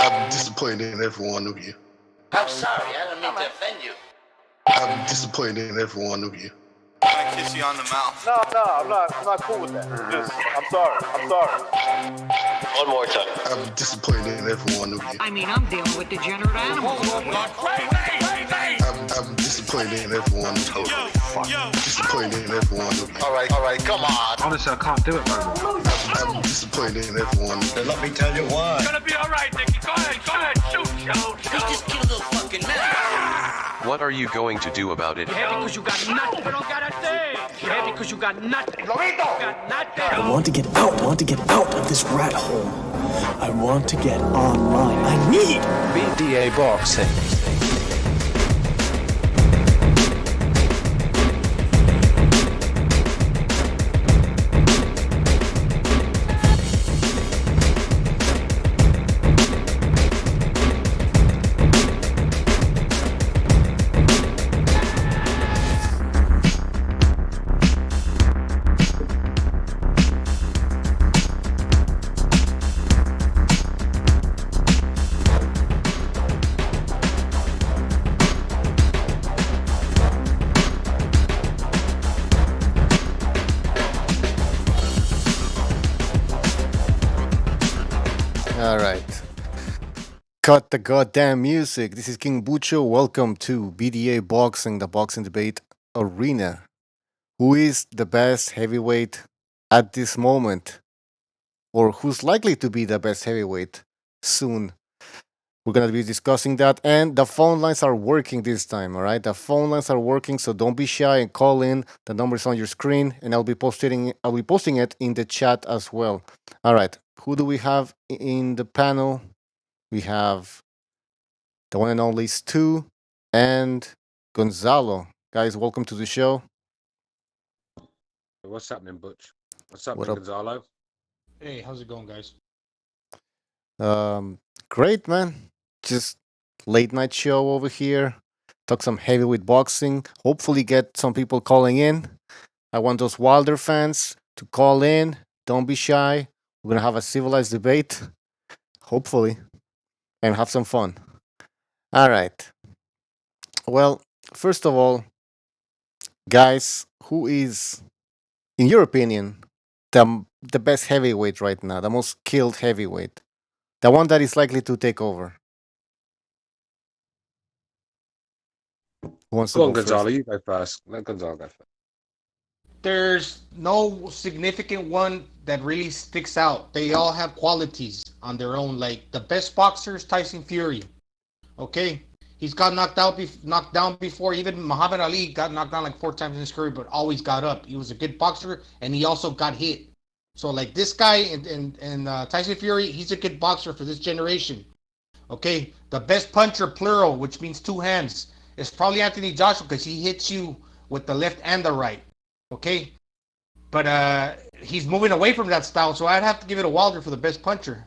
I'm disappointed in every one of you. I'm sorry, I don't mean to offend you. I'm disappointed in every one of you. I kiss you on the mouth. No, I'm not cool with that. I'm sorry. One more time. I'm disappointed in every one of you. I mean, I'm dealing with degenerate animals. I'm disappointed in every one of you. Disappointed in every one of you. All right, come on. Honestly, I can't do it, man. I'm disappointed in every one of you. Let me tell you why. It's gonna be all right, Nicky. Go ahead, shoot. You just killed a fucking man. What are you going to do about it? Yeah, because you got nothing. You don't got a thing. Yeah, because you got nothing. Lobito! Got nothing. I want to get out. I want to get out of this rat hole. I want to get online. I need BDA Boxing. All right. Cut the goddamn music. This is King Bucho. Welcome to BDA Boxing, the boxing debate arena. Who is the best heavyweight at this moment? Or who's likely to be the best heavyweight soon? We're going to be discussing that. And the phone lines are working this time, all right? The phone lines are working, so don't be shy and call in. The number is on your screen, and I'll be posting it in the chat as well. All right. Who do we have in the panel? We have the one and only Stu and Gonzalo. Guys, welcome to the show. What's happening, Butch? What's happening, What up? Gonzalo? Hey, how's it going, guys? Great, man. Just late night show over here. Talk some heavyweight boxing. Hopefully get some people calling in. I want those Wilder fans to call in. Don't be shy. We're going to have a civilized debate. Hopefully. And have some fun. All right. Well, first of all, guys, who is, in your opinion, the best heavyweight right now? The most skilled heavyweight? The one that is likely to take over? Who wants to Go on, go first? Gonzalo. You go first. Let Gonzalo go first. There's no significant one that really sticks out. They all have qualities on their own. Like the best boxer is Tyson Fury. Okay, he's got knocked down before. Even Muhammad Ali got knocked down like 4 times in his career, but always got up. He was a good boxer, and he also got hit. So like this guy and Tyson Fury, he's a good boxer for this generation. Okay, the best puncher, plural, which means 2 hands, is probably Anthony Joshua because he hits you with the left and the right. Okay, but he's moving away from that style, so I'd have to give it to Wilder for the best puncher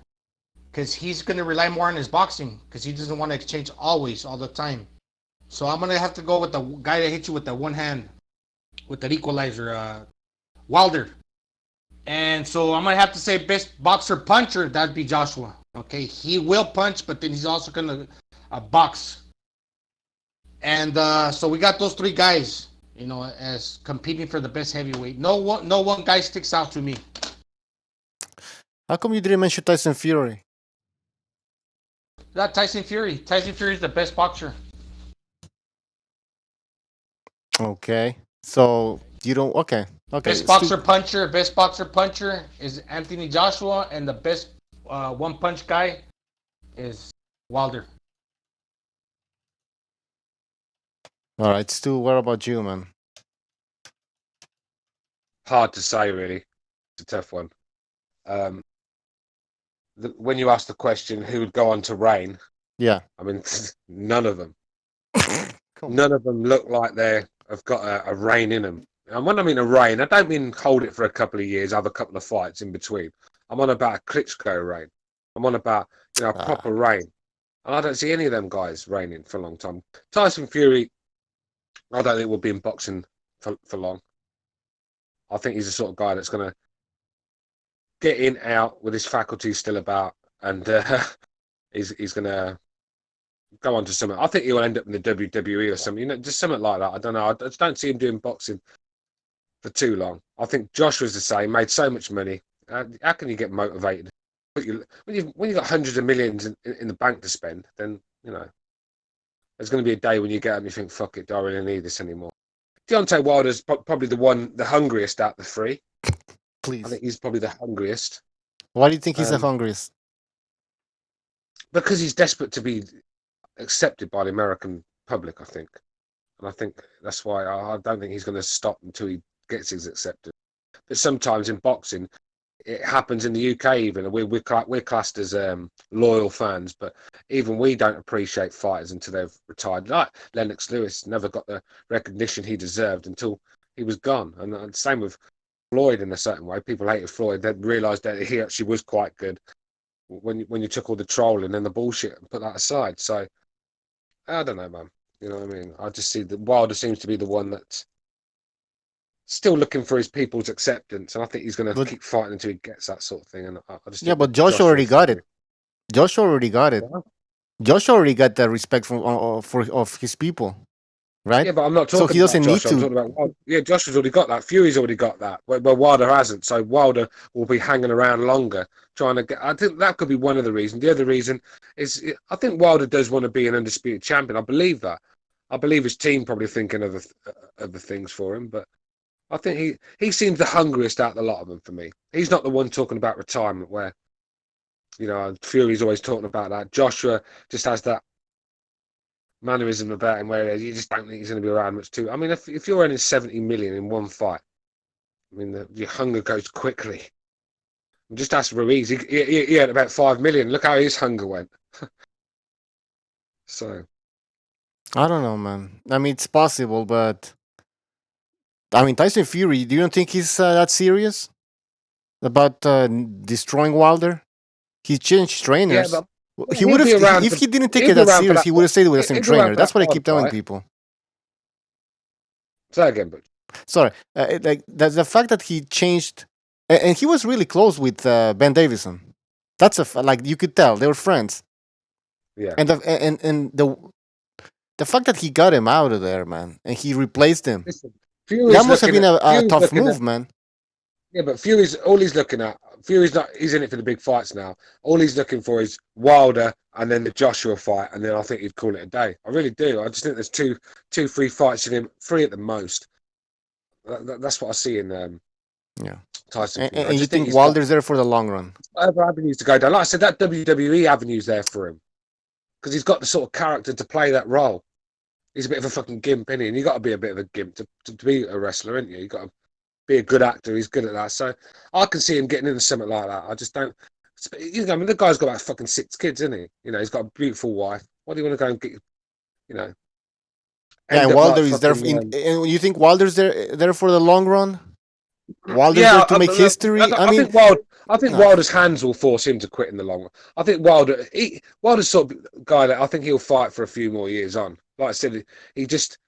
because he's going to rely more on his boxing because he doesn't want to exchange all the time. So I'm going to have to go with the guy that hits you with the one hand, with that equalizer, Wilder. And so I'm going to have to say best boxer puncher, that'd be Joshua. Okay, he will punch, but then he's also going to box. And so we got those 3 guys, you know, as competing for the best heavyweight. No one guy sticks out to me. How come you didn't mention Tyson Fury? Not Tyson Fury. Tyson Fury is the best boxer. Okay. So you don't. Okay. Best boxer puncher is Anthony Joshua, and the best one punch guy is Wilder. All right, Stu. What about you, man? Hard to say, really. It's a tough one. When you ask the question, who would go on to reign? Yeah. I mean, none of them. Come None of them look like they have got a reign in them. And when I mean a reign, I don't mean hold it for a couple of years, have a couple of fights in between. I'm on about a Klitschko reign. I'm on about a proper reign. And I don't see any of them guys reigning for a long time. Tyson Fury, I don't think will be in boxing for long. I think he's the sort of guy that's going to get in, out with his faculties still about, and he's going to go on to something. I think he'll end up in the WWE or something. Just something like that. I don't know. I just don't see him doing boxing for too long. I think Joshua's the same. Made so much money. How can you get motivated? When you've got hundreds of millions in the bank to spend, then there's going to be a day when you get up and you think, "Fuck it, do I really need this anymore?" Deontay Wilder's probably the hungriest out of the three. Please. I think he's probably the hungriest. Why do you think he's the hungriest? Because he's desperate to be accepted by the American public, I think. And I think that's why I don't think he's going to stop until he gets his acceptance. But sometimes in boxing, it happens in the UK even. We're classed as loyal fans, but even we don't appreciate fighters until they've retired. Like Lennox Lewis never got the recognition he deserved until he was gone. And same with Floyd in a certain way. People hated Floyd. They realised that he actually was quite good when you took all the trolling and the bullshit and put that aside. So I don't know, man. You know what I mean? I just see that Wilder seems to be the one that's still looking for his people's acceptance, and I think he's going to keep fighting until he gets that sort of thing. And I just but Joshua already got it. Joshua already got it. Joshua already got the respect of his people, right? Yeah, but I'm not talking. So he doesn't about need Joshua. to. I'm talking about Joshua's already got that. Fury's already got that. But Wilder hasn't. So Wilder will be hanging around longer, trying to get. I think that could be one of the reasons. The other reason is I think Wilder does want to be an undisputed champion. I believe that. I believe his team probably thinking of other things for him, but I think he seems the hungriest out of the lot of them for me. He's not the one talking about retirement where, Fury's always talking about that. Joshua just has that mannerism about him where you just don't think he's going to be around much too. I mean, if you're earning 70 million in one fight, I mean, your hunger goes quickly. Just ask Ruiz. He had about 5 million. Look how his hunger went. So. I don't know, man. I mean, it's possible, but I mean, Tyson Fury. Do you don't think he's that serious about destroying Wilder? He changed trainers. Yeah, he would have if he didn't take it that serious. He would have stayed with the same trainer. That's what I keep telling people. Say again, but sorry, like the fact that he changed, and he was really close with Ben Davison. That's like you could tell they were friends. Yeah, and the fact that he got him out of there, man, and he replaced him. Listen, that must have been a tough move, man. Yeah, but Fury's all he's looking at. Fury's not. He's in it for the big fights now. All he's looking for is Wilder and then the Joshua fight, and then I think he'd call it a day. I really do. I just think there's two, 3 fights in him, 3 at the most. That's what I see in Tyson. And you think Wilder's there for the long run? Other avenues to go down. Like I said, that WWE avenue's there for him because he's got the sort of character to play that role. He's a bit of a fucking gimp, isn't he? And you got to be a bit of a gimp to be a wrestler, isn't you? You got to be a good actor. He's good at that. So I can see him getting into something like that. I just don't. I mean, the guy's got about fucking 6 kids, isn't he? He's got a beautiful wife. What do you want to go and get? Yeah, and Wilder is there. And you think Wilder's there for the long run? Wilder's there to make history. I think Wilder's hands will force him to quit in the long run. I think Wilder's sort of guy that I think he'll fight for a few more years on. Like I said, it's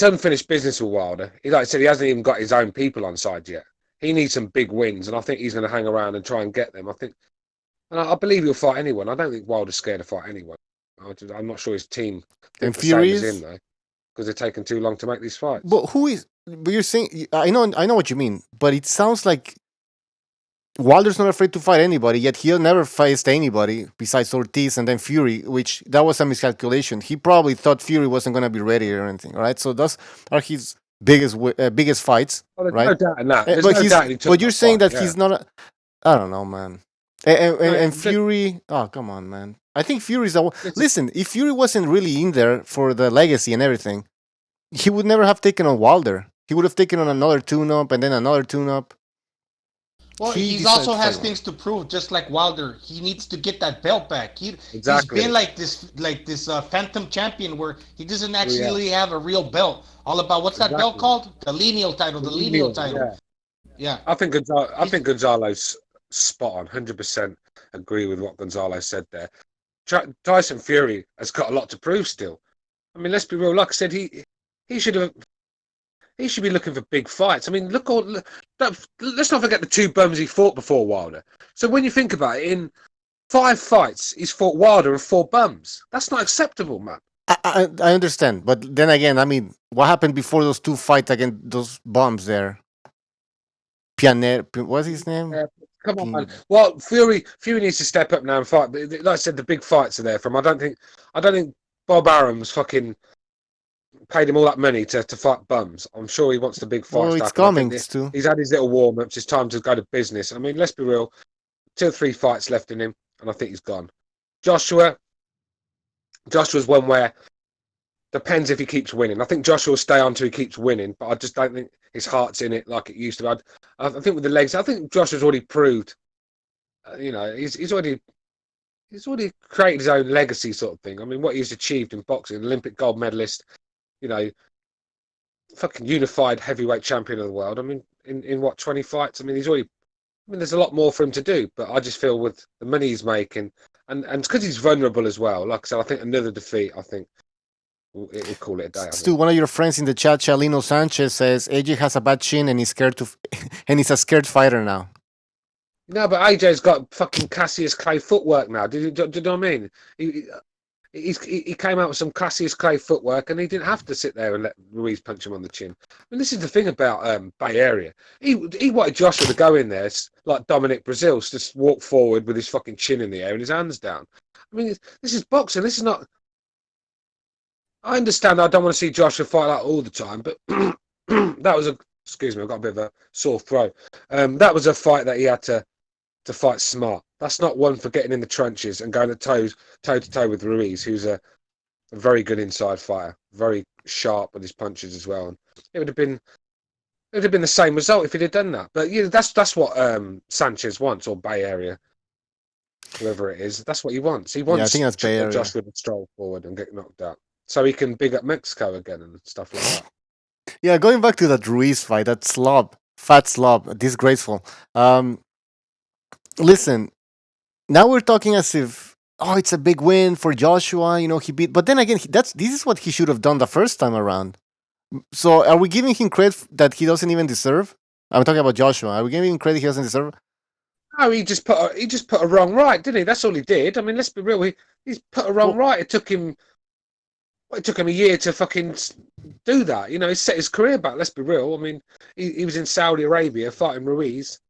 unfinished business with Wilder. Like I said, he hasn't even got his own people on side yet. He needs some big wins, and I think he's going to hang around and try and get them. I believe he'll fight anyone. I don't think Wilder's scared to fight anyone. I'm not sure his team and Fury is in though, because they're taking too long to make these fights. But who is? But you're saying I know what you mean, but it sounds like Wilder's not afraid to fight anybody, yet he'll never faced anybody besides Ortiz and then Fury, which that was a miscalculation. He probably thought Fury wasn't going to be ready or anything, right? So those are his biggest fights, right? No doubt in that. But you're saying that he's not. I don't know, man. And Fury, oh come on, man. I think Fury's the one. Listen, if Fury wasn't really in there for the legacy and everything, he would never have taken on Wilder. He would have taken on another tune-up and then another tune-up. Well, he also has things to prove, just like Wilder. He needs to get that belt back. He's been like this phantom champion where he doesn't actually have a real belt. All about what's that belt called? The lineal title. The lineal title. Yeah. I think Gonzalo's spot on. 100% agree with what Gonzalo said there. Tyson Fury has got a lot to prove still. I mean, let's be real. Like I said, he should be looking for big fights. I mean, let's not forget the 2 bums he fought before Wilder. So when you think about it, in 5 fights, he's fought Wilder and 4 bums. That's not acceptable, man. I understand, but then again, I mean, what happened before those 2 fights against those bombs there? What's his name? Come on, man. Well, Fury needs to step up now and fight. But like I said, the big fights are there from. I don't think Bob Arum's fucking paid him all that money to fight bums. I'm sure he wants the big fight. Well, it's coming too. He's had his little warm ups. It's time to go to business. I mean, let's be real. 2 or 3 fights left in him, and I think he's gone. Joshua's one where depends if he keeps winning. I think Joshua will stay on till he keeps winning, but I just don't think his heart's in it like it used to be. I think with the legs, I think Joshua's already proved. He's already created his own legacy, sort of thing. I mean, what he's achieved in boxing, Olympic gold medalist, fucking unified heavyweight champion of the world. I mean, in what 20 fights? I mean, he's already. I mean, there's a lot more for him to do, but I just feel with the money he's making, and it's because he's vulnerable as well. Like I said, I think another defeat, I think we'll call it a day. Stu, one of your friends in the chat, Chalino Sanchez, says AJ has a bad chin and he's scared and he's a scared fighter now. No, but AJ's got fucking Cassius Clay footwork now. Do you know what I mean? He came out with some Cassius Clay footwork, and he didn't have to sit there and let Ruiz punch him on the chin. I mean, this is the thing about Bay Area. He wanted Joshua to go in there like Dominic Brazil, just walk forward with his fucking chin in the air and his hands down. I mean, this is boxing. This is not. I understand. I don't want to see Joshua fight like all the time, but that was a. Excuse me, I've got a bit of a sore throat. That was a fight that he had to fight smart. That's not one for getting in the trenches and going toe to toe with Ruiz, who's a very good inside fighter, very sharp with his punches as well. And it would have been the same result if he'd have done that. But that's what Sanchez wants, or Bay Area, whoever it is. That's what he wants. He wants I think that's Bay Area. Joshua to stroll forward and get knocked out, so he can big up Mexico again and stuff like that. Yeah, going back to that Ruiz fight, that fat slob, disgraceful. Listen, now we're talking as if, it's a big win for Joshua. He beat. But then again, this is what he should have done the first time around. So, are we giving him credit that he doesn't even deserve? I'm talking about Joshua. Are we giving him credit he doesn't deserve? No, he just put a wrong right, didn't he? That's all he did. I mean, let's be real. He's put a wrong right. It took him a year to fucking do that. He set his career back. Let's be real. I mean, he was in Saudi Arabia fighting Ruiz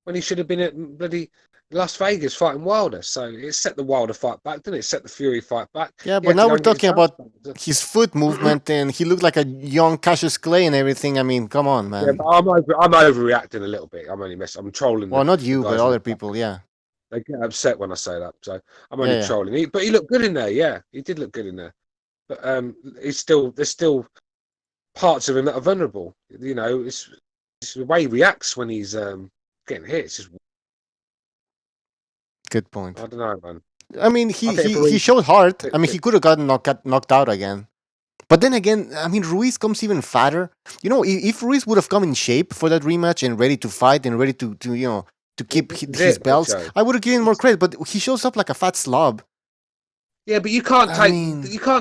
when he should have been at bloody Las Vegas fighting Wilder. So it set the Wilder fight back, didn't it? Set the Fury fight back. Yeah, but now we're talking about his foot movement, and he looked like a young Cassius Clay and everything. I mean, come on, man. Yeah, but I'm overreacting a little bit. I'm trolling. Well, not you, but other people, yeah. They get upset when I say that. So I'm only trolling. But he looked good in there, yeah. He did look good in there. But there's still parts of him that are vulnerable. It's the way he reacts when he's getting hit. It's just good point. I don't know, man. I mean, he showed heart. I mean, he could have gotten knocked out again. But then again, I mean, Ruiz comes even fatter. If Ruiz would have come in shape for that rematch and ready to fight and ready to keep his belts, I would have given him more credit. But he shows up like a fat slob. Yeah, but you can't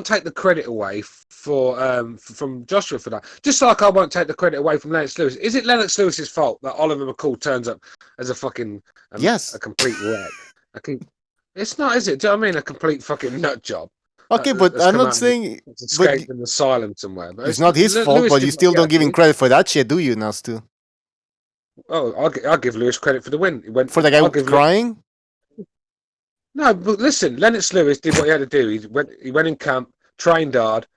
take the credit away from Joshua for that. Just like I won't take the credit away from Lennox Lewis. Is it Lennox Lewis's fault that Oliver McCall turns up as a fucking a complete wreck? It's not, is it? Do you know what I mean? A complete fucking nut job. Okay, but I'm not saying escaped an asylum somewhere. But it's not his fault. But you still don't give him credit for that shit, do you, now, Stu? Oh, I'll give Lewis credit for the win. He went for the guy crying. No, but listen, Lennox Lewis did what he had to do. He went in camp, trained hard,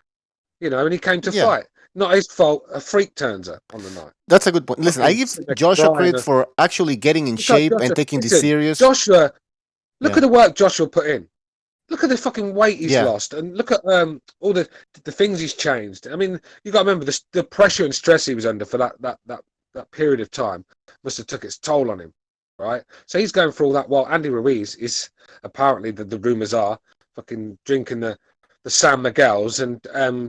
and he came to fight. Not his fault. A freak turns up on the night. That's a good point. Listen, I give Joshua credit for actually getting in shape and taking this serious. Joshua, look at the work Joshua put in. Look at the fucking weight he's lost, and look at all the things he's changed. I mean, you got to remember the pressure and stress he was under for that period of time must have took its toll on him, right? So he's going through all that while Andy Ruiz is apparently the rumors are fucking drinking the San Miguel's and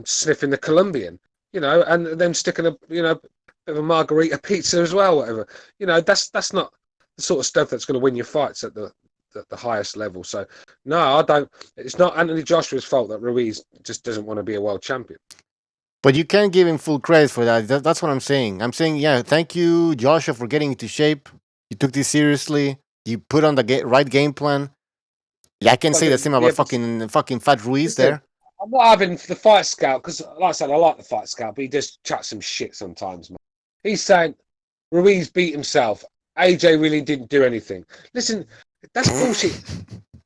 sniffing the Colombian, and then sticking a bit of a margarita pizza as well, whatever. That's not the sort of stuff that's going to win your fights at the highest level. So no, I don't. It's not Anthony Joshua's fault that Ruiz just doesn't want to be a world champion. But you can't give him full credit for that. That's what I'm saying. I'm saying, thank you, Joshua, for getting into shape. You took this seriously. You put on the right game plan. Yeah, I can say the But same yeah, about but fucking Fat Ruiz listen, there. I'm not having the fight scout because, like I said, I like the fight scout, but he just chats some shit sometimes, man. He's saying Ruiz beat himself. AJ really didn't do anything. Listen, that's bullshit.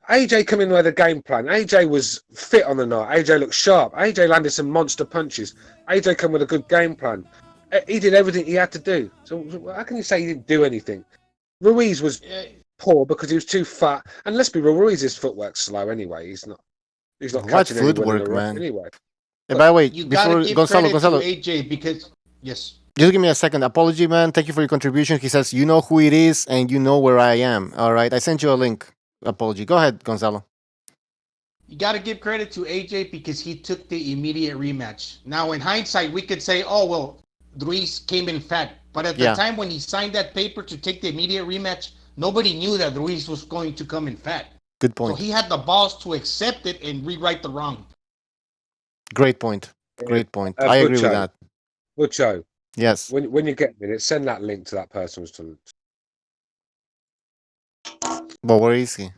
AJ come in with a game plan. AJ was fit on the night. AJ looked sharp. AJ landed some monster punches. AJ come with a good game plan. He did everything he had to do. So how can you say he didn't do anything? Ruiz was poor because he was too fat. And let's be real, Ruiz's footwork's slow anyway. He's not What catching anyone in a footwork, rush man? anyway. Hey, by the way, You gotta before give Gonzalo, credit to Gonzalo, AJ because yes. just give me a second. Apology, man. Thank you for your contribution. He says you know who it is and you know where I am. All right, I sent you a link. Apology. Go ahead, Gonzalo. You got to give credit to AJ because he took the immediate rematch. Now, in hindsight, we could say, oh, well, Ruiz came in fat. But at the time when he signed that paper to take the immediate rematch, nobody knew that Ruiz was going to come in fat. Good point. So he had the balls to accept it and rewrite the wrong. Great point. Great point. I agree with that. Butcho, yes. When you get a minute, send that link to that person. But where is he?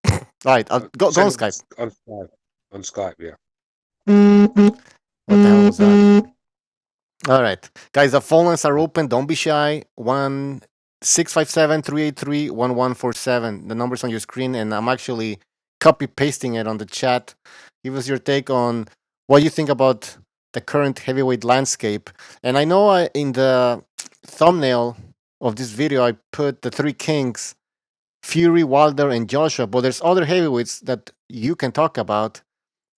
All right, I'll go on Skype. On Skype, yeah. What the hell was that? All right, guys, the phone lines are open. Don't be shy. 1-657-383-1147. The number's on your screen, and I'm actually copy pasting it on the chat. Give us your take on what you think about the current heavyweight landscape. And I know in the thumbnail of this video, I put the three kings: Fury, Wilder, and Joshua. But there's other heavyweights that you can talk about.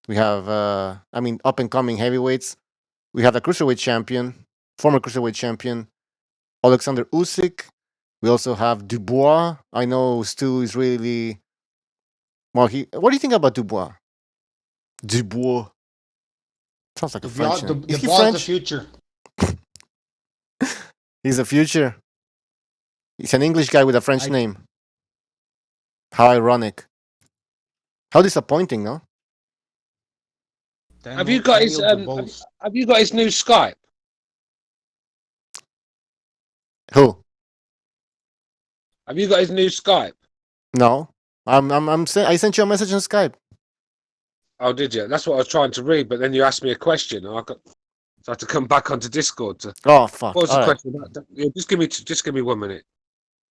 We have, up and coming heavyweights. We have the cruiserweight champion, former cruiserweight champion, Alexander Usyk. We also have Dubois. I know Stu is really well. What do you think about Dubois? Dubois sounds like a French name. Is he French? The future. He's the future. He's an English guy with a French name. How ironic. How disappointing, no? Have you got his Have you got his new Skype? Who? Have you got his new Skype? No. I sent you a message on Skype. Oh, did you? That's what I was trying to read, but then you asked me a question, and so I had to come back onto Discord. Oh fuck! What was the question? Yeah, just give me 1 minute.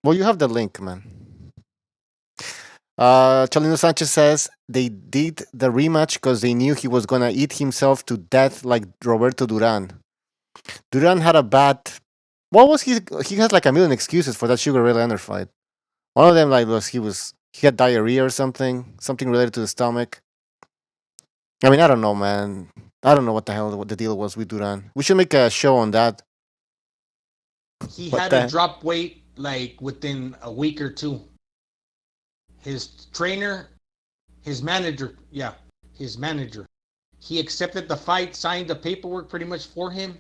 Well, you have the link, man. Chalino Sanchez says they did the rematch because they knew he was gonna eat himself to death like Roberto Duran. Duran had a bad. What was he? He had like a million excuses for that Sugar Ray Leonard fight. One of them was he had diarrhea or something related to the stomach. I mean, I don't know, man. I don't know what the deal was with Duran. We should make a show on that. He had to drop weight like within a week or two. His trainer, his manager, he accepted the fight, signed the paperwork pretty much for him.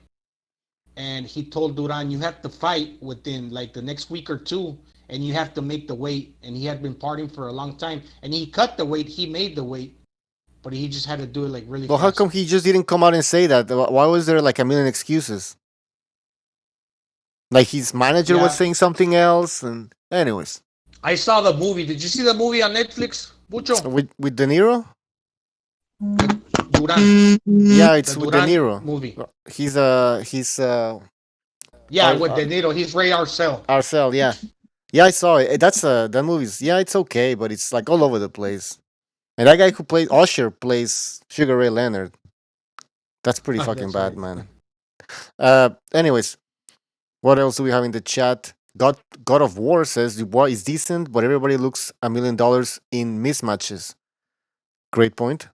And he told Duran, you have to fight within like the next week or two, and you have to make the weight. And he had been partying for a long time. And he cut the weight, he made the weight. But he just had to do it like really fast. How come he just didn't come out and say that? Why was there like a million excuses? Like his manager was saying something else, and anyways. I saw the movie. Did you see the movie on Netflix, Bucho? With De Niro? Duran. Yeah, it's with De Niro. Movie. He's with De Niro. He's Ray Arcel. Arcel, yeah. Yeah, I saw it. That's that movie's. Yeah, it's okay, but it's like all over the place. And that guy who plays Usher plays Sugar Ray Leonard. That's pretty fucking bad, man. Anyways, what else do we have in the chat? God of War says Dubois is decent, but everybody looks $1 million in mismatches. Great point.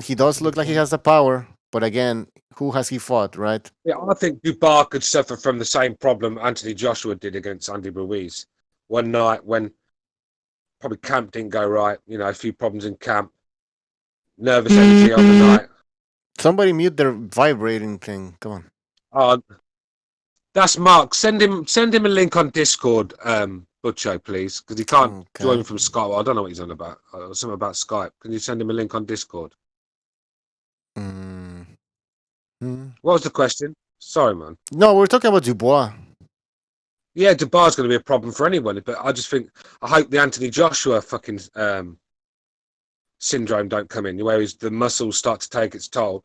He does look like he has the power, but again, who has he fought, right? Yeah, I think Dubois could suffer from the same problem Anthony Joshua did against Andy Ruiz. One night when probably camp didn't go right, a few problems in camp, nervous energy on the night. Somebody mute their vibrating thing. Come on. That's Mark. Send him a link on Discord, Butcho, please, because he can't join from Skype. Well, I don't know what he's on about. Something about Skype. Can you send him a link on Discord? What was the question? Sorry, man. No, we're talking about Dubois. Yeah, Dubois going to be a problem for anyone, but I just think I hope the Anthony Joshua fucking syndrome don't come in, where the muscles start to take its toll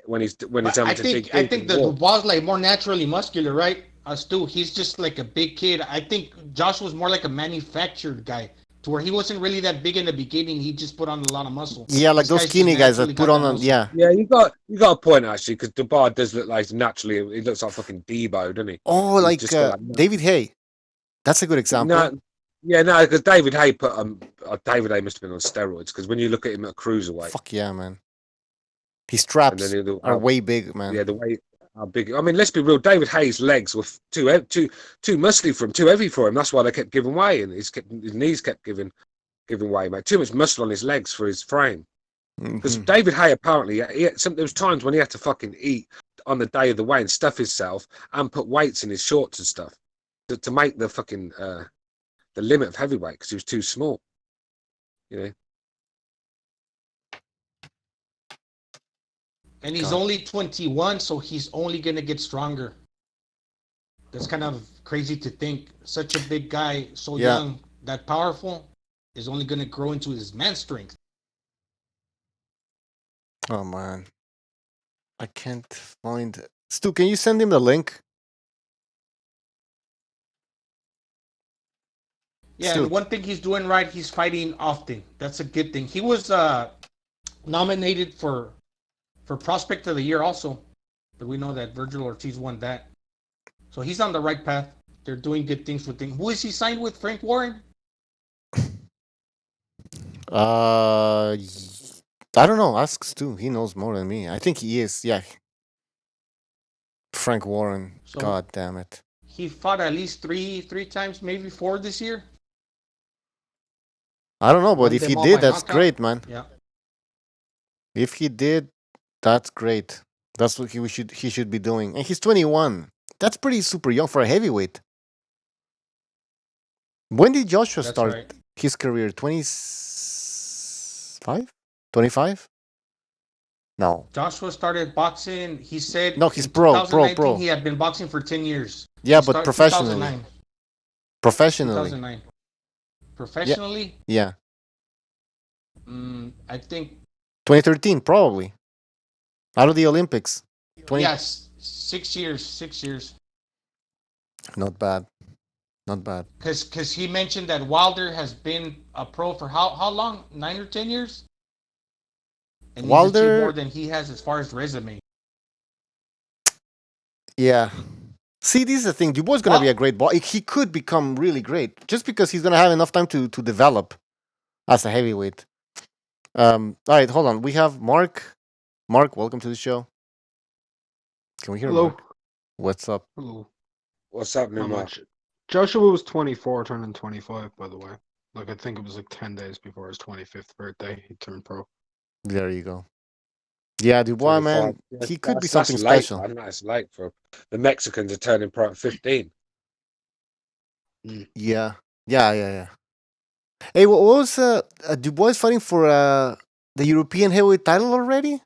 when he's But having to dig I deep think and the walk. Dubois like more naturally muscular, right? Stu, he's just like a big kid. I think Josh was more like a manufactured guy, to where he wasn't really that big in the beginning. He just put on a lot of muscle. Yeah, like This those guy's just skinny guys naturally that put got on that a muscle. yeah. Yeah, you got a point actually, because Dubois does look like naturally he looks like fucking Debo, doesn't he? Oh, He's like just got that David Hay. That's a good example. no, yeah, no, because David Hay put David Hay must have been on steroids, because when you look at him at cruiserweight, Fuck yeah, man. His and straps then are way big, man. yeah, the way how big. I mean, let's be real. David Hay's legs were too muscly for him, too heavy for him. That's why they kept giving way, and his knees kept giving way, mate. Too much muscle on his legs for his frame. Because Mhm. David Hay apparently, there was times when he had to fucking eat on the day of the weigh and stuff himself and put weights in his shorts and stuff to make the fucking the limit of heavyweight, because he was too small. You know. And he's God. only 21, so he's only gonna get stronger. That's kind of crazy to think. Such a big guy, so Yeah. young, that powerful, is only gonna grow into his man strength. Oh man. I can't find Stu, can you send him the link? Yeah, Stu. and one thing he's doing right, he's fighting often. That's a good thing. He was nominated for Prospect of the Year also, but we know that Virgil Ortiz won that. So he's on the right path. They're doing good things with him. Who is he signed with? Frank Warren? I don't know. Ask Stu. He knows more than me. I think he is. Yeah. Frank Warren. So God damn it. he fought at least three times, maybe 4 this year. I don't know, but Won if them he all did, by that's knockout. great, man. Yeah. If he did, that's great. That's what he should be doing. And he's 21. That's pretty super young for a heavyweight. When did Joshua That's start right. his career? 25? 25? No. Joshua started boxing. He said No, he's in pro. 2019 he had been boxing for 10 years. Yeah, He but started professionally. 2009. Professionally. 2009. Professionally, Yeah. I think 2013, probably. Out of the Olympics. 20. yes, 6 years. 6 years. Not bad. Not bad. Because he mentioned that Wilder has been a pro for how long? 9 or 10 years. And he's achieved Wilder. more than he has as far as resume. Yeah. See, this is the thing. Dubois is going to be a great boxer. He could become really great just because he's going to have enough time to develop as a heavyweight. All right, hold on. We have Mark. Mark, welcome to the show. Can we hear Hello. Mark? What's up? Hello. What's happening, Not Mark? much. Joshua was 24, turning 25, by the way. Like, I think it was like 10 days before his 25th birthday, he turned pro. There you go. Yeah, Dubois, man, Yeah, he could be that's something late, special. man. That's late for the Mexicans are turning pro at 15. Yeah. Hey, what was Dubois fighting for the European heavyweight title already?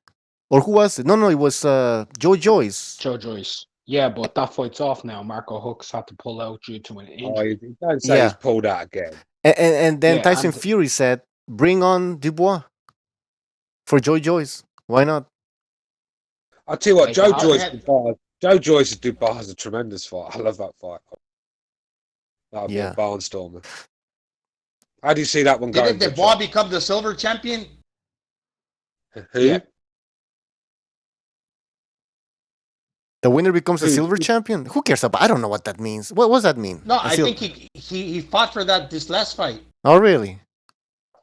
Or who was it? No, it was Joe Joyce. Joe Joyce. Yeah, but that fight's off now. Marco Hooks had to pull out due to an injury. You don't say he's pulled out again. And then Yeah, Tyson and- Fury said, bring on Dubois for Joe Joyce. Why not? I'll tell you what, Like, Joe how- Joyce and Dubois is a tremendous fight. I love that fight. That would be a barnstormer. How do you see that one going? Didn't Dubois become the silver champion? Who? Yeah. The winner becomes a silver champion? Who cares about? I don't know what that means. What does that mean? No, I think he fought for this last fight. Oh, really?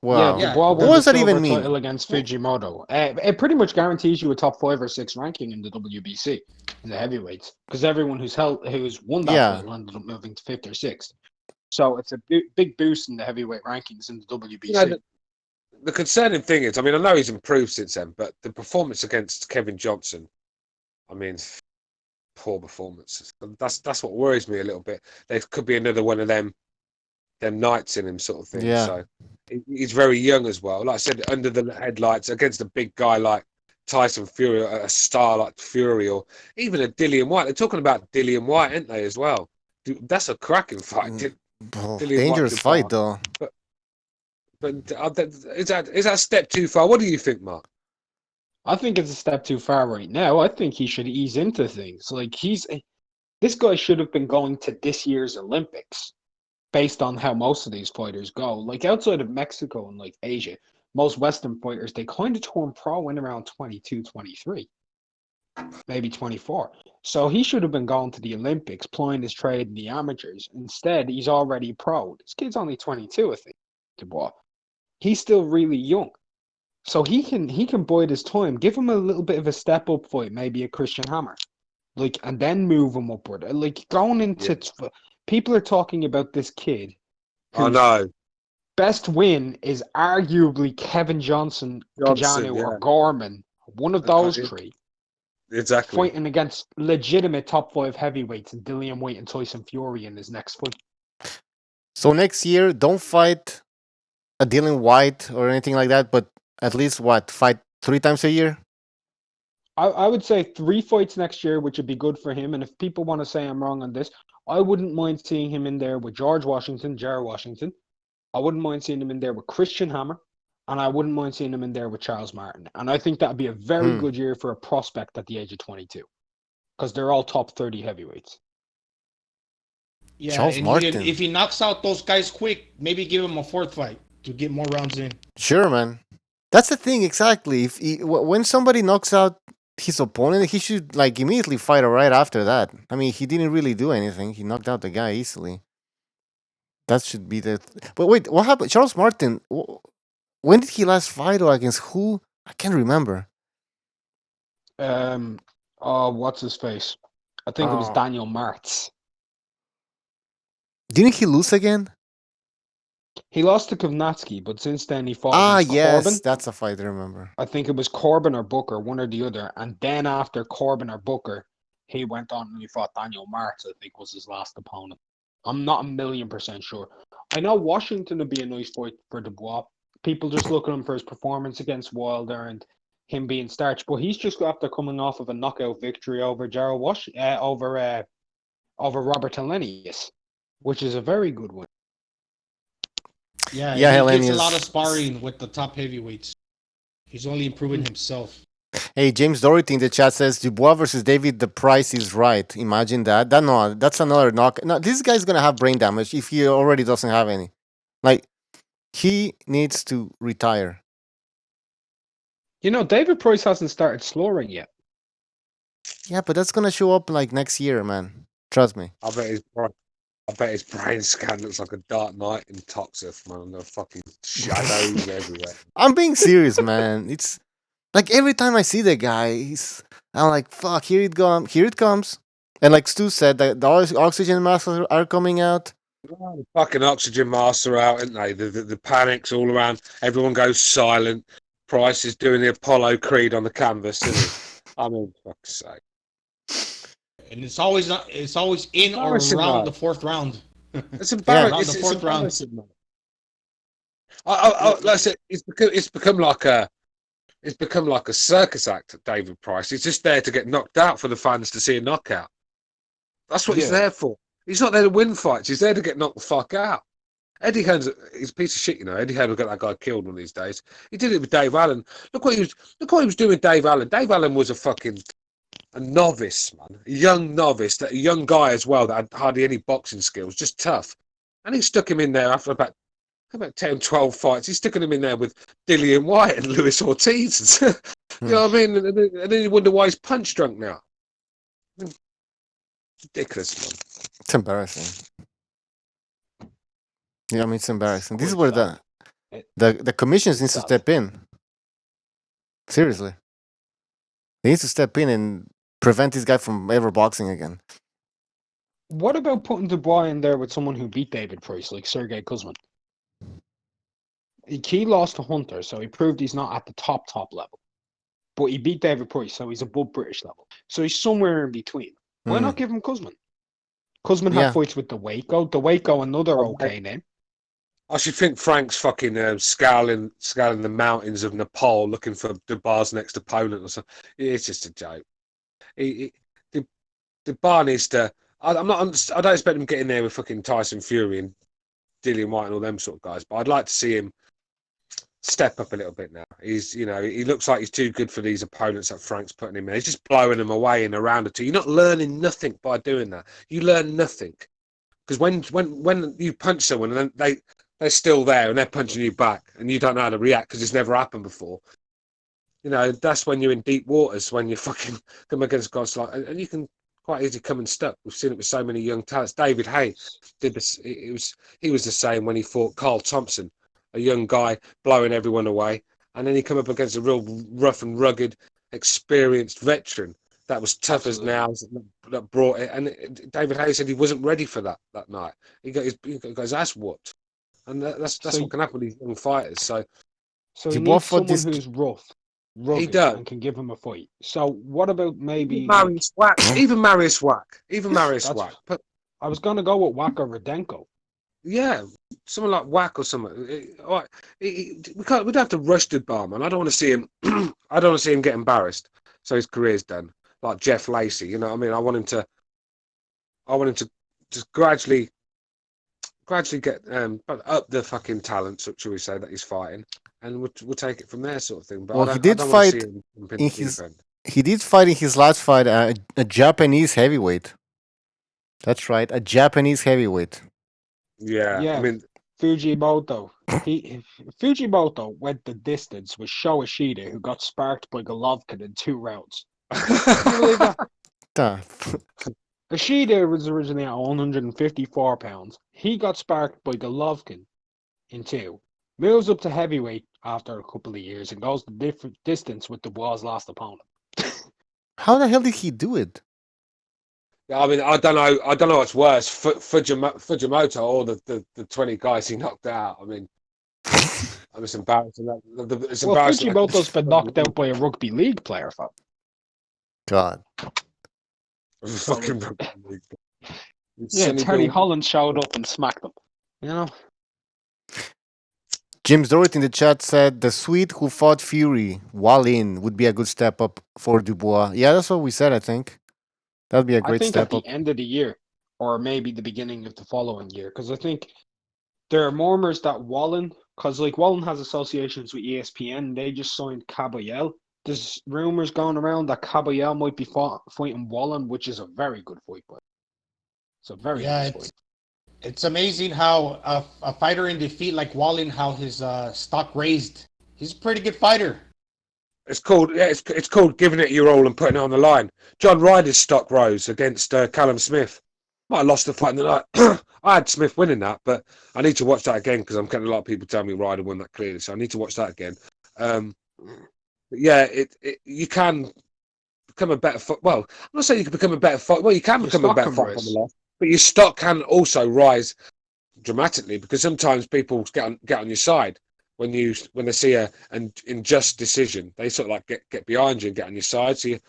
Wow. Yeah, Dubois What won does the that even silver mean? title against Fujimoto. It pretty much guarantees you a top 5 or 6 ranking in the WBC in the heavyweights, because everyone who's won that title ended up moving to 5th or 6th. So it's a big boost in the heavyweight rankings in the WBC. You know, the concerning thing is, I mean, I know he's improved since then, but the performance against Kevin Johnson, I mean, poor performance. That's what worries me a little bit. There could be another one of them nights in him, sort of thing. Yeah. So he's very young as well. Like I said, under the headlights against a big guy like Tyson Fury, a star like Fury, or even a Dillian White. They're talking about Dillian White, aren't they, as well? That's a cracking fight. Dangerous fight, though. But is that a step too far? What do you think, Mark? I think it's a step too far right now. I think he should ease into things. Like this guy should have been going to this year's Olympics, based on how most of these fighters go. Like outside of Mexico and like Asia, most Western fighters, they kind of turn pro in around 22, 23, maybe 24. So he should have been going to the Olympics, plying his trade in the amateurs. Instead, he's already pro. This kid's only 22, I think. Dubois. He's still really young. So he can bide his time. Give him a little bit of a step up fight, maybe a Christian Hammer. Like, and then move him upward. Like going into people are talking about this kid. I know. Best win is arguably Kevin Johnson, Kajanu, or Gorman. One of those three. Exactly. Fighting against legitimate top 5 heavyweights and Dillian Whyte and Tyson Fury in his next fight. So next year, don't fight a Dylan White or anything like that, but at least fight 3 times a year? I would say 3 fights next year, which would be good for him. And if people want to say I'm wrong on this, I wouldn't mind seeing him in there with George Washington, Jarrell Washington. I wouldn't mind seeing him in there with Christian Hammer. And I wouldn't mind seeing him in there with Charles Martin. And I think that would be a very good year for a prospect at the age of 22. Because they're all top 30 heavyweights. Yeah, Charles Martin. If he knocks out those guys quick, maybe give him a 4th fight to get more rounds in. Sure, man. That's the thing, exactly. When somebody knocks out his opponent, he should immediately fight right after that. I mean, he didn't really do anything. He knocked out the guy easily. That should be the... But wait, what happened? Charles Martin, when did he last fight or against who? I can't remember. What's his face? I think it was Daniel Martz. Didn't he lose again? He lost to Kovnatsky, but since then he fought against Corbin. That's a fight I remember. I think it was Corbin or Booker, one or the other. And then after Corbin or Booker, he went on and he fought Daniel Martz, I think was his last opponent. I'm not 1,000,000% sure. I know Washington would be a nice fight for Dubois. People just look at him for his performance against Wilder and him being starched, but he's just after coming off of a knockout victory over over Robert Hellenius, which is a very good one. Yeah, he gets a lot of sparring with the top heavyweights. He's only improving himself. Hey, James Doherty in the chat says Dubois versus David, the price is right. Imagine that. That's another knock. No, this guy's gonna have brain damage if he already doesn't have any. He needs to retire. You know, David Price hasn't started slurring yet. Yeah, but that's gonna show up next year, man. Trust me. I bet his brain scan looks like a Dark Knight in Toxif, man. The fucking shadows everywhere. I'm being serious, man. It's every time I see the guy, I'm like, fuck, here it comes. And like Stu said, the oxygen masks are coming out. Oh, the fucking oxygen masks are out, aren't they? The panic's all around. Everyone goes silent. Price is doing the Apollo Creed on the canvas, isn't he? I mean, fuck's sake. And it's always in or around the 4th round. It's embarrassing. It's the 4th round. Like I said, it's become like a circus act. David Price. He's just there to get knocked out for the fans to see a knockout. That's what he's there for. He's not there to win fights. He's there to get knocked the fuck out. Eddie Hearn's he's a piece of shit, you know. Eddie Hearn will get that guy killed one of these days. He did it with Dave Allen. Look what he was doing with Dave Allen. Dave Allen was a novice, man. A young novice, a young guy as well that had hardly any boxing skills, just tough. And he stuck him in there after about 10, 12 fights. He's sticking him in there with Dillian Whyte and Luis Ortiz. You know what I mean? And then you wonder why he's punch drunk now. Ridiculous, man. It's embarrassing. Yeah, I mean, it's embarrassing. This is where the commissions needs to step in. Seriously. They need to step in and prevent this guy from ever boxing again. What about putting Dubois in there with someone who beat David Price, like Sergey Kuzmin? He lost to Hunter, so he proved he's not at the top level. But he beat David Price, so he's above British level. So he's somewhere in between. Why not give him Kuzmin? Kuzmin had fights with the Waco, another okay name. I should think Frank's fucking scouring the mountains of Nepal looking for Dubois' next opponent or something. It's just a joke. The bar needs to I'm not. I don't expect him getting there with fucking Tyson Fury and Dillian White and all them sort of guys. But I'd like to see him step up a little bit now. He's, he looks like he's too good for these opponents that Frank's putting him in. He's just blowing them away in a round or two. You're not learning nothing by doing that. You learn nothing because when you punch someone and then they're still there and they're punching you back and you don't know how to react because it's never happened before. That's when you're in deep waters, when you fucking come against guys like, and you can quite easily come unstuck. We've seen it with so many young talents. David Hay did this. He was the same when he fought Carl Thompson, a young guy blowing everyone away, and then he come up against a real rough and rugged, experienced veteran that was tough as nails that brought it. And David Hay said he wasn't ready for that night. He got his ass whooped, and that's what can happen with these young fighters. So he needs someone who's rough. He does and can give him a fight. So what about maybe Marius Wack? Even Marius Wack. But I was going to go with Wack or Rudenko. Yeah, someone like Wack or something. We don't have to rush Dubois, man. I don't want to see him. I don't want to see him get embarrassed. So his career's done. Like Jeff Lacey, you know what I mean? I want him to just gradually get up the fucking talent, shall we say, that he's fighting. And we'll take it from there, sort of thing. But he did fight He did fight in his last fight a Japanese heavyweight. That's right, a Japanese heavyweight. Yeah. I mean, Fujimoto. Fujimoto went the distance with Sho Ishida, who got sparked by Golovkin in 2 rounds. Can you believe that? Ishida was originally at 154 pounds. He got sparked by Golovkin in 2. Moves up to heavyweight after a couple of years and goes the different distance with Dubois' last opponent. How the hell did he do it? I mean, I don't know what's worse, Fujimoto or the 20 guys he knocked out. I mean, I'm just embarrassing. It's embarrassing. Fujimoto's been knocked out by a rugby league player, fam. God. Fucking rugby league. Terry Holland showed up and smacked him. You know? James Dorothy in the chat said the Swede who fought Fury, Wallin, would be a good step up for Dubois. Yeah, that's what we said, I think. That'd be a great step up. I think at the end of the year, or maybe the beginning of the following year, because I think there are murmurs that Wallin, because like Wallin has associations with ESPN, they just signed Caballel. There's rumors going around that Caballel might be fighting Wallin, which is a very good fight, but it's a very good fight. It's amazing how a fighter in defeat like Wallin, how his stock raised. He's a pretty good fighter. It's called giving it your all and putting it on the line. John Ryder's stock rose against Callum Smith. Might have lost the fight in the night. I had Smith winning that, but I need to watch that again because I'm getting a lot of people telling me Ryder won that clearly, so I need to watch that again. But yeah, you can become a better fight. Well, I'm not saying you can become a better fight. Well, you can become a better fight on the left, but your stock can also rise dramatically because sometimes people get on your side when they see an unjust decision. They sort of like get behind you and get on your side. So you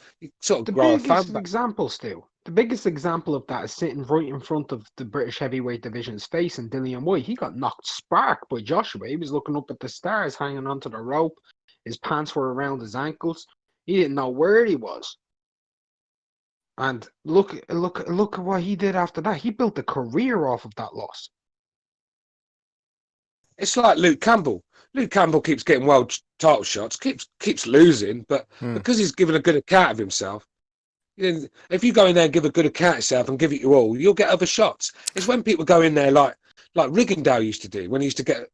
sort of grow a fan base. The biggest example of that is sitting right in front of the British heavyweight division's face and Dillian White. He got knocked spark by Joshua. He was looking up at the stars, hanging onto the rope. His pants were around his ankles. He didn't know where he was. And look at what he did after that. He built a career off of that loss. It's like Luke Campbell. Luke Campbell keeps getting world title shots, keeps losing, but because he's given a good account of himself, if you go in there and give a good account of yourself and give it your all, you'll get other shots. It's when people go in there like Riggindale used to do, when he used to get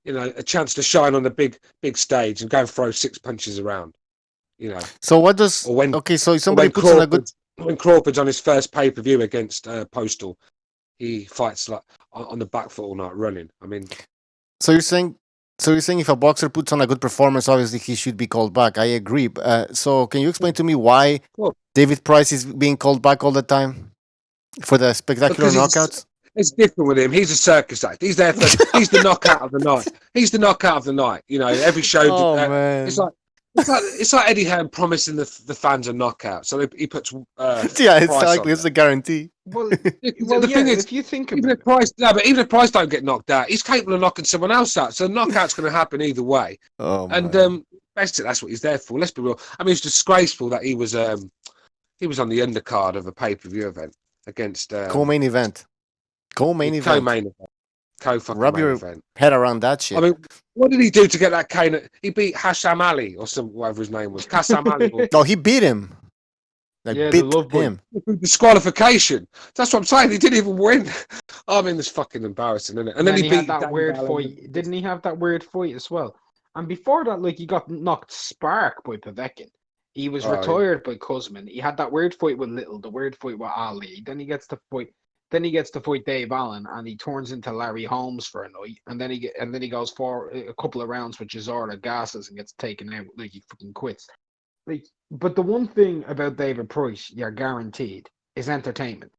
a chance to shine on the big stage and go and throw 6 punches around. So what does? So somebody puts on a good. When Crawford's on his first pay-per-view against Postal, he fights like on the back foot all night running. I mean, so you're saying if a boxer puts on a good performance, obviously he should be called back. I agree. So can you explain to me why David Price is being called back all the time for the spectacular knockouts? It's different with him. He's a circus act. He's there for. He's the knockout of the night. He's the knockout of the night. Every show. Man. It's like Eddie Hearn promising the fans a knockout. So he puts. Exactly. It's a guarantee. Well, the thing is, if you think even if Price, even if Price don't get knocked out, he's capable of knocking someone else out. So the knockout's going to happen either way. That's what he's there for. Let's be real. I mean, it's disgraceful that he was on the undercard of a pay-per-view event. against Co-main event. Co-main event. co-main event, co-fucking Wrap main your event. head around that shit. I mean, what did he do to get that cane? He beat Hasham Ali or some whatever his name was. Kassam Ali. Or No, he beat him. Like, Yeah, the beat love boy. him. disqualification. That's what I'm saying. He didn't even win. I mean, it's fucking embarrassing, isn't it? And then he beat had that Dan weird Allen. fight. Didn't he have that weird fight as well? And before that, like, he got knocked spark by Povetkin. He was Oh, yeah. retired by Kuzmin. He had that weird fight with Little, the weird fight with Ali. Then he gets to fight. Then he gets to fight Dave Allen, and he turns into Larry Holmes for a night. And then he goes for a couple of rounds with Chisora, gasses, and gets taken out. Like, he fucking quits. Like, but the one thing about David Price, you're guaranteed, is entertainment.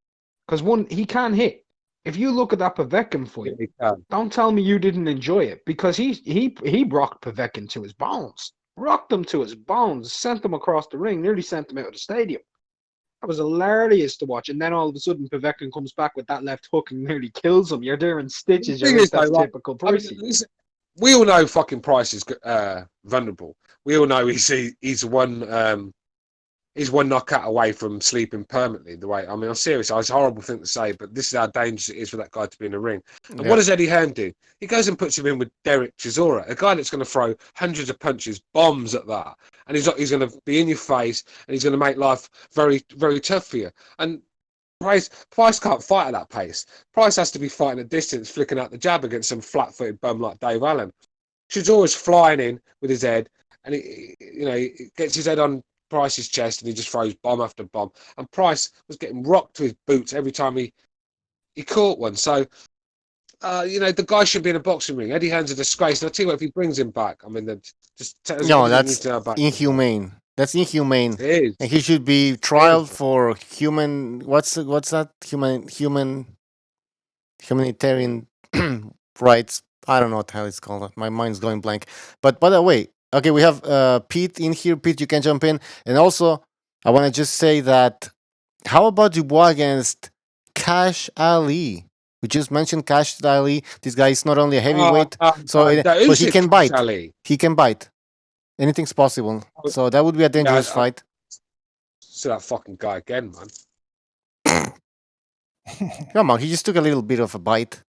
Because one, he can hit. If you look at that Povetkin fight, don't tell me you didn't enjoy it, because he rocked Povetkin to his bones, rocked him to his bones, sent him across the ring, nearly sent him out of the stadium. That was hilarious to watch. And then all of a sudden, Povetkin comes back with that left hook and nearly kills him. You're there in stitches. You're like, that's typical Pricey. We all know fucking Price is vulnerable. We all know he's one knockout away from sleeping permanently. The way, I mean, I'm serious. It's a horrible thing to say, but this is how dangerous it is for that guy to be in the ring. And what does Eddie Hearn do? He goes and puts him in with Derek Chisora, a guy that's going to throw hundreds of punches, bombs at that, and he's going to be in your face, and he's going to make life very, very tough for you. And Price can't fight at that pace. Price has to be fighting at distance, flicking out the jab against some flat-footed bum like Dave Allen. Chisora's flying in with his head, and he gets his head on Price's chest, and he just throws bomb after bomb. And Price was getting rocked to his boots every time he caught one. So, the guy should be in a boxing ring. Eddie Hearn's a disgrace. And I'll tell you what, if he brings him back, I mean, that's inhumane. That's inhumane. It is. And he should be trialed for human. What's that? Humanitarian rights. I don't know what the hell it's called. My mind's going blank. But by the way, okay, we have Pete in here. Pete, you can jump in. And also, I want to just say that, how about Dubois against Cash Ali? We just mentioned Cash Ali. This guy is not only a heavyweight, but he can bite. Ali. He can bite. Anything's possible. So that would be a dangerous fight. See that fucking guy again, man. Come on, he just took a little bit of a bite.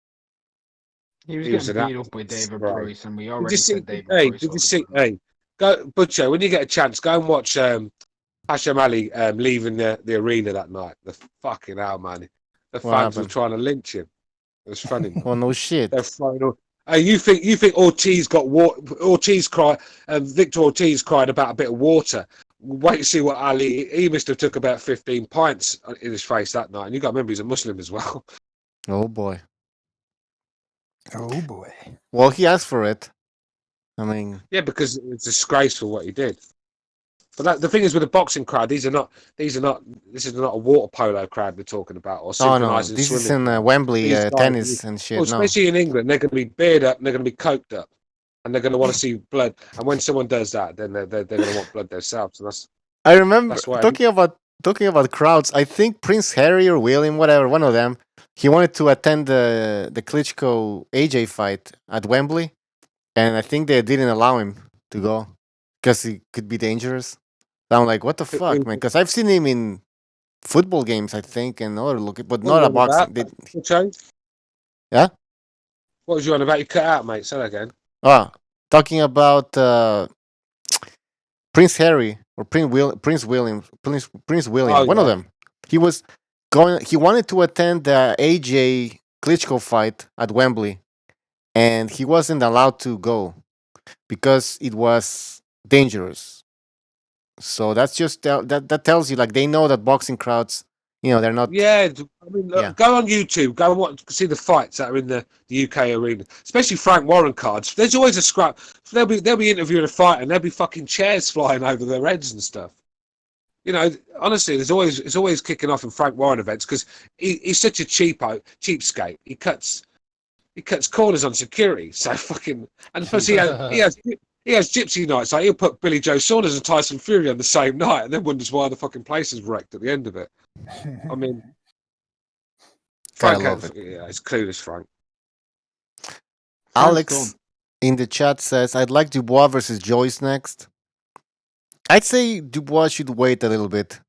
He was getting beat up by David Price, and we already said David Price. Did you see? Hey, go Butcher. When you get a chance, go and watch Hasham Ali leaving the arena that night. The fucking hell, man. The fans were trying to lynch him. It was funny. Oh no shit. They're throwing all. You think Ortiz got water? Victor Ortiz cried about a bit of water. Wait to see what Ali. He must have took about 15 pints in his face that night. And you got to remember, he's a Muslim as well. Oh boy. Oh boy. Well, he asked for it. I mean, yeah, because it's disgraceful what he did. But the thing is, with the boxing crowd, this is not a water polo crowd we're talking about, or synchronizing this swimming. is in Wembley tennis and shit. Especially in England, they're going to be beard up, and they're going to be coked up, and they're going to want to see blood. And when someone does that, then they're going to want blood themselves. And I remember talking about crowds. I think Prince Harry or William, whatever, one of them, he wanted to attend the Klitschko AJ fight at Wembley, and I think they didn't allow him to go because he could be dangerous. I'm like, what the fuck, man? Because I've seen him in football games, I think, and other but not a boxing. Yeah? What was you on about? You cut out, mate. Say that again. Talking about Prince Harry or Prince William, one of them. He wanted to attend the AJ Klitschko fight at Wembley, and he wasn't allowed to go because it was dangerous. So that's just that tells you, like, they know that boxing crowds, they're not. Yeah, I mean, look, go on YouTube, go and see the fights that are in the UK arena, especially Frank Warren cards. There's always a scrap. They'll be interviewing a fight, and there'll be fucking chairs flying over their heads and stuff. Honestly, it's always kicking off in Frank Warren events because he's such a cheapskate. He cuts corners on security. So fucking, and plus he has gypsy nights. Like, he'll put Billy Joe Saunders and Tyson Fury on the same night, and then wonders why the fucking place is wrecked at the end of it. I mean, Frank, it's clueless, Frank. Alex in the chat says, "I'd like Dubois versus Joyce next." I'd say Dubois should wait a little bit.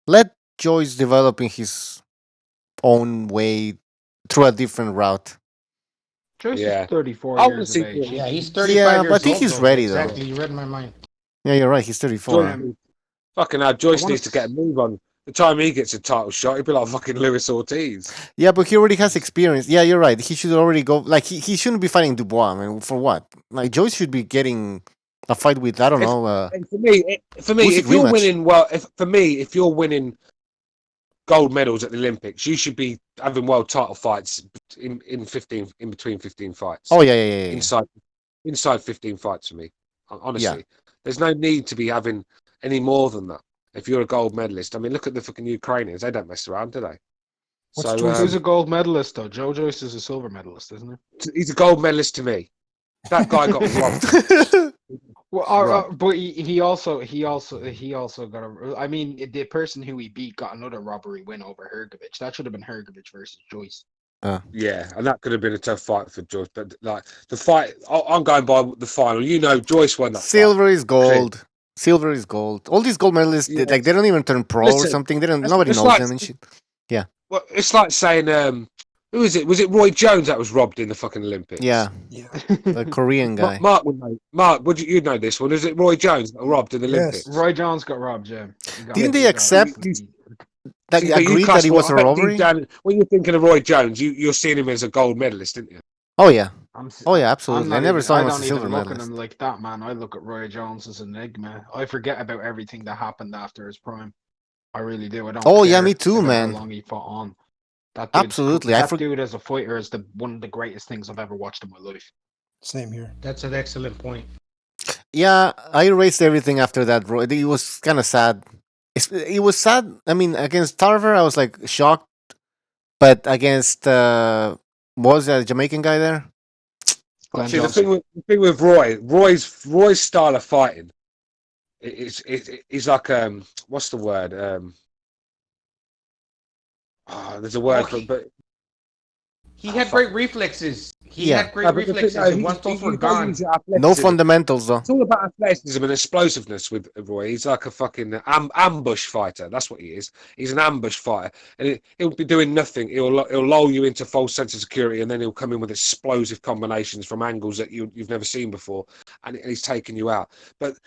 Let Joyce develop in his own way through a different route. Joyce Yeah. is 34 I wanna years of see age. Yeah, he's 35 Yeah, years but I think old. he's though. ready Exactly, though. you read my mind. Yeah, you're right. He's 34. Fucking hell, Joyce wanna needs to get a move on. The time he gets a title shot, he'd be like fucking Luis Ortiz. Yeah, but he already has experience. Yeah, you're right. He should already go. Like he shouldn't be fighting Dubois. I mean, for what? Like Joyce should be getting a fight with I don't know. And for me, Usyk if you're rematch. winning, if you're winning gold medals at the Olympics, you should be having world title fights in between 15 fights. Oh yeah. Inside 15 fights for me. Honestly, there's no need to be having any more than that. If you're a gold medalist, I mean, look at the fucking Ukrainians. They don't mess around, do they? What's So Joyce? Who's a gold medalist though? Joe Joyce is a silver medalist, isn't he? he's a gold medalist to me. That guy got robbed. Well, but he also got a. I mean, the person who he beat got another robbery win over Hergovich. That should have been Hergovich versus Joyce. Yeah, and that could have been a tough fight for Joyce. But like the fight, I'm going by the final. You know, Joyce won that. Silver fight. is gold. Silver is gold. All these gold medalists, Yeah. they don't even turn pro or something. They don't. Nobody knows them and shit. Yeah. Well, it's like saying, who is it? Was it Roy Jones that was robbed in the fucking Olympics? Yeah. The Korean guy. Mark would know. Mark, you know this one? Is it Roy Jones that got robbed in the Olympics? Roy Jones got robbed. Yeah. Didn't they accept? That See, but agreed that it was a robbery. When you're thinking of Roy Jones, you're seeing him as a gold medalist, didn't you? Oh yeah. Oh yeah, absolutely. I never saw him as a silver look at medalist. him like that, man. I look at Roy Jones as an enigma. I forget about everything that happened after his prime. I really do. I don't. Oh yeah, care me too, about man. How long he fought on. Absolutely. That dude as a fighter is one of the greatest things I've ever watched in my life. Same here. That's an excellent point. Yeah, I erased everything after that, bro. It was kind of sad. It was sad. I mean, against Tarver, I was like shocked, but against what was that Jamaican guy there? See, the thing with Roy's style of fighting, it's like what's the word? There's a word for, but he had great reflexes. He had great reflexes, and once those were gone, No fundamentals though. It's all about athleticism and explosiveness with Roy. He's like a fucking ambush fighter. That's what he is. He's an ambush fighter, and he'll be doing nothing. He'll lull you into false sense of security, and then he'll come in with explosive combinations from angles that you've never seen before, and he's taking you out. But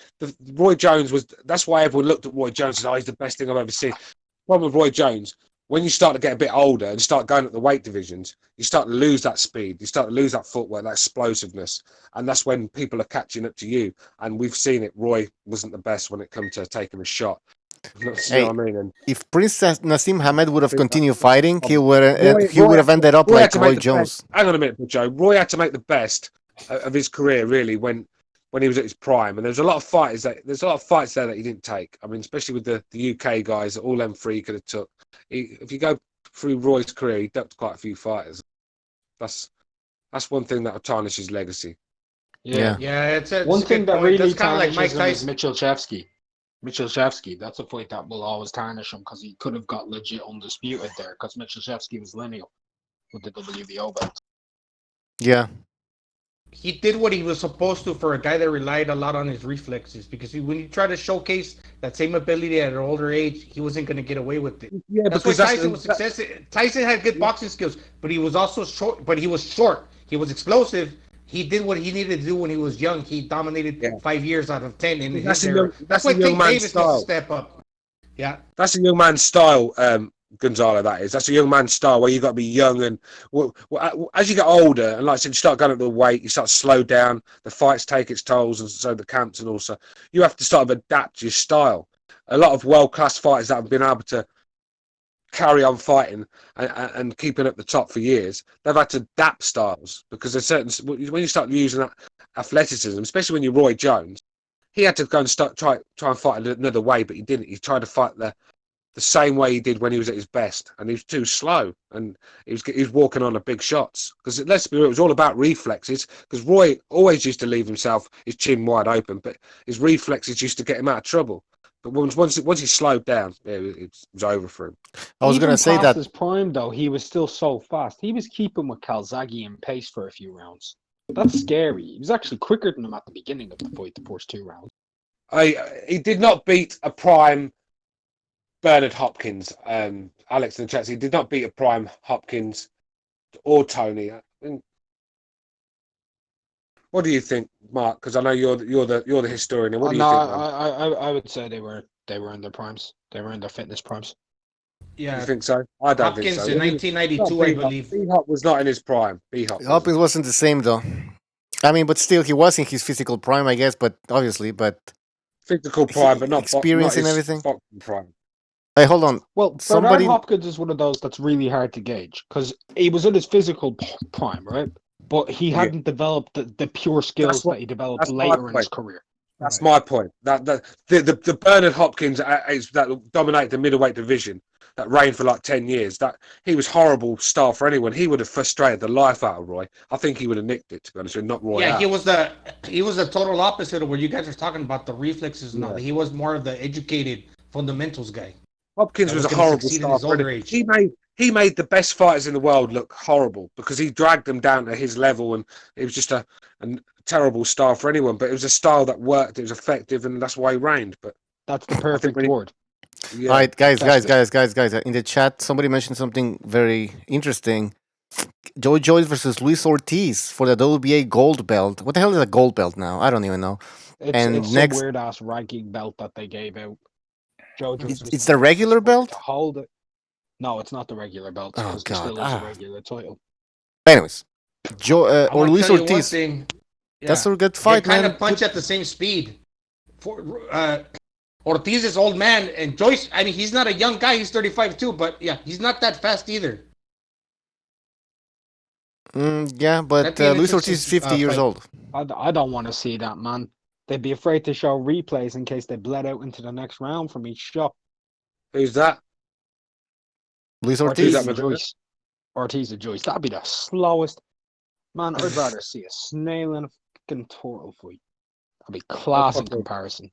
Roy Jones that's why everyone looked at Roy Jones and said, "Oh, he's the best thing I've ever seen." The problem with Roy Jones, when you start to get a bit older and start going up the weight divisions, you start to lose that speed, you start to lose that footwork, that explosiveness, and that's when people are catching up to you. And we've seen it. Roy wasn't the best when it comes to taking a shot. You know what I mean? And if Prince Nassim Hamed would have continued fighting, he would have ended up like Roy Jones. Hang on a minute, Joe. Roy had to make the best of his career really when he was at his prime, and there's a lot of fights there that he didn't take. I mean, especially with the UK guys, all them three could have took. If you go through Roy's career, he ducked quite a few fighters. That's one thing that will tarnish his legacy. Yeah. It's one thing that really that's kind of like tarnishes Mike him is Tyson. Michalczewski. That's a fight that will always tarnish him because he could have got legit undisputed there because Michalczewski was lineal with the WBO belt. Yeah. He did what he was supposed to for a guy that relied a lot on his reflexes, because when you try to showcase that same ability at an older age, he wasn't going to get away with it. Yeah, that's why Tyson was successful. Tyson had good boxing skills, but he was also short. But he was short. He was explosive. He did what he needed to do when he was young. He dominated 5 years out of 10 in his era. That's why King Davis needs to step up. Yeah, that's a young man's style. Gonzalo, that is. That's a young man's style where you got to be young, and as you get older, and like I said, you start going up the weight, you start to slow down. The fights take its tolls, and so the camps, and also you have to start to adapt your style. A lot of world-class fighters that have been able to carry on fighting and keeping up the top for years, they've had to adapt styles because there's certain when you start using that athleticism, especially when you're Roy Jones, he had to go and try and fight another way, but he didn't. He tried to fight the same way he did when he was at his best, and he was too slow, and he was walking on the big shots. Because let's be real, it was all about reflexes. Because Roy always used to leave his chin wide open, but his reflexes used to get him out of trouble. But once he slowed down, it was over for him. I was going to say that his prime though, he was still so fast. He was keeping with Calzaghe in pace for a few rounds. That's scary. He was actually quicker than him at the beginning of the fight, the first 2 rounds. He did not beat a prime Bernard Hopkins, Alex in the chat. He did not beat a prime Hopkins or Tony. What do you think, Mark? Because I know you're the historian. What do you think? I would say they were in their primes. They were in their fitness primes. Yeah. You think so? I don't Hopkins think so. in 1992, I believe. B-Hop was not in his prime. Hopkins wasn't the same though. I mean, but still, he was in his physical prime, I guess. But obviously, physical prime, but not experience not and everything. Prime. Hey, hold on. Well, Bernard Hopkins is one of those that's really hard to gauge because he was in his physical prime, right? But he hadn't developed the pure skills that he developed later in his career. That's my point. That the Bernard Hopkins that dominated the middleweight division, that reigned for like 10 years. That he was horrible style for anyone. He would have frustrated the life out of Roy. I think he would have nicked it, to be honest with you, not Roy. Yeah, out. he was the total opposite of what you guys are talking about, the reflexes and all that. He was more of the educated fundamentals guy. Hopkins was a horrible star for anyone. He made the best fighters in the world look horrible because he dragged them down to his level, and it was just a terrible style for anyone. But it was a style that worked. It was effective, and that's why he reigned. But that's the perfect word. Yeah, all right, guys. In the chat, somebody mentioned something very interesting. Joe Joyce versus Luis Ortiz for the WBA gold belt. What the hell is a gold belt now? I don't even know. It's next... some weird ass ranking belt that they gave out. Joe Joyce it's the regular belt? Hold it. No, it's not the regular belt. Oh, God. It still is a regular title. Anyways, or Luis Ortiz. That's a good fight, man. They kind of punch at the same speed. Ortiz is old man, and Joyce, I mean, he's not a young guy. He's 35 too, but yeah, he's not that fast either. Yeah, but Luis Ortiz is 50 years old. I don't want to see that, man. They'd be afraid to show replays in case they bled out into the next round from each shot. Who's that? Luis Ortiz. Ortiz or Joyce. That'd be the slowest. Man, I'd rather see a snail in a fucking turtle fight. That'd be class in comparison.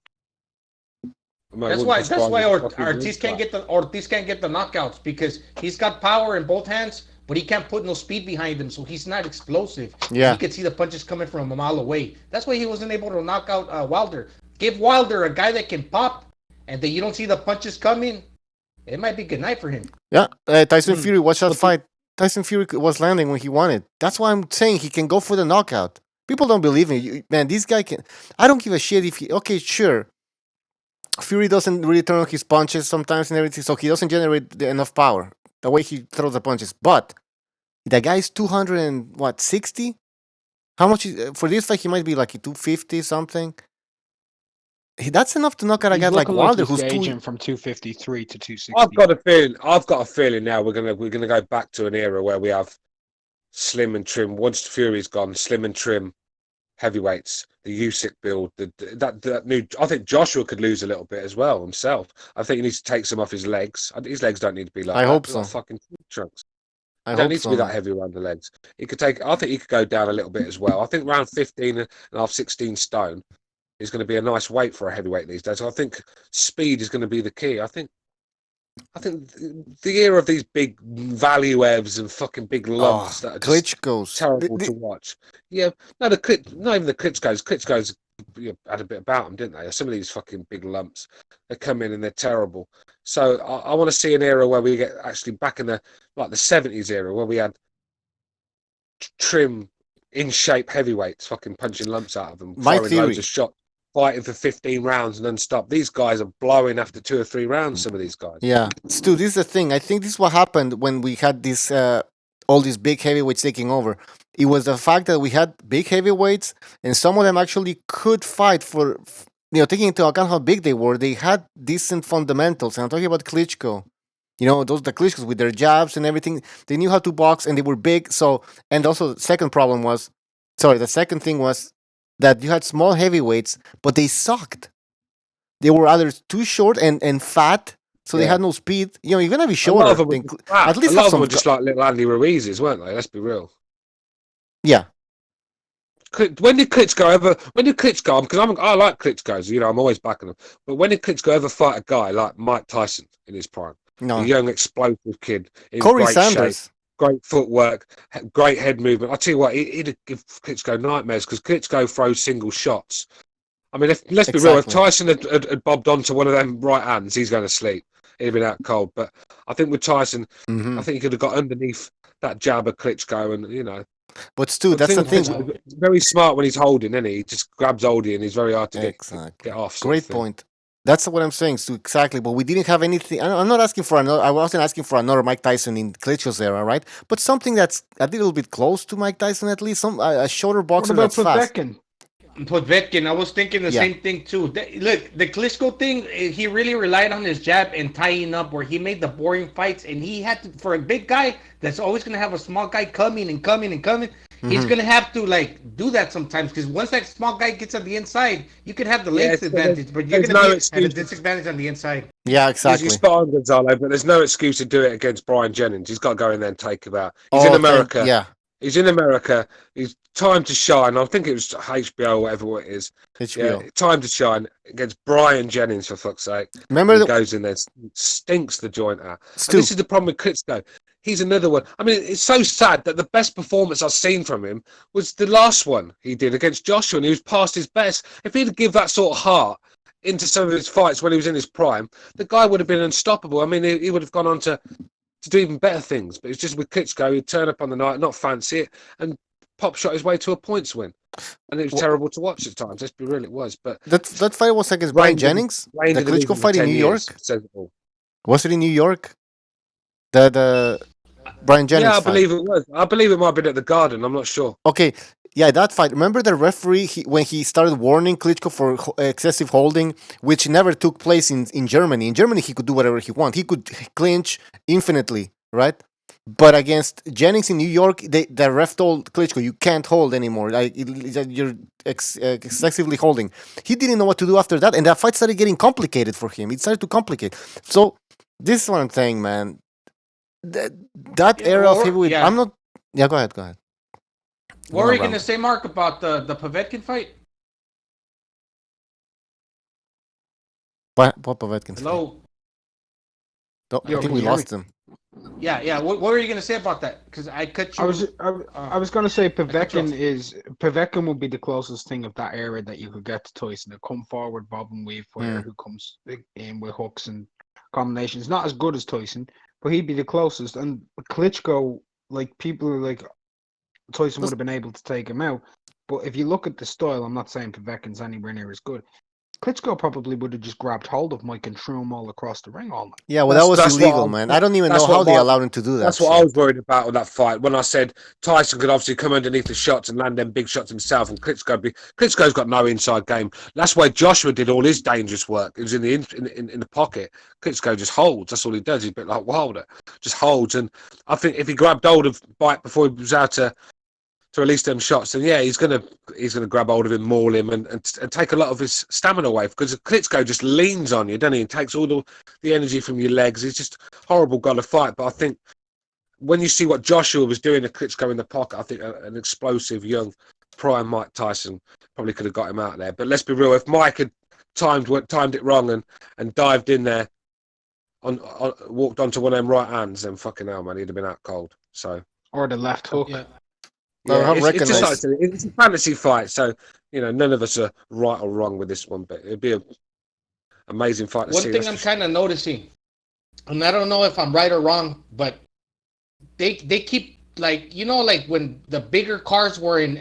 That's why Ortiz can't get the knockouts, because he's got power in both hands, but he can't put no speed behind him, so he's not explosive. Yeah, you can see the punches coming from a mile away. That's why he wasn't able to knock out Wilder. Give Wilder a guy that can pop, and then you don't see the punches coming. It might be good night for him. Yeah, Tyson Fury, watch that fight. Tyson Fury was landing when he wanted. That's why I'm saying he can go for the knockout. People don't believe me. Man, this guy can... I don't give a shit if he... Okay, sure. Fury doesn't really turn on his punches sometimes and everything, so he doesn't generate enough power the way he throws the punches. But the guy is 260? How much for this fight? He might be like 250 something. That's enough to knock out a guy like Wilder, who's from 253 to 260. I've got a feeling now we're gonna go back to an era where we have slim and trim. Once Fury's gone, slim and trim heavyweights, the Usyk build, that new. I think Joshua could lose a little bit as well himself. I think he needs to take some off his legs. His legs don't need to be like. I hope so. Like fucking trunks. He don't need to be that heavy around the legs. He could take. I think he could go down a little bit as well. I think around 15 and a half, 16 stone is going to be a nice weight for a heavyweight these days. I think speed is going to be the key. I think the era of these big value evs and fucking big lumps that are Klitschko's terrible to watch. Yeah, not even the Klitschko's. Klitschko's had a bit about them, didn't they? Some of these fucking big lumps, they come in and they're terrible. So I want to see an era where we get actually back in the 70s era where we had trim, in shape heavyweights fucking punching lumps out of them, throwing loads of shots, fighting for 15 rounds non-stop. These guys are blowing after 2 or 3 rounds, some of these guys. Yeah. Stu, this is the thing. I think this is what happened when we had this all these big heavyweights taking over. It was the fact that we had big heavyweights, and some of them actually could fight for, taking into account how big they were, they had decent fundamentals. And I'm talking about Klitschko. The Klitschkos with their jabs and everything, they knew how to box and they were big. So, and also the second thing was that you had small heavyweights, but they sucked. They were either too short and fat, so they had no speed. You're gonna be shorter. At least a lot of them were just like little Andy Ruiz's, weren't they? Let's be real. Yeah. When did Klitschko? Because I like Klitschko's. I'm always backing them. But when did Klitschko ever fight a guy like Mike Tyson in his prime? No. A young, explosive kid. Corey Sanders. Shape, great footwork, great head movement. I tell you what, he'd give Klitschko nightmares because Klitschko throws single shots. I mean, let's be real. If Tyson had bobbed onto one of them right hands, he's going to sleep. he'd have been out cold. But I think with Tyson, Mm-hmm. I think he could have got underneath that jab of Klitschko, and But Stu, that's the thing. He's very smart when he's holding, isn't he? He just grabs oldie, and he's very hard to get off. Great point. That's what I'm saying, Stu. Exactly. But we didn't have anything. I'm not asking for another. I wasn't asking for another Mike Tyson in Klitschko's era, right? But something that's a little bit close to Mike Tyson, at least. A shorter boxer that's fast. Povetkin, I was thinking the same thing too. Look, the Klitschko thing, he really relied on his jab and tying up, where he made the boring fights, and he had to, for a big guy that's always going to have a small guy coming. He's going to have to do that sometimes, because once that small guy gets on the inside, you can have the length advantage, but you're going to be at a disadvantage on the inside. Yeah, exactly. He's spot on, Gonzalo, but there's no excuse to do it against Brian Jennings. He's got to go in there and take him out. He's in America. He's in America. He's time to shine. I think it was HBO or whatever it is. HBO. Yeah, time to shine against Brian Jennings, for fuck's sake. Remember he goes in there, stinks the joint out. Stu. This is the problem with Klitschko. He's another one. I mean, it's so sad that the best performance I've seen from him was the last one he did against Joshua, and he was past his best. If he'd give that sort of heart into some of his fights when he was in his prime, the guy would have been unstoppable. I mean, he would have gone on to do even better things. But it's just with Klitschko, he'd turn up on the night, not fancy it, and pop shot his way to a points win. And it was terrible to watch at times. Let's be real, it was. But that fight was against Brian Jennings? The Klitschko fight in New York? Was it in New York? The Brian Jennings fight? Yeah, I believe it was. I believe it might have been at the Garden. I'm not sure. Okay. Yeah, that fight. Remember the referee, when he started warning Klitschko for excessive holding, which never took place in Germany. In Germany, he could do whatever he wanted. He could clinch infinitely, right? But against Jennings in New York, the ref told Klitschko, you can't hold anymore. You're excessively holding. He didn't know what to do after that, and that fight started getting complicated for him. It started to complicate. So this is what I'm saying, man. That era of heavyweight, I'm not... Yeah, go ahead. What were you going to say, Mark, about the Povetkin fight? What Povetkin fight? Hello? I think we lost him. Yeah. What were you going to say about that? Because I cut you. I was going to say Povetkin would be the closest thing of that era that you could get to Tyson. A come forward, bob and weave player who comes in with hooks and combinations. Not as good as Tyson, but he'd be the closest. And Klitschko, people are like, Tyson would have been able to take him out. But if you look at the style, I'm not saying Povetkin's anywhere near as good. Klitschko probably would have just grabbed hold of Mike and threw him all across the ring all night. Yeah, well, that was illegal, man. I don't even know how they allowed him to do that. That's what I was worried about with that fight. When I said Tyson could obviously come underneath the shots and land them big shots himself, and Klitschko's got no inside game. That's why Joshua did all his dangerous work. It was in the pocket. Klitschko just holds. That's all he does. He's a bit like Wilder, just holds. And I think if he grabbed hold of Bite before he was out to release them shots, then he's gonna grab hold of him, maul him, and take a lot of his stamina away, because Klitschko just leans on you, doesn't he, and takes all the energy from your legs. He's just a horrible guy to fight. But I think when you see what Joshua was doing to Klitschko in the pocket, I think an explosive young prime Mike Tyson probably could have got him out there. But let's be real, if Mike had timed it wrong and dived in there, walked onto one of them right hands, then fucking hell, man, he'd have been out cold. So, or the left hook. It's a fantasy fight, so none of us are right or wrong with this one, but it'd be an amazing fight to see. One thing I'm kind of noticing, and I don't know if I'm right or wrong, but they keep when the bigger cars were in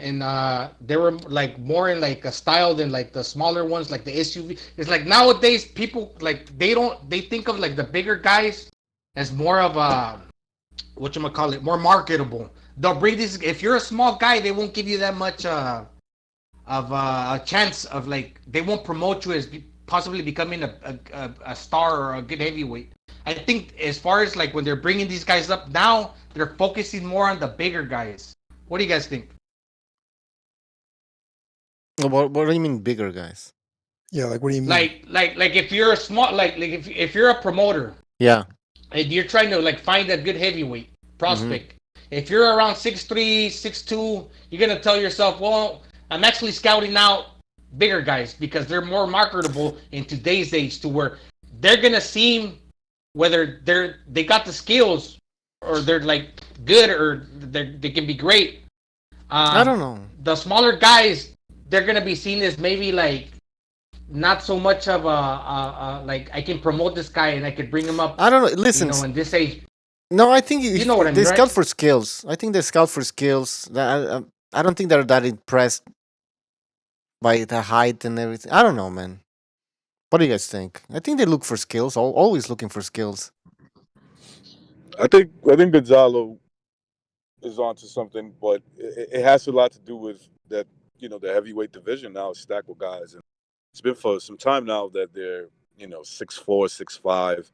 they were more in a style than the smaller ones, like the SUV. It's like nowadays people they think of the bigger guys as more of a more marketable. They'll bring this. If you're a small guy, they won't give you that much of a chance of they won't promote you as possibly becoming a star or a good heavyweight. I think as far as when they're bringing these guys up now, they're focusing more on the bigger guys. What do you guys think? What do you mean bigger guys? Yeah, what do you mean? Like if you're a small if you're a promoter, yeah, and you're trying to find a good heavyweight prospect. Mm-hmm. If you're around 6'3", 6'2", you're going to tell yourself, well, I'm actually scouting out bigger guys because they're more marketable in today's age, to where they're going to seem whether they got the skills or they're good or they can be great. I don't know. The smaller guys, they're going to be seen as maybe not so much of a like I can promote this guy and I could bring him up. I don't know. Listen, In this age. no, I think You know what I they mean, scout right? for skills. I think they scout for skills. I don't think they're that impressed by the height and everything. I don't know, man. What do you guys think? I think they look for skills. Always looking for skills. I think Gonzalo is onto something, but it has a lot to do with that. The heavyweight division now is stacked with guys, and it's been for some time now that they're 6'4", 6'5",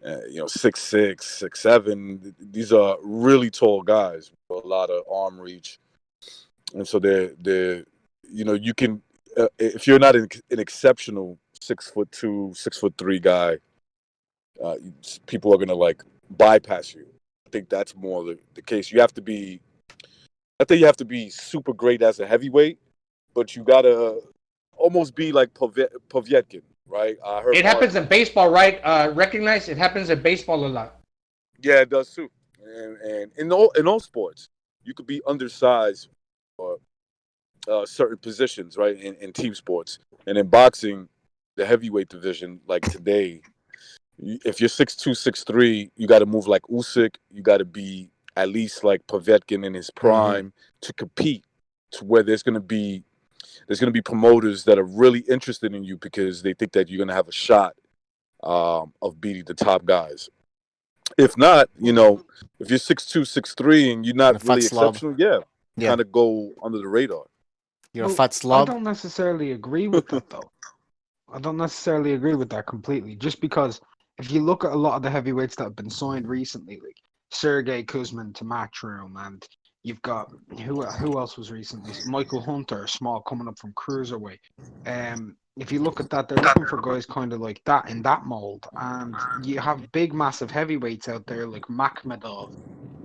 6'6", 6'7". These are really tall guys with a lot of arm reach, and so they're you can if you're not an exceptional 6'2", 6'3" guy, people are gonna like bypass you. I think that's more the case. I think you have to be super great as a heavyweight, but you gotta almost be like Povetkin, right? I heard It happens in baseball, right? Recognize it happens in baseball a lot. Yeah, it does too. And in all sports, you could be undersized for certain positions, right? In team sports, and in boxing, the heavyweight division, like today, if you're 6'2", 6'3", you got to move like Usyk. You got to be at least like Povetkin in his prime to compete. To where there's gonna be promoters that are really interested in you because they think that you're gonna have a shot of beating the top guys. If not, if you're 6'2", 6'3", and you're And a not fat really slob. exceptional, Yeah. kind of go under the radar. You're a Well, fat I slob. don't necessarily agree with that though. I don't necessarily agree with that completely. Just because if you look at a lot of the heavyweights that have been signed recently, like Sergey Kuzmin to Matchroom, and you've got who else was recently? Michael Hunter, small, coming up from cruiserweight. If you look at that, they're looking for guys kind of like that in that mold, and you have big, massive heavyweights out there like Makhmedov,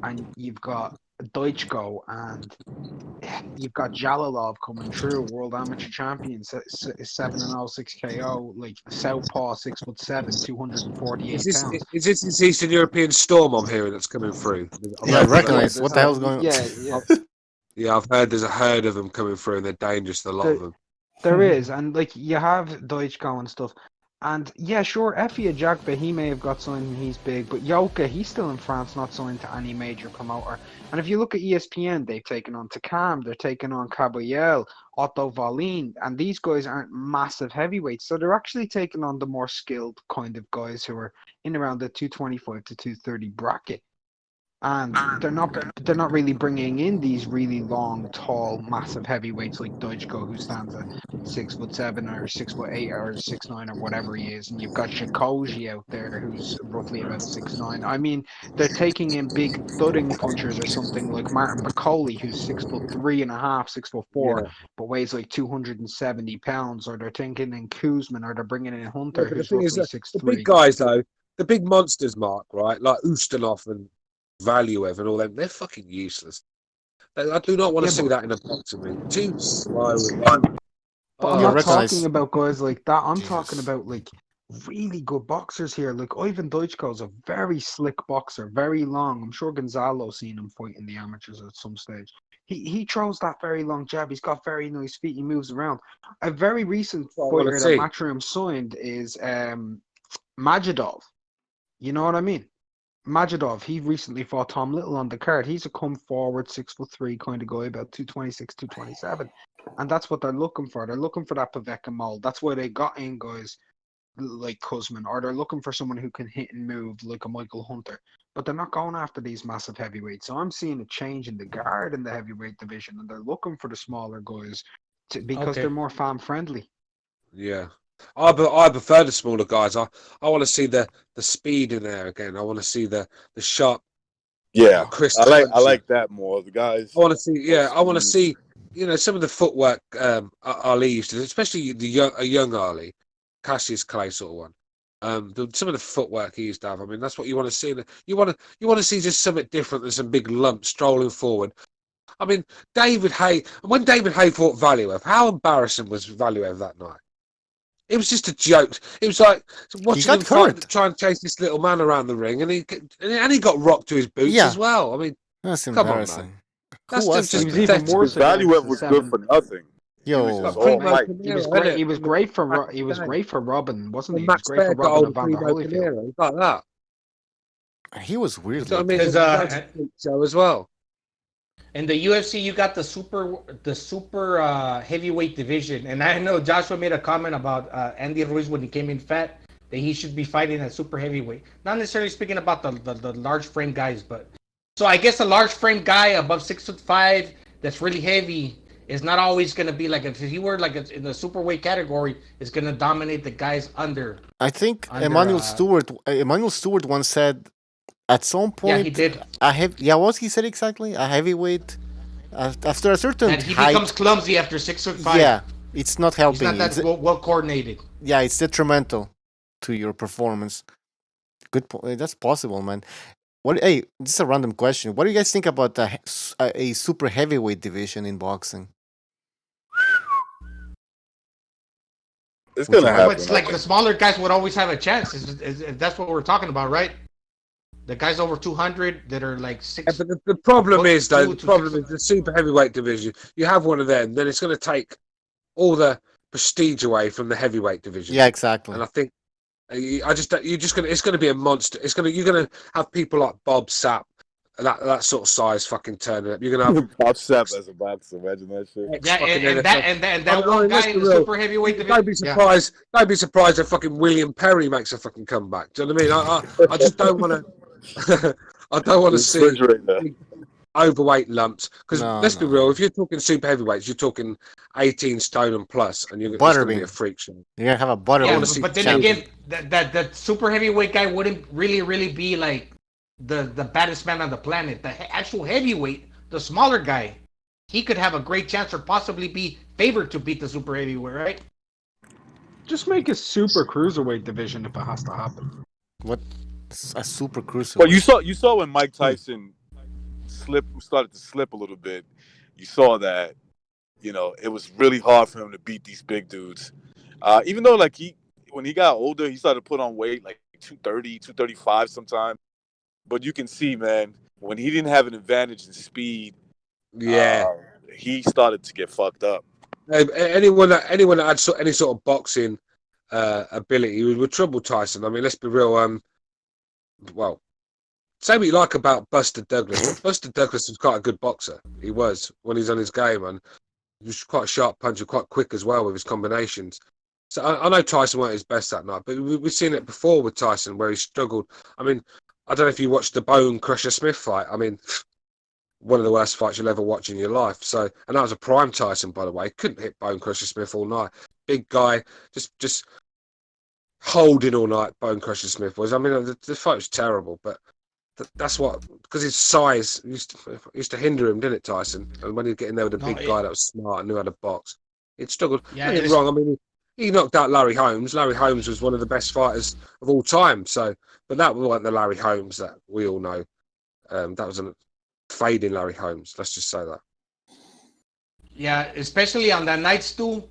and you've got Deutschko, and you've got Jalilov coming through, world amateur champion, 7-0, 6 KO, like Southpaw, 6'7", 248 pounds. Is this this Eastern European storm I'm hearing that's coming through? I've Yeah, I heard there's recognize. What the hell's going on? yeah, I've heard there's a herd of them coming through, and they're dangerous. A lot of them. There is, and like you have Deutschko and stuff. And yeah, sure, Effie Ajagba, he may have got signed and he's big, but Yoka, he's still in France, not signed to any major promoter. And if you look at ESPN, they've taken on Takam, they're taking on Caballel, Otto Wallin, and these guys aren't massive heavyweights, so they're actually taking on the more skilled kind of guys who are in around the 225 to 230 bracket. And they're not really bringing in these really long, tall, massive heavyweights like Deutschko, who stands at 6'7" or 6'8" or 6'9" or whatever he is, and you've got Shikoji out there who's roughly about 6'9". I mean, they're taking in big thudding punchers or something like Martin Bacoli, who's 6'3.5", 6'4", but weighs like 270 pounds, or they're taking in Kuzman, or they're bringing in Hunter, Yeah, but the who's thing is roughly that the big 6'3". guys, though, the big monsters, Mark, right, like Ustinov and Valuev and all them, they're fucking useless. I do not want to see that in a boxing ring. Too slow. But I'm Yeah, not recognize. talking about guys like that. I'm Jesus. talking about like really good boxers here. Like Ivan Deutschko is a very slick boxer, very long. I'm sure Gonzalo's seen him fight in the amateurs at some stage. He throws that very long jab. He's got very nice feet. He moves around. A very recent What I want to fighter that see. Matchroom signed is Majidov. You know what I mean? Majidov, he recently fought Tom Little on the card. He's a come forward 6'3" kind of guy, about 226, 227. And that's what they're looking for. They're looking for that Povetkin mold. That's why they got in guys like Kuzman, or they're looking for someone who can hit and move like a Michael Hunter. But they're not going after these massive heavyweights. So I'm seeing a change in the guard in the heavyweight division, and they're looking for the smaller guys because they're more fan friendly. Yeah. I prefer the smaller guys. I want to see the speed in there again. I want to see the sharp, crisp. I like that more. The guys. I want to see. Yeah, I want to see. Some of the footwork Ali used to, especially a young Ali, Cassius Clay sort of one. Some of the footwork he used to have. I mean, that's what you want to see. You want to see just something different than some big lumps strolling forward. I mean, David Hay. When David Hay fought Valuev, how embarrassing was Valuev that night? It was just a joke. It was like watching him try and chase this little man around the ring, and he got rocked to his boots as well. I mean, That's come on, embarrassing. man. That's just even worse. Valuev was good for nothing. Yo, just Got all Primo right. He was Panera, great. innit? He was great for Back He in was the day. great for Robin, wasn't When he? He was Max great for Baer got Robin hold and of Vander Primo Holyfield. Panera, like that. he was You weird know what I looking. mean? Because That's a freak show as well. in the UFC, you got the super heavyweight division, and I know Joshua made a comment about Andy Ruiz when he came in fat that he should be fighting at super heavyweight. Not necessarily speaking about the large frame guys, but so I guess a large frame guy above 6'5" that's really heavy is not always going to be like if he were like in the super weight category, is going to dominate the guys under. I think Under, Emmanuel Stewart once said at some Yeah, he point did. what he said exactly? A heavyweight after a certain That he height. becomes clumsy after 6'5". Yeah, it's not He's helping. not that well coordinated. Yeah, it's detrimental to your performance. Good point. That's possible, man. What? Hey, this is a random question. What do you guys think about a super heavyweight division in boxing? It's gonna happen. It's like the smaller guys would always have a chance. That's what we're talking about, right? The guys over 200 that are like 6. Yeah, but the problem is, though, the super heavyweight division. You have one of them, then it's going to take all the prestige away from the heavyweight division. Yeah, exactly. And I think it's going to be a monster. You're going to have people like Bob Sapp, that sort of size fucking turning up. You're going to have Bob Sapp as a boxer. Imagine that shit. Yeah, and that one guy in the super heavyweight division. Don't be surprised. Yeah. Don't be surprised if fucking William Perry makes a fucking comeback. Do you know what I mean? I just don't want to. I don't want to see overweight lumps because let's be real. If you're talking super heavyweights, you're talking 18 stone and plus, and you're going to be a freak show. You're gonna have a butter. Yeah, but then again, that super heavyweight guy wouldn't really be like the baddest man on the planet. The actual heavyweight, the smaller guy, he could have a great chance or possibly be favored to beat the super heavyweight, right? Just make a super cruiserweight division if it has to happen. What? A super cruiserweight. Well, you saw when Mike Tyson started to slip a little bit. You saw that, it was really hard for him to beat these big dudes. Even though when he got older, he started to put on weight like 230, 235 sometimes. But you can see, man, when he didn't have an advantage in speed, he started to get fucked up. Anyone that had any sort of boxing ability would trouble Tyson. I mean, let's be real. Well, say what you like about Buster Douglas, but Buster Douglas was quite a good boxer. He was when he's on his game, and he was quite a sharp puncher, quite quick as well with his combinations. So I know Tyson weren't his best that night, but we've seen it before with Tyson where he struggled. I mean, I don't know if you watched the Bone Crusher Smith fight. I mean, one of the worst fights you'll ever watch in your life. So, and that was a prime Tyson, by the way. Couldn't hit Bone Crusher Smith all night. Big guy, just holding all night. Bone Crusher Smith was. I mean, the fight was terrible, but that's what, because his size used to hinder him, didn't it, Tyson? And when he'd get in there with a big guy that was smart and knew how to box, it struggled. Yeah, don't get me wrong. I mean, he knocked out Larry Holmes. Larry Holmes was one of the best fighters of all time. So, but that wasn't the Larry Holmes that we all know. That was a fading Larry Holmes. Let's just say that. Yeah, especially on that night, Stu.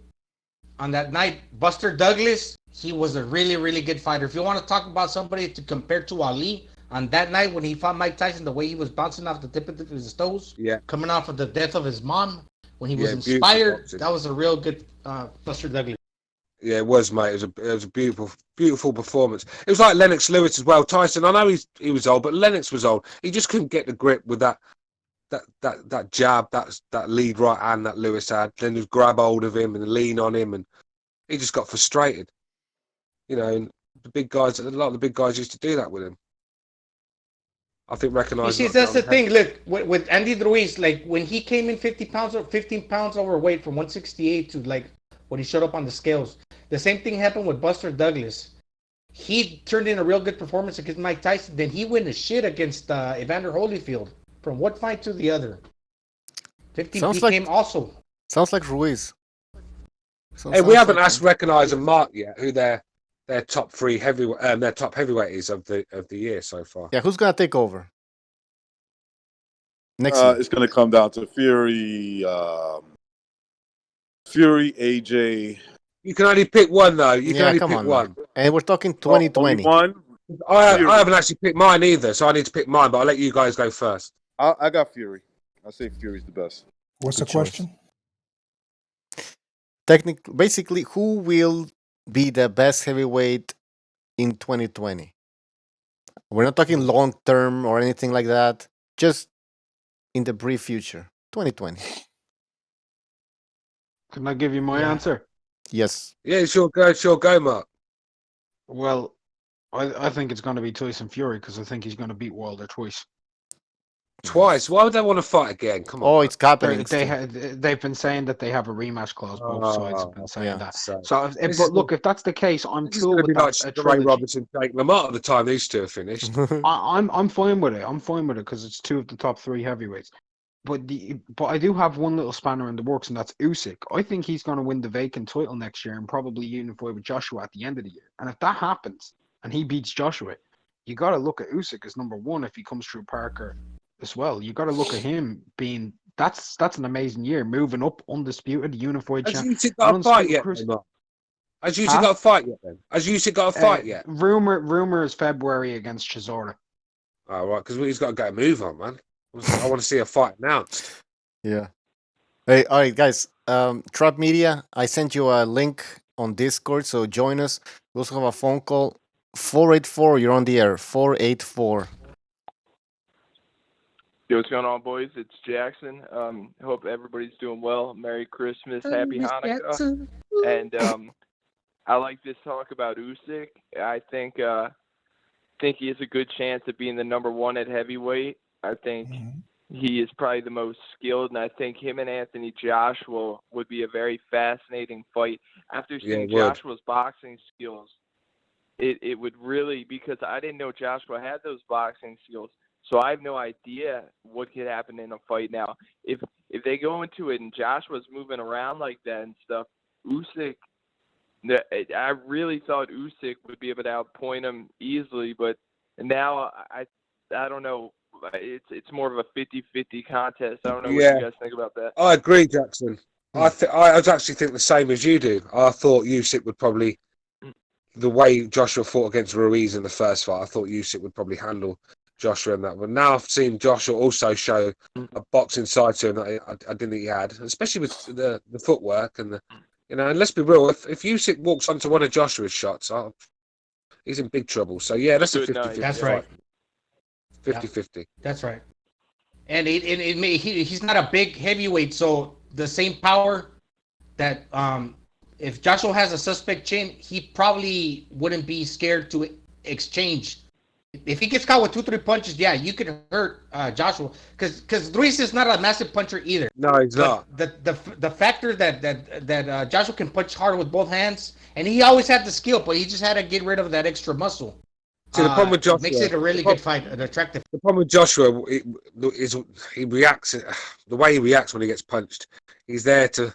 On that night, Buster Douglas, he was a really good fighter. If you want to talk about somebody to compare to Ali, on that night when he fought Mike Tyson, the way he was bouncing off the tip of his toes, coming off of the death of his mom, when he was inspired, that was a real good Buster Douglas. Yeah, it was, mate. It was a beautiful performance. It was like Lennox Lewis as well. Tyson, I know he was old, but Lennox was old. He just couldn't get the grip with that jab, that lead right hand that Lewis had. Then just grab hold of him and lean on him, and he just got frustrated. And the big guys, a lot of the big guys used to do that with him. I think recognizing. You see, that's the thing. Look, with Andy Ruiz, like when he came in 15 pounds overweight from 168 to like when he showed up on the scales, the same thing happened with Buster Douglas. He turned in a real good performance against Mike Tyson. Then he went to shit against Evander Holyfield. From what fight to the other? 15 became also. Sounds like Ruiz. Hey, we haven't asked Recognize and Mark yet who their top three their top heavyweight is of the year so far. Yeah, who's gonna take over? Next, it's gonna come down to Fury, AJ. You can only pick one though. You can only pick one. Man. And we're talking 2020. I haven't actually picked mine either, so I need to pick mine. But I'll let you guys go first. I got Fury. I say Fury's the best. What's the question? basically, who will be the best heavyweight in 2020? We're not talking long term or anything like that. Just in the brief future, 2020. Can I give you my answer? Yes. Yeah, sure go, Mark. Well, I think it's going to be Tyson Fury because I think he's going to beat Wilder twice. Twice? Why would they want to fight again? Come on. Oh, it's happening. They've been saying that they have a rematch clause. Both sides have been saying that. So, but look, if that's the case, I'm this is cool going to with be like that. Ray Robertson, Jake Lamar at the time these two are finished. I'm fine with it. I'm fine with it because it's two of the top three heavyweights. But I do have one little spanner in the works, and that's Usyk. I think he's going to win the vacant title next year and probably unify with Joshua at the end of the year. And if that happens and he beats Joshua, you got to look at Usyk as number one if he comes through Parker as well. You got to look at him being that's an amazing year, moving up undisputed, unified Has champ. Usyk got a fight yet, Mark? Has Usyk got a fight yet? Then has Usyk got a fight yet? Rumor is February against Chisora. Oh, right, because he's got to get a move on, man. I want to see a fight announced. Yeah. Hey, all right, guys. Trap Media, I sent you a link on Discord, so join us. We also have a phone call. 484, you're on the air. 484. Yo, what's going on, boys? It's Jackson. Hope everybody's doing well. Merry Christmas, Happy Hanukkah. And I like this talk about Usyk. I think he has a good chance of being the number one at heavyweight. I think he is probably the most skilled, and I think him and Anthony Joshua would be a very fascinating fight. After seeing Joshua's boxing skills, it would really, because I didn't know Joshua had those boxing skills, so I have no idea what could happen in a fight now. If they go into it and Joshua's moving around like that and stuff, Usyk, I really thought Usyk would be able to outpoint him easily, but now I don't know. It's more of a 50-50 contest. I don't know what you guys think about that. I agree, Jackson. I actually think the same as you do. I thought Usyk would probably, the way Joshua fought against Ruiz in the first fight, I thought Usyk would probably handle Joshua in that. But now I've seen Joshua also show a boxing side to him that I didn't think he had, especially with the footwork and the, and let's be real, if Usyk walks onto one of Joshua's shots, he's in big trouble. So yeah, that's a 50-50. That's right. 50-50. That's right. And he's not a big heavyweight, so the same power that if Joshua has a suspect chin, he probably wouldn't be scared to exchange. If he gets caught with 2-3 punches, yeah, you could hurt Joshua because Ruiz is not a massive puncher either. No, he's not. The factor that Joshua can punch hard with both hands, and he always had the skill, but he just had to get rid of that extra muscle. See, the problem with Joshua makes it a really good fight, an attractive. The problem with Joshua is he reacts. The way he reacts when he gets punched, he's there to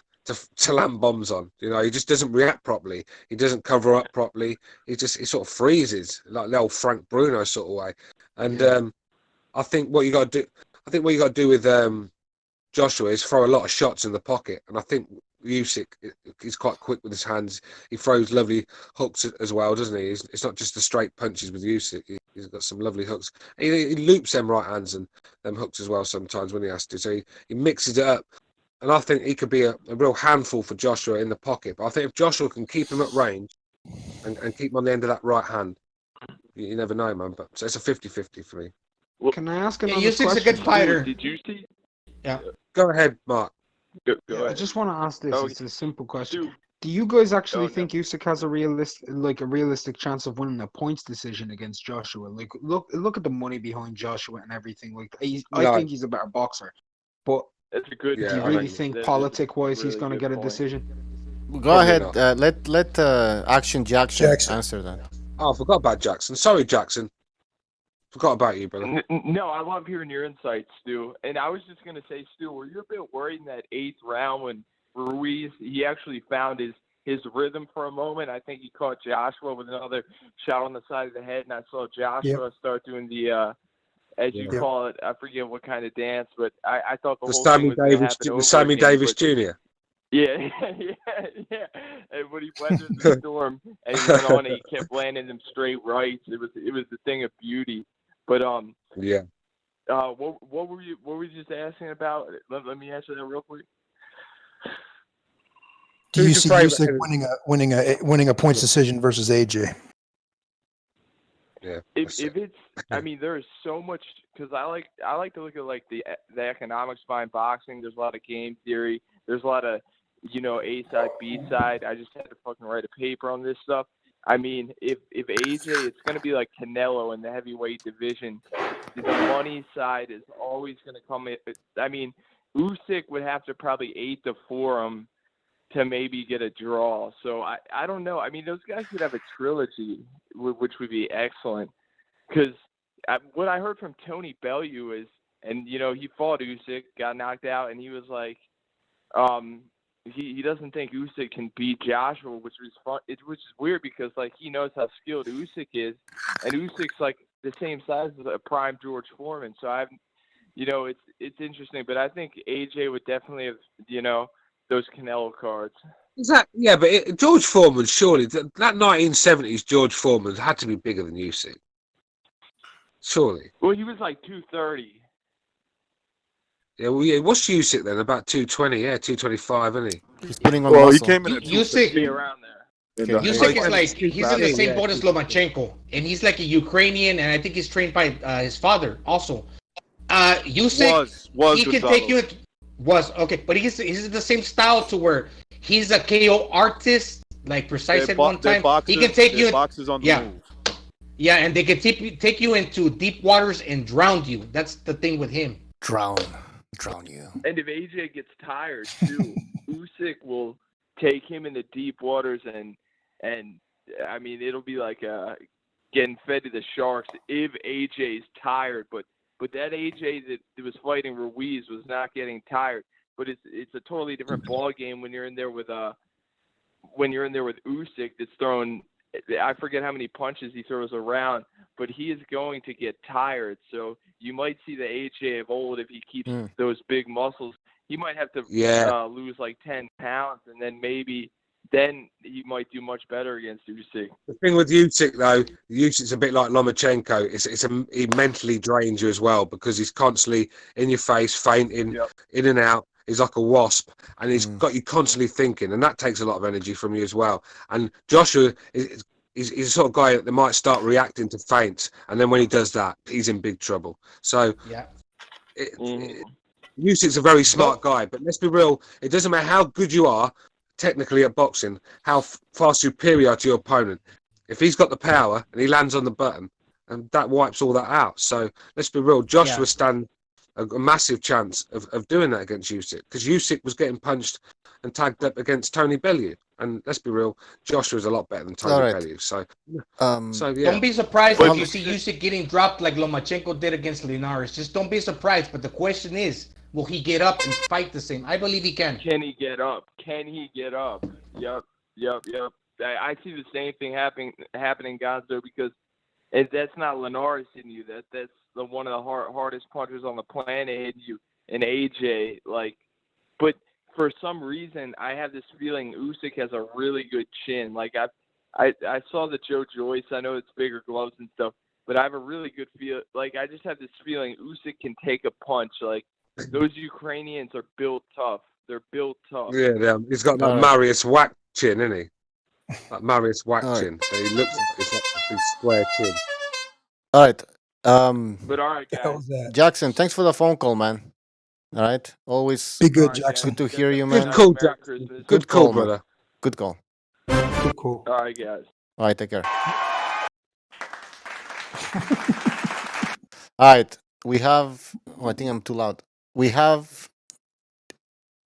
land bombs on. He just doesn't react properly. He doesn't cover up properly. He sort of freezes like the old Frank Bruno sort of way. And I think what you got to do with Joshua is throw a lot of shots in the pocket. And I think Usyk is quite quick with his hands. He throws lovely hooks as well, doesn't he? It's not just the straight punches with Usyk. He's got some lovely hooks. He loops them right hands and them hooks as well sometimes when he has to. So he mixes it up. And I think he could be a real handful for Joshua in the pocket. But I think if Joshua can keep him at range and keep him on the end of that right hand, you never know, man. But so it's a 50-50 for me. Can I ask another Usyk's question? a good fighter. Did you see? Yeah. Go ahead, Mark. Go ahead. I just want to ask this. It's a simple question. Dude. Do you guys actually think Usyk has a realistic chance of winning a points decision against Joshua? Like, look at the money behind Joshua and everything. Like, I think he's a better boxer, but that's a good. Do you really think politic-wise he's going to get a decision? Go ahead. Let Action Jackson answer that. Oh, I forgot about Jackson. Sorry, Jackson. Forgot about you, brother. No, I love hearing your insights, Stu. And I was just going to say, Stu, were you a bit worried in that 8th round when Ruiz, he actually found his rhythm for a moment? I think he caught Joshua with another shot on the side of the head, and I saw Joshua start doing the, as you call it, I forget what kind of dance, but I thought the whole thing was going to happen over Sammy again, Davis Jr. Yeah. And when he weathered the storm and he went on and he kept landing them straight rights, it was a thing of beauty. But what were you just asking about? Let me answer that real quick. Do you Who's see your Usyk favourite? winning a points decision versus AJ? Yeah. If it's, I mean, there's so much because I like to look at like the economics behind boxing. There's a lot of game theory. There's a lot of A side, B side. I just had to fucking write a paper on this stuff. I mean, if AJ, it's gonna be like Canelo in the heavyweight division. The money side is always gonna come in. I mean, Usyk would have to probably 8-4 him to maybe get a draw. So I don't know. I mean, those guys could have a trilogy, which would be excellent. Because what I heard from Tony Bellew is, and he fought Usyk, got knocked out, and he was like, he doesn't think Usyk can beat Joshua, which is fun. Which is weird because like he knows how skilled Usyk is, and Usyk's like the same size as a prime George Foreman. So it's interesting, but I think AJ would definitely have those Canelo cards. Exactly. Yeah, but George Foreman, surely that 1970s George Foreman had to be bigger than Usyk. Surely. Well, he was like 230. Yeah, well, yeah. What's Usyk then? About 220, yeah, 225, isn't he? He's putting on Well, he muscle. came in at Usyk, around there. Usyk is like he's in the same boat as Lomachenko, and he's like a Ukrainian, and I think he's trained by his father also. Usyk was he can Gonzalo. take you. But he's the same style to where he's a KO artist, like precise at one time. He can take you. Boxes on the move. Yeah, and they can take you into deep waters and drown you. That's the thing with him. Drown you. And if AJ gets tired too, Usyk will take him into deep waters, and I mean it'll be like getting fed to the sharks if AJ's tired. But that AJ that was fighting Ruiz was not getting tired. But it's a totally different ball game when you're in there with Usyk that's throwing. I forget how many punches he throws around, but he is going to get tired. So you might see the AJ of old if he keeps those big muscles. He might have to lose like 10 pounds, and then he might do much better against Usyk. The thing with Usyk though, Usyk's a bit like Lomachenko. He mentally drains you as well because he's constantly in your face, feinting, in and out. He's like a wasp, and he's got you constantly thinking, and that takes a lot of energy from you as well. And Joshua is the sort of guy that might start reacting to feints, and then when he does that, he's in big trouble. So, Usyk's a very smart guy, but let's be real, it doesn't matter how good you are technically at boxing, how far superior to your opponent. If he's got the power and he lands on the button, and that wipes all that out. So let's be real, Joshua stands a massive chance of doing that against Usyk, because Usyk was getting punched and tagged up against Tony Bellew, and let's be real, Joshua's a lot better than Tony Bellew. So, Don't be surprised if you see Usyk getting dropped like Lomachenko did against Linares. Just don't be surprised. But the question is, will he get up and fight the same? I believe he can. Can he get up? Yep. I see the same thing happening, Gonzo, because that's not Linares in you. That's one of the hardest punchers on the planet in you, and AJ. But for some reason, I have this feeling Usyk has a really good chin. Like I saw the Joe Joyce. I know it's bigger gloves and stuff, but I have a really good feel. Like I just have this feeling Usyk can take a punch. Like those Ukrainians are built tough. They're built tough. Yeah. He's got that Marius Wack chin, isn't he? That Marius Wack chin. He looks like it's like a big square chin. All right. But all right, guys. Jackson, thanks for the phone call, man. All right. Always be good, Jackson. Good to hear you, man. Good call, Jackson. Good call, brother. Good call. Good call. All right, guys. All right, take care. All right. We have. Oh, I think I'm too loud. We have.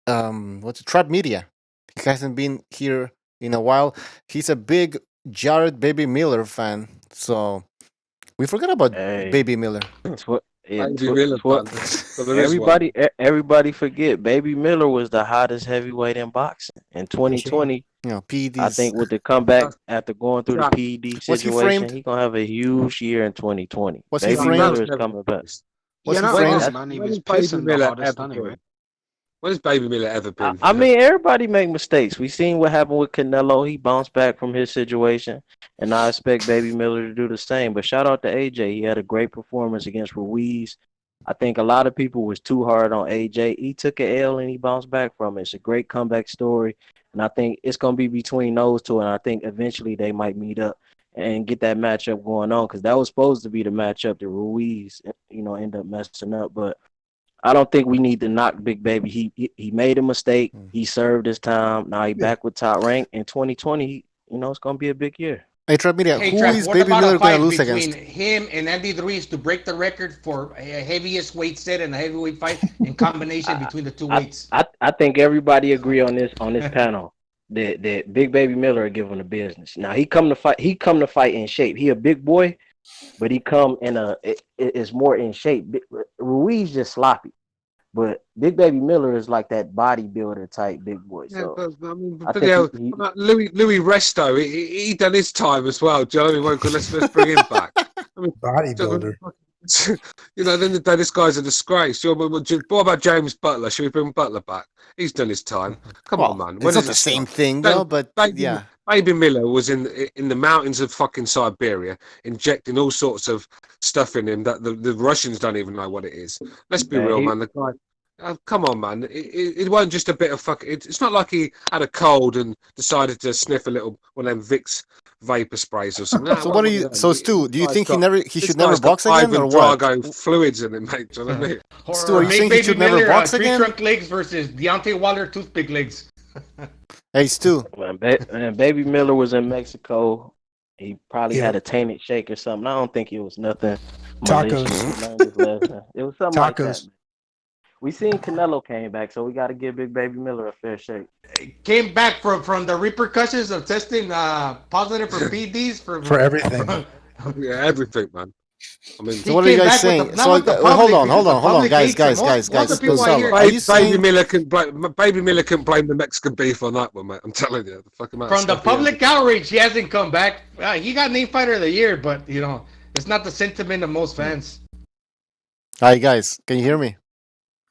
What's it? Trap Media. He hasn't been here in a while. He's a big Jared Baby Miller fan. So we forgot about Baby Miller. Everybody forget Baby Miller was the hottest heavyweight in boxing in 2020. PEDs. I think with the comeback after going through the PED situation, he's gonna have a huge year in 2020. Baby Miller is coming back. Man, he was placing the hottest anyway. When has Baby Miller ever been? I mean, everybody make mistakes. We seen what happened with Canelo. He bounced back from his situation, and I expect Baby Miller to do the same. But shout out to AJ. He had a great performance against Ruiz. I think a lot of people was too hard on AJ. He took an L and he bounced back from it. It's a great comeback story, and I think it's gonna be between those two. And I think eventually they might meet up and get that matchup going on, because that was supposed to be the matchup that Ruiz, end up messing up. But I don't think we need to knock Big Baby. He made a mistake. He served his time. Now he back with top rank in 2020. It's gonna be a big year. Hey, Trap Media, Hey, who Trap, is what Baby about Miller a going to fight lose between against? him and Andy Ruiz to break the record for a heaviest weight set and a heavyweight fight in combination between the two weights? I think everybody agree on this panel that Big Baby Miller will give him the business. Now he come to fight. He come to fight in shape. He a big boy, but he come in is more in shape. Ruiz just sloppy. But Big Baby Miller is like that bodybuilder type big boy. Yeah, So I think Louis Resto, he done his time as well. Do you know what I mean? Let's bring him back. Bodybuilder. Then the day this guy's a disgrace. What about James Butler? Should we bring Butler back? He's done his time. Come on, man. It's not the same thing, though. But yeah, Baby Miller was in the mountains of fucking Siberia, injecting all sorts of stuff in him that the Russians don't even know what it is. Let's be real, man. The guy. Come on, man. It wasn't just a bit of fuck. It's not like he had a cold and decided to sniff a little one of them Vicks vapor sprays or something. So what are you? So Stu, do you think he should never box again, or what? Drago fluids in it, mate. Do you know what I mean? Stu, are you saying he should never box again? Tree trunk legs versus Deontay Wilder toothpick legs. Hey, Stu. When Baby Miller was in Mexico, he probably had a tainted shake or something. I don't think it was nothing. Tacos. It was something like that. We seen Canelo came back, so we got to give Big Baby Miller a fair shake. Came back from the repercussions of testing positive for PDs for everything. Yeah, everything, man. I mean, so what are you guys saying? Hold on, guys. Baby Miller can blame the Mexican beef on that one, mate. I'm telling you, the fucking from the public outrage, he hasn't come back. He got named Fighter of the Year, but it's not the sentiment of most fans. All right, guys, can you hear me?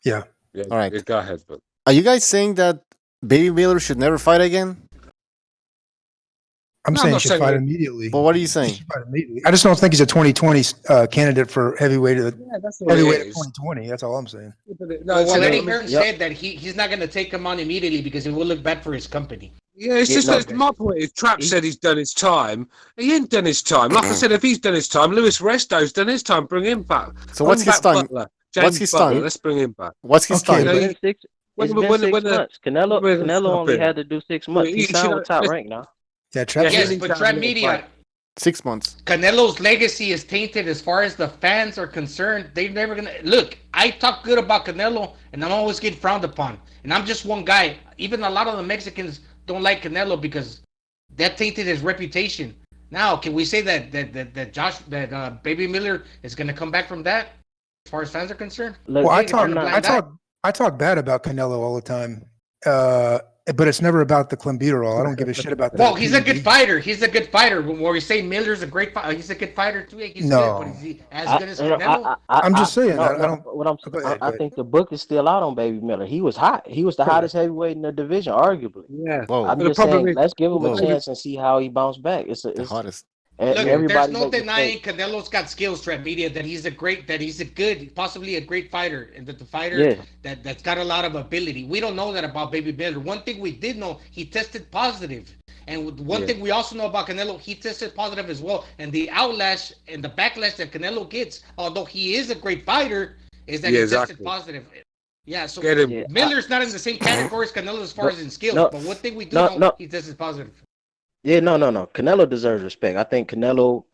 Yeah. All right. Go ahead. But are you guys saying that Baby Miller should never fight again? I'm saying he should fight immediately. But what are you saying? I just don't think he's a 2020 candidate for heavyweight of 2020. That's all I'm saying. Eddie Hearn said that he's not going to take him on immediately because it will look bad for his company. Yeah, it's just my point. If Trap said he's done his time, he ain't done his time. Like I said, if he's done his time, Louis Resto's done his time. Bring him back. So what's his time? What's his time? Let's bring him back. What's his time? It's been 6 months. Canelo only had to do 6 months. He's signed with top rank now. But Trap Media, 6 months. Canelo's legacy is tainted as far as the fans are concerned. They're never gonna look. I talk good about Canelo, and I'm always getting frowned upon. And I'm just one guy. Even a lot of the Mexicans don't like Canelo because that tainted his reputation. Now, can we say that Baby Miller is gonna come back from that, as far as fans are concerned? Well, I talk bad about Canelo all the time. But it's never about the clenbuterol. I don't give a shit about that. Well, he's a good fighter. Where we say Miller's a great fighter, he's a good fighter too. He's good, but is he as good as Canelo? I'm just saying. I think the book is still out on Baby Miller. He was hot. He was the hottest heavyweight in the division, arguably. Yeah. I'm just saying, let's give him a chance and see how he bounced back. It's the hottest. Look, there's no denying Canelo's got skills, Trap Media, that he's a good, possibly a great fighter, and that the fighter that's got a lot of ability. We don't know that about Baby Miller. One thing we did know, he tested positive. And one thing we also know about Canelo, he tested positive as well. And the outlash and the backlash that Canelo gets, although he is a great fighter, is that he tested positive. Yeah, so Miller's not in the same category as Canelo as far as in skills. But one thing we do know, he tested positive. Yeah, no. Canelo deserves respect. I think Canelo,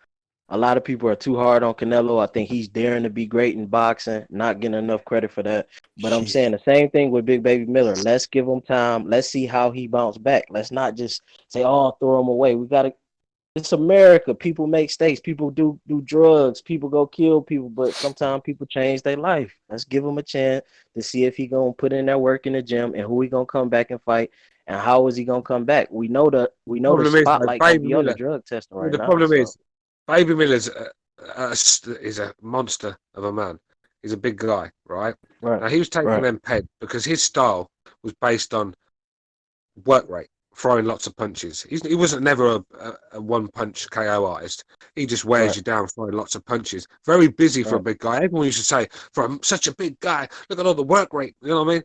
a lot of people are too hard on Canelo. I think he's daring to be great in boxing, not getting enough credit for that. But I'm saying the same thing with Big Baby Miller. Let's give him time. Let's see how he bounced back. Let's not just say, throw him away. It's America. People make mistakes. People do drugs. People go kill people. But sometimes people change their life. Let's give him a chance to see if he going to put in that work in the gym and who he going to come back and fight. And how is he gonna come back? We know the spotlight gonna be on the drug testing right now. The problem is, Baby Miller's is a monster of a man. He's a big guy, right? Now he was taking them ped because his style was based on work rate. throwing lots of punches. He wasn't never a one punch KO artist. He just wears you down throwing lots of punches. Very busy for a big guy. Everyone used to say, for such a big guy, look at all the work rate. You know what I mean?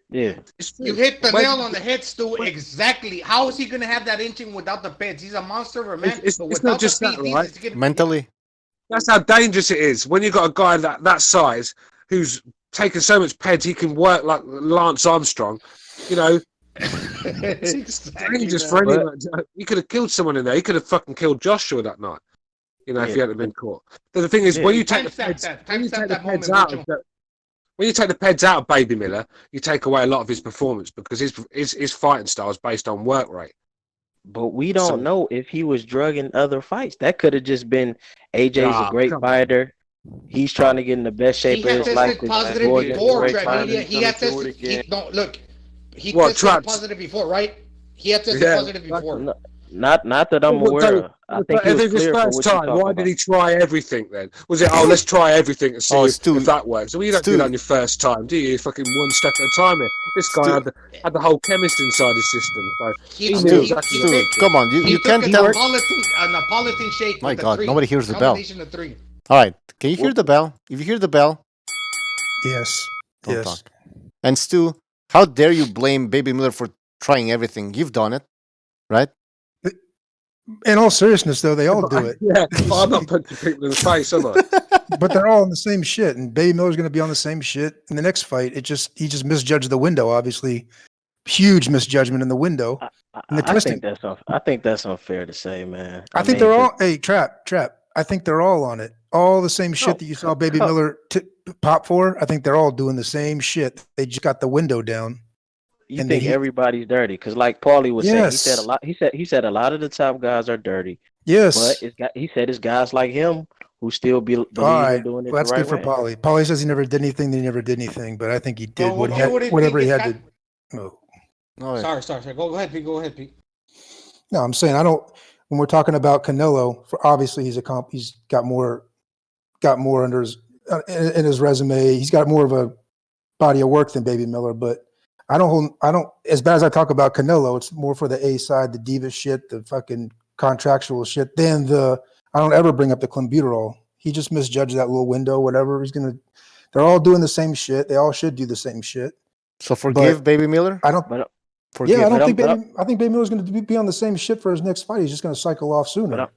Yeah. You hit the nail on the head, Stu. Exactly. How is he going to have that inching without the pads? He's a monster of a man. It's not just that, right? Mentally. That's how dangerous it is when you've got a guy that size who's taking so much peds he can work like Lance Armstrong. You know, it's dangerous for anyone. He could have killed someone in there. He could have fucking killed Joshua that night. You know, if he hadn't been caught. But the thing is, when you take the peds out of Baby Miller, you take away a lot of his performance because his fighting style is based on work rate. But we don't know if he was drugging other fights. That could have just been AJ's a great fighter. He's trying to get in the best shape of his life. He had tested positive before, He had tested. He tested positive before, right? He had tested positive before. Not that I'm aware of. I think it was clear first time. Why did he try everything then? Was it, let's try everything and see if that works? So you don't do that on your first time, do you? Fucking one step at a time here. This guy had the whole chemist inside his system. So come on, you can't tell. Napolitan shake. My God, nobody hears the bell. All right, can you hear the bell? If you hear the bell, yes, don't talk. And Stu, how dare you blame Baby Miller for trying everything? You've done it, right? In all seriousness, though, they all do it. Yeah, I'm not punching people in the face, am I? But they're all on the same shit, and Baby Miller's going to be on the same shit in the next fight. He just misjudged the window. Obviously, huge misjudgment in the window. I think that's unfair to say, man. I think they're all trap. I think they're all on it. All the same shit that you saw Baby Miller pop for. I think they're all doing the same shit. They just got the window down. You think everybody's dirty? Because like Paulie was saying, he said a lot. He said a lot of the top guys are dirty. Yes, but he said it's guys like him who still believe in doing it. Well, that's the right good for way. Paulie. Paulie says he never did anything. He never did anything, but I think he did whatever he had to. Sorry. Go ahead, Pete. No, I'm saying I don't. When we're talking about Canelo, obviously he's got more under his in his resume. He's got more of a body of work than Baby Miller, but. I don't, as bad as I talk about Canelo, it's more for the A side, the diva shit, the fucking contractual shit, than I don't ever bring up the clenbuterol. He just misjudged that little window, whatever. They're all doing the same shit. They all should do the same shit. So forgive Baby Miller? I think Baby Miller's going to be on the same shit for his next fight. He's just going to cycle off sooner.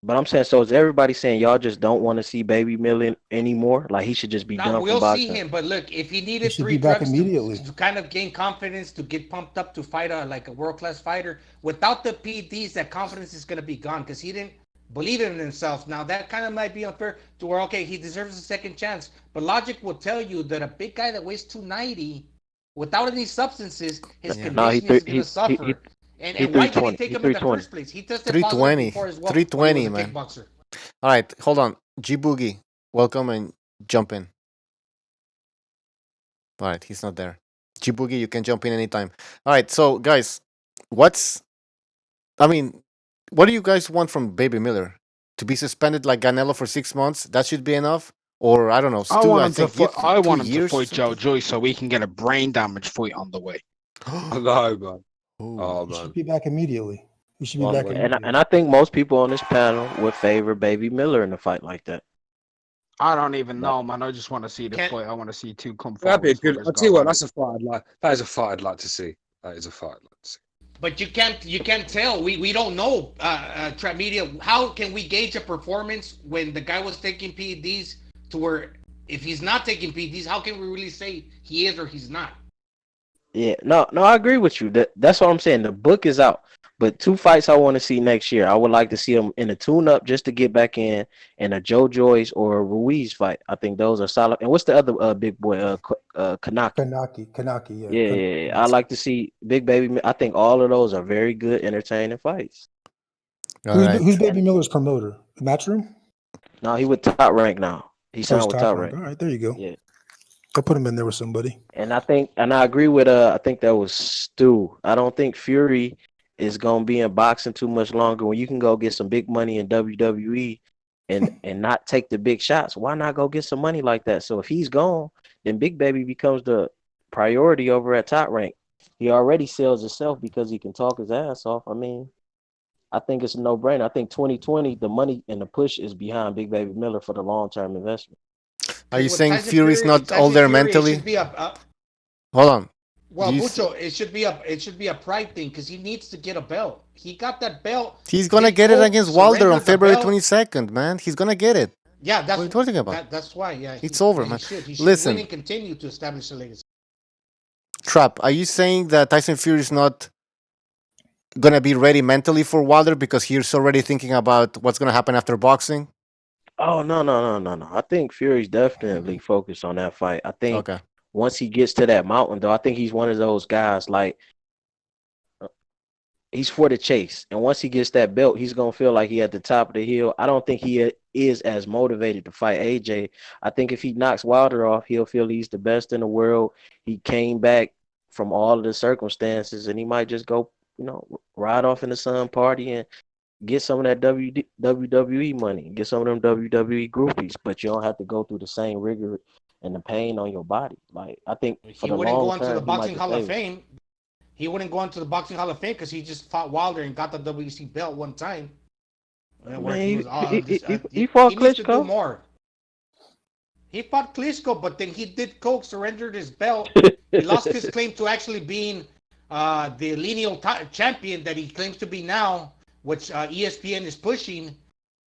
But I'm saying, so is everybody saying y'all just don't want to see Baby Miller anymore? Like he should just be done we'll from boxing? See him, but look, if he needed 3 back preps immediately to kind of gain confidence, to get pumped up to fight a world-class fighter, without the PDs, that confidence is going to be gone because he didn't believe in himself. Now, that kind of might be unfair to where, okay, he deserves a second chance. But logic will tell you that a big guy that weighs 290, without any substances, his condition is going to suffer. And why did he take him in the first place? He tested 320. 320, man. Kickboxer. All right, hold on. G Boogie, welcome and jump in. All right, he's not there. G Boogie, you can jump in anytime. All right, so guys, what do you guys want from Baby Miller? To be suspended like Canelo for 6 months? That should be enough? Or I don't know. I want him to fight Joe Joyce so we can get a brain damage fight on the way. No, man. He should be back immediately. He should be back immediately. And I think most people on this panel would favor Baby Miller in a fight like that. I don't even know, man. I just want to see the fight. I want to see two come forward. That'd be a good. I'll tell you what. That's a fight. That is a fight I'd like to see. That is a fight I'd like to see. But you can't tell. We don't know. Trap Media. How can we gauge a performance when the guy was taking PEDs to where if he's not taking PEDs, how can we really say he is or he's not? Yeah, no, I agree with you. That's what I'm saying. The book is out, but 2 fights I want to see next year. I would like to see him in a tune-up just to get back in a Joe Joyce or a Ruiz fight. I think those are solid. And what's the other big boy? Kanaki. Kanaki. Yeah. I like to see Big Baby. I think all of those are very good, entertaining fights. Who's Baby Miller's promoter? Matchroom? No, he with Top Rank now. He signed with Top Rank. All right, there you go. Yeah. I'll put him in there with somebody. And I agree with I think that was Stu. I don't think Fury is gonna be in boxing too much longer. When you can go get some big money in WWE and not take the big shots, why not go get some money like that? So if he's gone, then Big Baby becomes the priority over at Top Rank. He already sells himself because he can talk his ass off. I mean, I think it's a no-brainer. I think 2020, the money and the push is behind Big Baby Miller for the long-term investment. Are you With saying Tyson Fury's Fury, not Tyson all there Fury, it mentally? should be a Hold on. well, Do you Mucho. It should be a pride thing because he needs to get a belt. He got that belt. He's gonna Big get it Colt against Wilder on surrendered the February belt. 22nd, man. He's gonna get it. Yeah, What are you talking about? that's why. Yeah, It's over, he man. should. He should win Listen, and continue to establish the legacy. Trap, are you saying that Tyson Fury is not gonna be ready mentally for Wilder because he's already thinking about what's gonna happen after boxing? Oh, no. I think Fury's definitely focused on that fight. I think Okay. once he gets to that mountain, though, I think he's one of those guys like he's for the chase. And once he gets that belt, he's gonna feel like he at the top of the hill. I don't think he is as motivated to fight AJ. I think if he knocks Wilder off, he'll feel he's the best in the world. He came back from all of the circumstances, and he might just go, ride off in the sun, party, and get some of that WWE money, get some of them WWE groupies. But you don't have to go through the same rigor and the pain on your body. Like I think for He the wouldn't go long into the term, he might Boxing just Hall stay of with it. Fame. He wouldn't go into the Boxing Hall of Fame because he just fought Wilder and got the WC belt one time. Where he was He fought he needs to do Klitschko. more. He fought Klitschko, but then he did coke, surrendered his belt. He lost his claim to actually being the lineal champion that he claims to be now, which ESPN is pushing.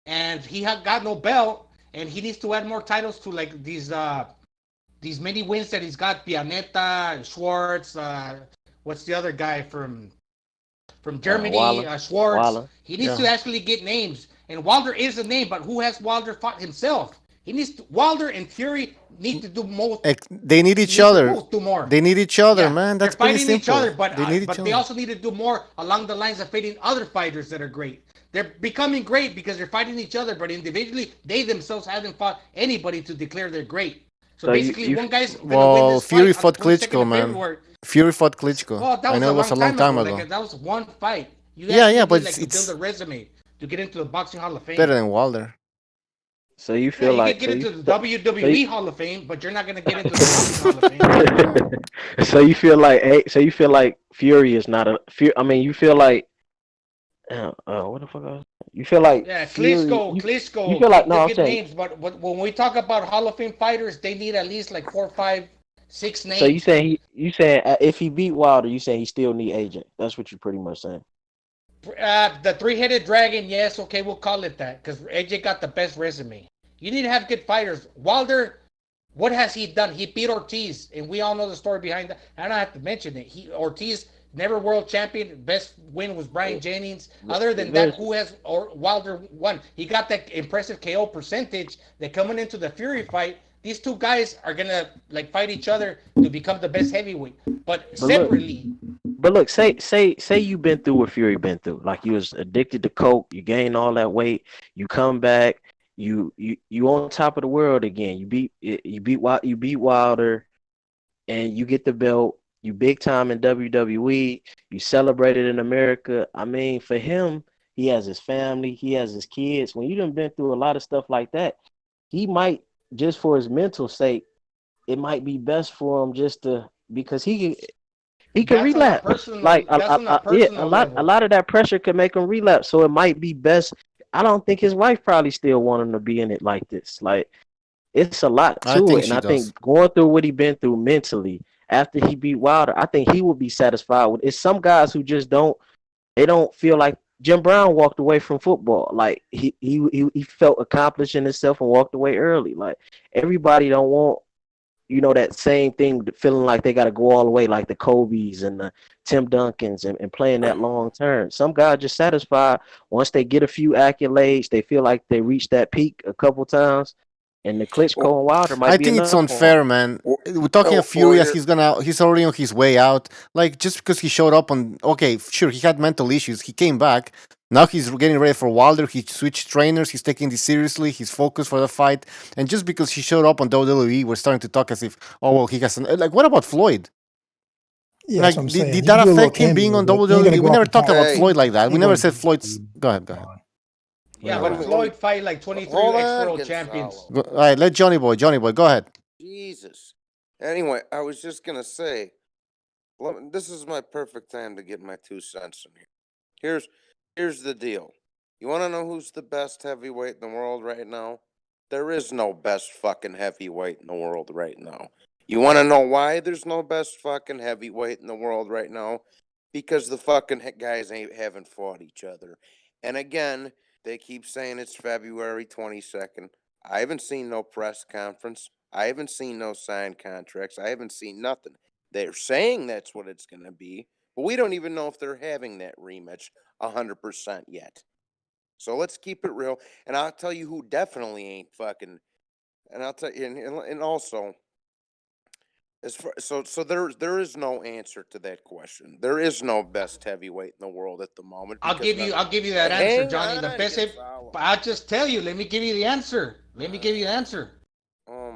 And he got no belt, and he needs to add more titles to like these many wins that he's got. Pianeta, Schwartz, what's the other guy from Germany? Schwartz. Waller. He needs to actually get names. And Wilder is a name, but who has Wilder fought himself? Wilder and Fury need to do more. They need each other. Do more. They need each other, man. That's they're pretty fighting simple. each other, but they they also need to do more along the lines of fighting other fighters that are great. They're becoming great because they're fighting each other, but individually, they themselves haven't fought anybody to declare they're great. So basically, one guy's going to win this Fury fight fought on the 22nd Klitschko, of man. February. Fury fought Klitschko. Well, that I was know it was a long time ago. Like, that was one fight. You But need, it's to build a resume to get into the Boxing Hall of Fame. better than Wilder. So you feel you like can get into the WWE Hall of Fame, but you're not going to get into the Boxing Hall of Fame. So you feel like Fury is not a Fury. I mean, you feel like what the fuck? You feel like Klitschko. You feel like no, I'm saying names, but when we talk about Hall of Fame fighters, they need at least like 4, 5, 6 names. So you saying if he beat Wilder, you saying he still need AJ? That's what you're pretty much saying. The three-headed dragon, yes, okay, we'll call it that because AJ got the best resume. You need to have good fighters. Wilder, what has he done? He beat Ortiz, and we all know the story behind that. I don't have to mention it. Ortiz never world champion. Best win was Brian Jennings. Other than that, who has Wilder won? He got that impressive KO percentage. That coming into the Fury fight, these two guys are gonna like fight each other to become the best heavyweight. But separately. But look, say you've been through what Fury been through. Like you was addicted to coke, you gained all that weight, you come back, you on top of the world again. You beat Wilder, and you get the belt. You big time in WWE. You celebrated in America. I mean, for him, he has his family, he has his kids. When you done been through a lot of stuff like that, he might just for his mental sake, it might be best for him just to because he can relapse. Like a lot of that pressure could make him relapse. So it might be best. I don't think his wife probably still want him to be in it like this. Like it's a lot to it, and I think going through what he been through mentally after he beat Wilder, I think he would be satisfied with. It's some guys who just don't feel like Jim Brown walked away from football. Like he felt accomplished in himself and walked away early. Like everybody don't want. That same thing, feeling like they got to go all the way like the Kobe's and the Tim Duncans and playing that long term. Some guys just satisfied once they get a few accolades, they feel like they reached that peak a couple times. And the Klitschko and Wilder might be I think it's unfair, man. We're talking of Fury as he's already on his way out. Like just because he showed up sure, he had mental issues. He came back. Now he's getting ready for Wilder. He switched trainers. He's taking this seriously. He's focused for the fight. And just because he showed up on WWE, we're starting to talk as if, he has like, what about Floyd? Yeah, like, did that affect him being on WWE? We never talked about Floyd like that. We never said Floyd's. Go ahead. Yeah, but Floyd fight like 23 ex-world champions. All right, let Johnny Boy, go ahead. Jesus. Anyway, I was just going to say, This is my perfect time to get my 2 cents in here. Here's the deal. You want to know who's the best heavyweight in the world right now? There is no best fucking heavyweight in the world right now. You want to know why there's no best fucking heavyweight in the world right now? Because the fucking guys haven't fought each other. And again, they keep saying it's February 22nd. I haven't seen no press conference. I haven't seen no signed contracts. I haven't seen nothing. They're saying that's what it's going to be, but we don't even know if they're having that rematch 100% yet. So let's keep it real. And I'll tell you who definitely ain't fucking. And I'll tell you, and also, there is no answer to that question. There is no best heavyweight in the world at the moment. I'll give you that answer, Johnny. The best. But I'll just tell you. Let me give you the answer.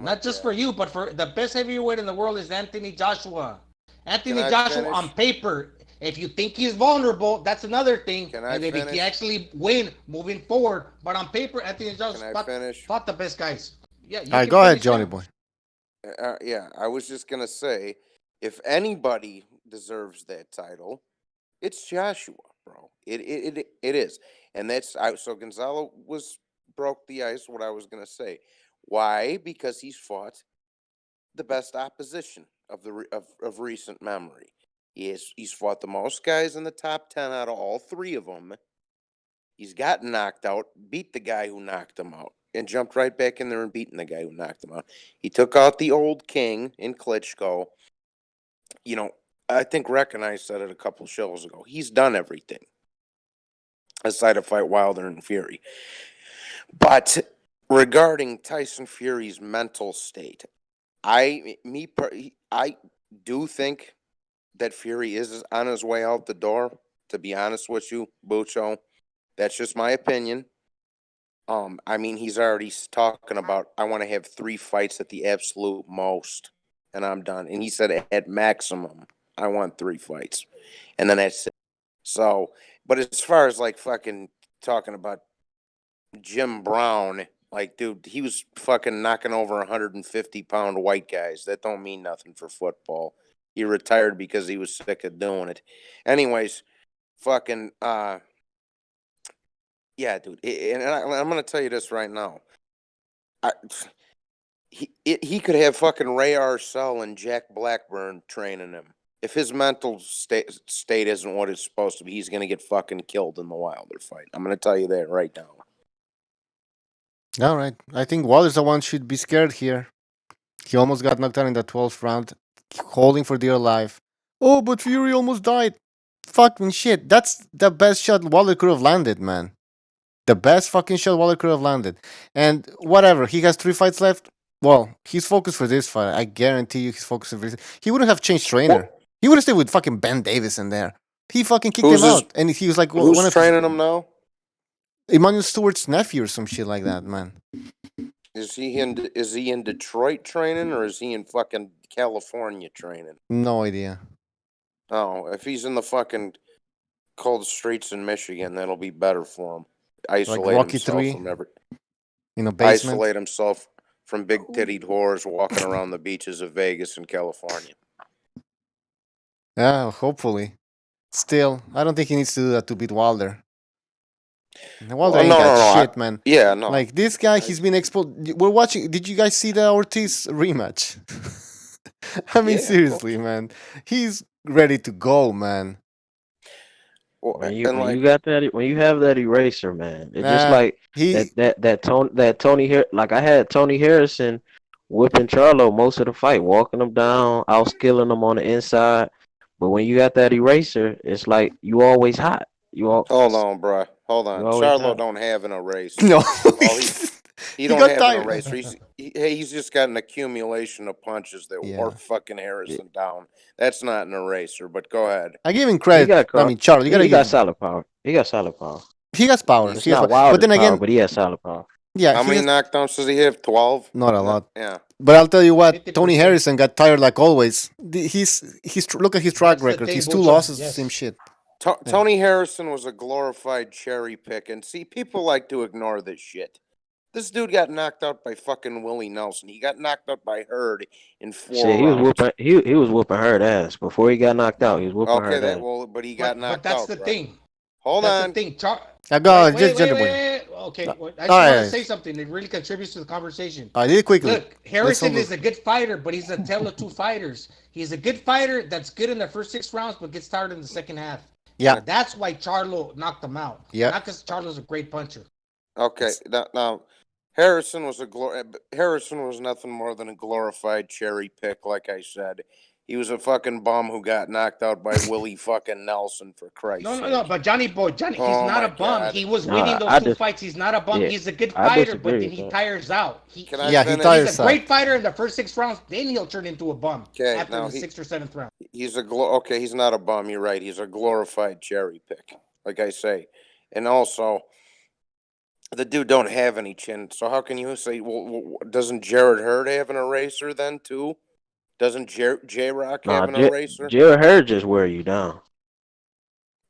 Not just for you, but for the best heavyweight in the world is Anthony Joshua. Anthony Joshua on paper. If you think he's vulnerable, that's another thing. And if he can actually win moving forward, but on paper, Anthony Joshua fought the best guys. Yeah. All right, go ahead, Johnny boy. Yeah, I was just gonna say, if anybody deserves that title, it's Joshua, bro. It is, and that's so Gonzalo broke the ice. What I was gonna say, why? Because he's fought the best opposition of recent memory. He's fought the most guys in the top 10 out of all 3 of them. He's gotten knocked out, beat the guy who knocked him out, and jumped right back in there and beaten the guy who knocked him out. He took out the old king in Klitschko. You know, I think Rec and I said it a couple shows ago. He's done everything aside of fight Wilder and Fury. But regarding Tyson Fury's mental state, I do think that Fury is on his way out the door, to be honest with you, Bucho. That's just my opinion. I mean, he's already talking about, I want to have 3 fights at the absolute most, and I'm done. And he said at maximum, I want 3 fights. And then that's it. So, but as far as like fucking talking about Jim Brown, like, dude, he was fucking knocking over 150-pound white guys. That don't mean nothing for football. He retired because he was sick of doing it. Anyways, fucking, yeah, dude. And I'm going to tell you this right now. He could have fucking Ray Arcel and Jack Blackburn training him. If his mental state isn't what it's supposed to be, he's going to get fucking killed in the Wilder fight. I'm going to tell you that right now. All right. I think Wilder's the one should be scared here. He almost got knocked out in the 12th round, holding for dear life. Oh, but Fury almost died. Fucking shit. That's the best shot Wilder could have landed, man. The best fucking shot Wilder could have landed. And whatever, he has 3 fights left. Well, he's focused for this fight. I guarantee you he's focused for this. He wouldn't have changed trainer. He would have stayed with fucking Ben Davis in there. He fucking kicked him out. And he was like, well, who's training him now? Emmanuel Stewart's nephew or some shit like that, man. Is he in Detroit training or is he in fucking California training? No idea. Oh, if he's in the fucking cold streets in Michigan, that'll be better for him. Isolate like Rocky himself 3 from every. In a basement. Isolate himself from big tittied whores walking around the beaches of Vegas and California. Yeah, hopefully. Still, I don't think he needs to do that to beat Wilder. Wilder ain't got shit, man. Yeah, no. Like, this guy, he's been exposed. We're watching. Did you guys see the Ortiz rematch? I mean, seriously, man. He's ready to go, man. When you have that eraser, man, it's just like that Tony here. Like I had Tony Harrison whipping Charlo most of the fight, walking him down, outskilling him on the inside. But when you got that eraser, it's like you always hot. Hold on, bro. Hold on. Charlo don't have an eraser. No. He don't have an eraser. He's just got an accumulation of punches that wore fucking Harrison down. That's not an eraser, but go ahead. I give him credit. I mean, Charlo, he got solid power. He got solid power. He has power. It's not wild, but then again, but he has solid power. Yeah. How many knockdowns does he have? 12? Not a lot. Yeah. But I'll tell you what, 50%. Tony Harrison got tired like always. Look at his track record. His 2 losses, same shit. Tony Harrison was a glorified cherry pick, and see, people like to ignore this shit. This dude got knocked out by fucking Willie Nelson. He got knocked out by Hurd in 4 Shit, he was rounds. whooping. He was whooping her ass before he got knocked out. He was whooping her ass. But he got knocked out. But that's the thing. Hold that's on. the thing. Wait. Okay, I just want right. to say something that really contributes to the conversation. I did it quickly. Look, Harrison is a good fighter, but he's a tale of two fighters. He's a good fighter that's good in the first 6 rounds, but gets tired in the second half. Yeah. That's why Charlo knocked him out. Yeah. Not because Charlo's a great puncher. Okay, now Harrison was nothing more than a glorified cherry pick, like I said. He was a fucking bum who got knocked out by Willie fucking Nelson, for Christ's sake. No, but Johnny, he's not a bum. God. He was winning those 2 fights. He's not a bum. Yeah, he's a good I fighter, but disagree then he with tires out. he tires He's a great fighter in the first 6 rounds. Then he'll turn into a bum after the 6th or 7th round. He's he's not a bum. You're right. He's a glorified cherry pick, like I say. And also, the dude don't have any chin. So how can you say, well, doesn't Jared Hurd have an eraser then too? Doesn't J-Rock have an eraser? Jared Hurd just wear you down.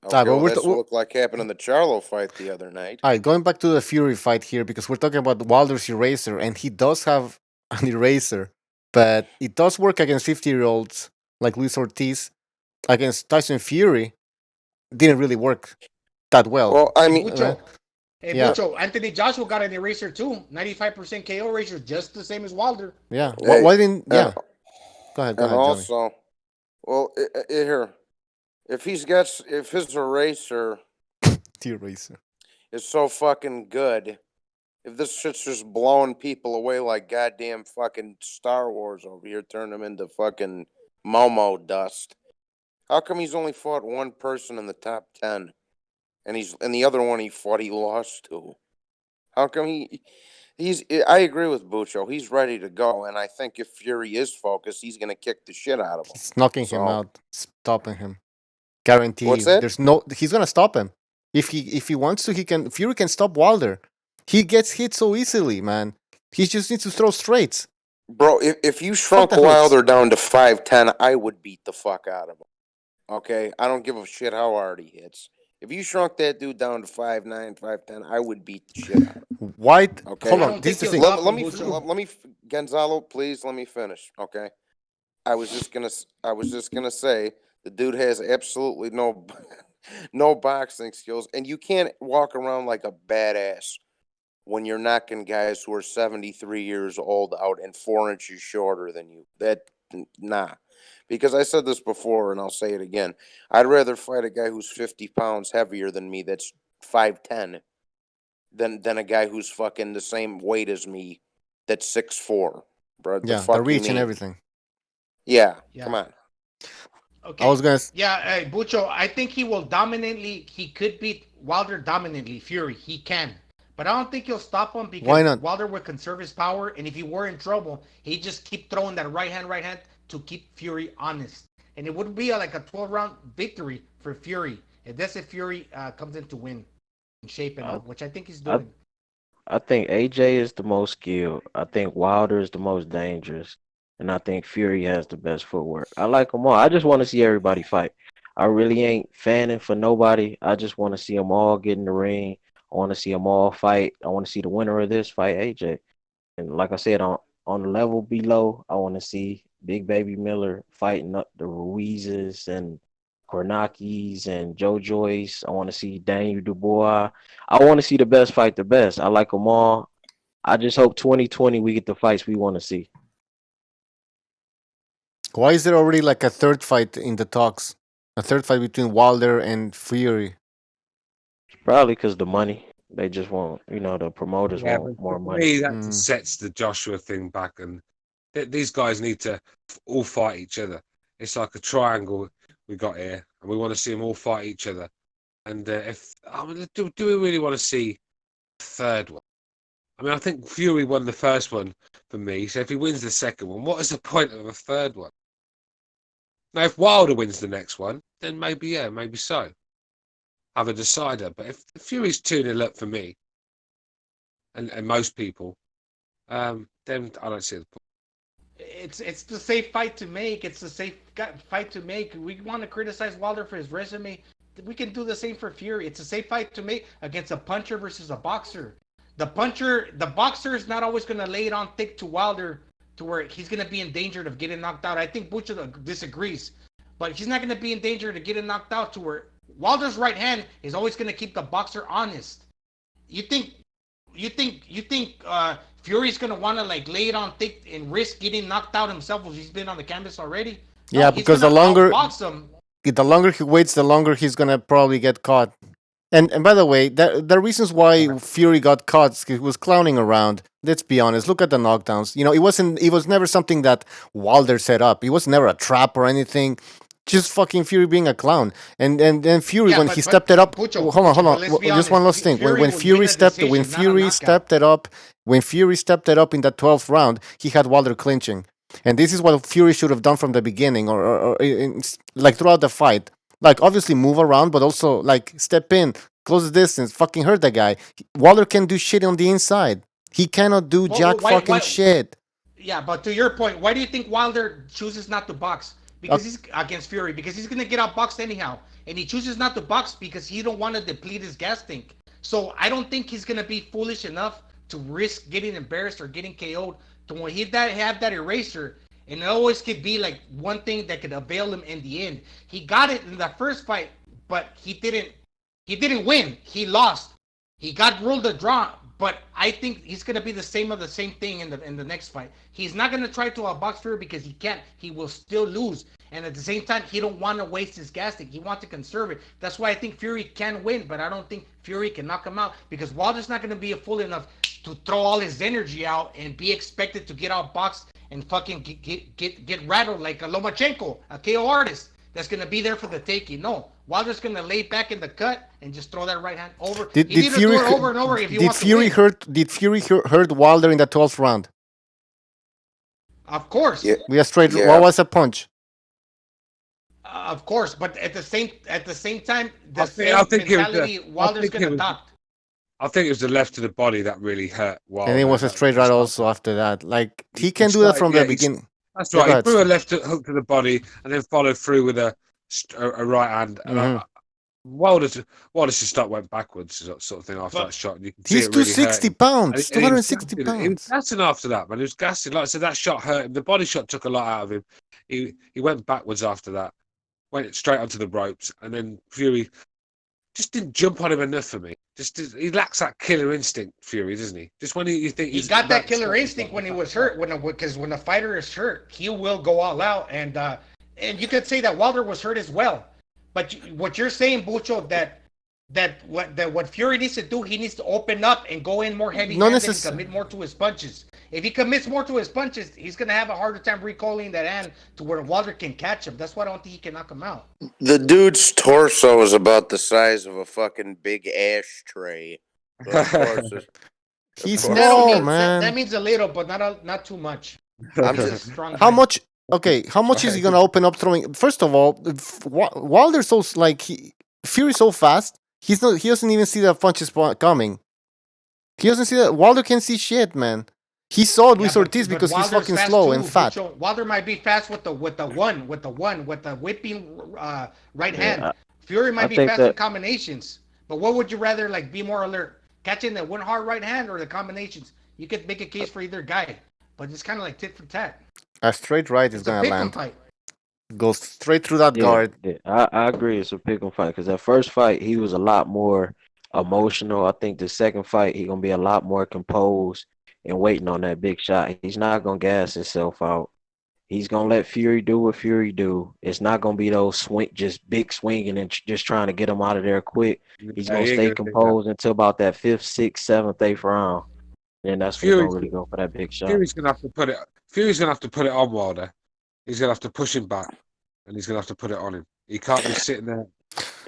Okay, well, that's what looked like happened in the Charlo fight the other night. All right, going back to the Fury fight here, because we're talking about Wilder's eraser, and he does have an eraser, but it does work against 50-year-olds like Luis Ortiz. Against Tyson Fury, didn't really work that well. Well, I mean... Mucho, Anthony Joshua got an eraser too. 95% KO ratio, just the same as Wilder. Yeah. Why didn't... Yeah. Go ahead, and also, Johnny. well, here, if his eraser... The eraser. Is so fucking good, if this shit's just blowing people away like goddamn fucking Star Wars over here, turn them into fucking Momo dust, how come he's only fought one person in the top 10? And the other one he fought, he lost to. How come he's? I agree with Bucho. He's ready to go, and I think if Fury is focused, he's gonna kick the shit out of him. He's knocking him out, stopping him. Guarantee. What's that? He's gonna stop him. If he wants to, he can. Fury can stop Wilder. He gets hit so easily, man. He just needs to throw straights. Bro, if you shrunk Wilder down to 5'10", I would beat the fuck out of him. Okay, I don't give a shit how hard he hits. If you shrunk that dude down to 5'9", 5'10", I would beat the shit out of him. White, okay? Hold on. This is the thing. Let me, Gonzalo, please let me finish. Okay, I was just gonna say the dude has absolutely no boxing skills, and you can't walk around like a badass when you're knocking guys who are 73 years old out and 4 inches shorter than you. Nah. Because I said this before, and I'll say it again. I'd rather fight a guy who's 50 pounds heavier than me that's 5'10", than a guy who's fucking the same weight as me that's 6'4". Bro, the reach and everything. Yeah, come on. Okay. I was gonna. Yeah, Bucho, I think he could beat Wilder dominantly, Fury. He can. But I don't think he'll stop him because Why not? Wilder would conserve his power, and if he were in trouble, he'd just keep throwing that right hand to keep Fury honest. And it would be like a 12-round victory for Fury. And that's if Fury comes in to win and shape it up, which I think he's doing. I think AJ is the most skilled. I think Wilder is the most dangerous. And I think Fury has the best footwork. I like them all. I just want to see everybody fight. I really ain't fanning for nobody. I just want to see them all get in the ring. I want to see them all fight. I want to see the winner of this fight AJ. And like I said, on the level below, I want to see Big Baby Miller fighting up the Ruizes and Kornakis and Joe Joyce. I want to see Daniel Dubois. I want to see the best fight the best. I like them all. I just hope 2020 we get the fights we want to see. Why is there already like a third fight in the talks? A third fight between Wilder and Fury? Probably because the money. They just want, the promoters want more money. That sets the Joshua thing back, and these guys need to all fight each other. It's like a triangle we got here, and we want to see them all fight each other. And do we really want to see a third one? I mean, I think Fury won the first one for me, so if he wins the second one, what is the point of a third one? Now, if Wilder wins the next one, then maybe so. Have a decider. But if Fury's 2-0 up for me, and most people, then I don't see the point. It's the safe fight to make. It's the safe fight to make. We want to criticize Wilder for his resume. We can do the same for Fury. It's a safe fight to make against a puncher versus a boxer. the boxer is not always gonna lay it on thick to Wilder to where he's gonna be in danger of getting knocked out. I think Butcher disagrees, but he's not gonna be in danger to getting knocked out to where Wilder's right hand is always gonna keep the boxer honest. You think Fury's gonna want to like lay it on thick and risk getting knocked out himself if he's been on the canvas already? No, Yeah, because the longer him. the longer he waits, the longer he's gonna probably get caught. And by the way, the reasons why Fury got caught is he was clowning around. Let's be honest. Look at the knockdowns. You know, it was never something that Wilder set up. It was never a trap or anything. Just fucking Fury being a clown. And then Fury when he stepped it up. Hold on. Just one last thing. When Fury stepped it up, when Fury stepped it up in that 12th round, he had Wilder clinching. And this is what Fury should have done from the beginning, or like throughout the fight. Like obviously move around, but also like step in, close the distance, fucking hurt the guy. Wilder can do shit on the inside. He cannot do shit. Yeah, but to your point, why do you think Wilder chooses not to box? Because he's against Fury, because he's gonna get outboxed anyhow, and he chooses not to box because he don't want to deplete his gas tank. So I don't think he's gonna be foolish enough to risk getting embarrassed or getting KO'd to when he have that eraser. And it always could be like one thing that could avail him in the end. He got it in the first fight, but he didn't win. He lost. He got ruled a draw. But I think he's gonna be the same thing in the next fight. He's not gonna try to outbox Fury because he can't. He will still lose. And at the same time, he don't want to waste his gas tank. He wants to conserve it. That's why I think Fury can win, but I don't think Fury can knock him out because Wilder's not gonna be fool enough to throw all his energy out and be expected to get outboxed and fucking get rattled like a Lomachenko, a KO artist that's gonna be there for the taking. No, Wilder's gonna lay back in the cut and just throw that right hand over. Did Fury do it over and over if he wants to win. Did Fury hurt Wilder in the 12th round? Of course. Yeah. We are straight. Yeah. What was a punch? Of course, but at the same time, I think Wilder's gonna adopt. I think it was the left of the body that really hurt Wilder. And it was a straight right also after that. Like he can do that from the beginning. That's right. He threw a left hook to the body and then followed through with a right hand. And Wilder just went backwards, sort of thing after that shot. And you can see he's 260 pounds, 260 pounds. He was gassing after that, man. He was gassing. Like I said, that shot hurt him. The body shot took a lot out of him. He went backwards after that, went straight onto the ropes, and then Fury just didn't jump on him enough for me. He lacks that killer instinct, Fury, doesn't he? Just when you think he got that killer instinct when he was hurt. Because when a fighter is hurt, he will go all out, and you could say that Wilder was hurt as well. But what you're saying, Bucho, that what Fury needs to do, he needs to open up and go in more heavy-handed and commit more to his punches. If he commits more to his punches, he's gonna have a harder time recoiling that hand to where Wilder can catch him. That's why I don't think he can knock him out. The dude's torso is about the size of a fucking big ashtray. He's small, man. That means a little, but not too much. I'm just strong. How much? Okay, how much is he gonna open up throwing? First of all, Wilder's so Fury's so fast. He doesn't even see the punches coming. He doesn't see that. Wilder can't see shit, man. He saw Luis Ortiz because he's fucking slow and fat. Wilder might be fast with the whipping right hand. Fury might be fast in combinations. But what would you rather be more alert? Catching the one hard right hand or the combinations? You could make a case for either guy, but it's kind of like tit for tat. A straight right is gonna land. Goes straight through that guard. Yeah, I agree. It's a pick'em fight because that first fight he was a lot more emotional. I think the second fight he gonna be a lot more composed and waiting on that big shot. He's not gonna gas himself out. He's gonna let Fury do what Fury do. It's not gonna be those just big swinging and just trying to get him out of there quick. He's gonna stay composed until about that 5th, 6th, 7th, 8th round. And that's when he's gonna really go for that big shot. Fury's gonna have to put it on Wilder. He's gonna have to push him back, and he's gonna have to put it on him. He can't be sitting there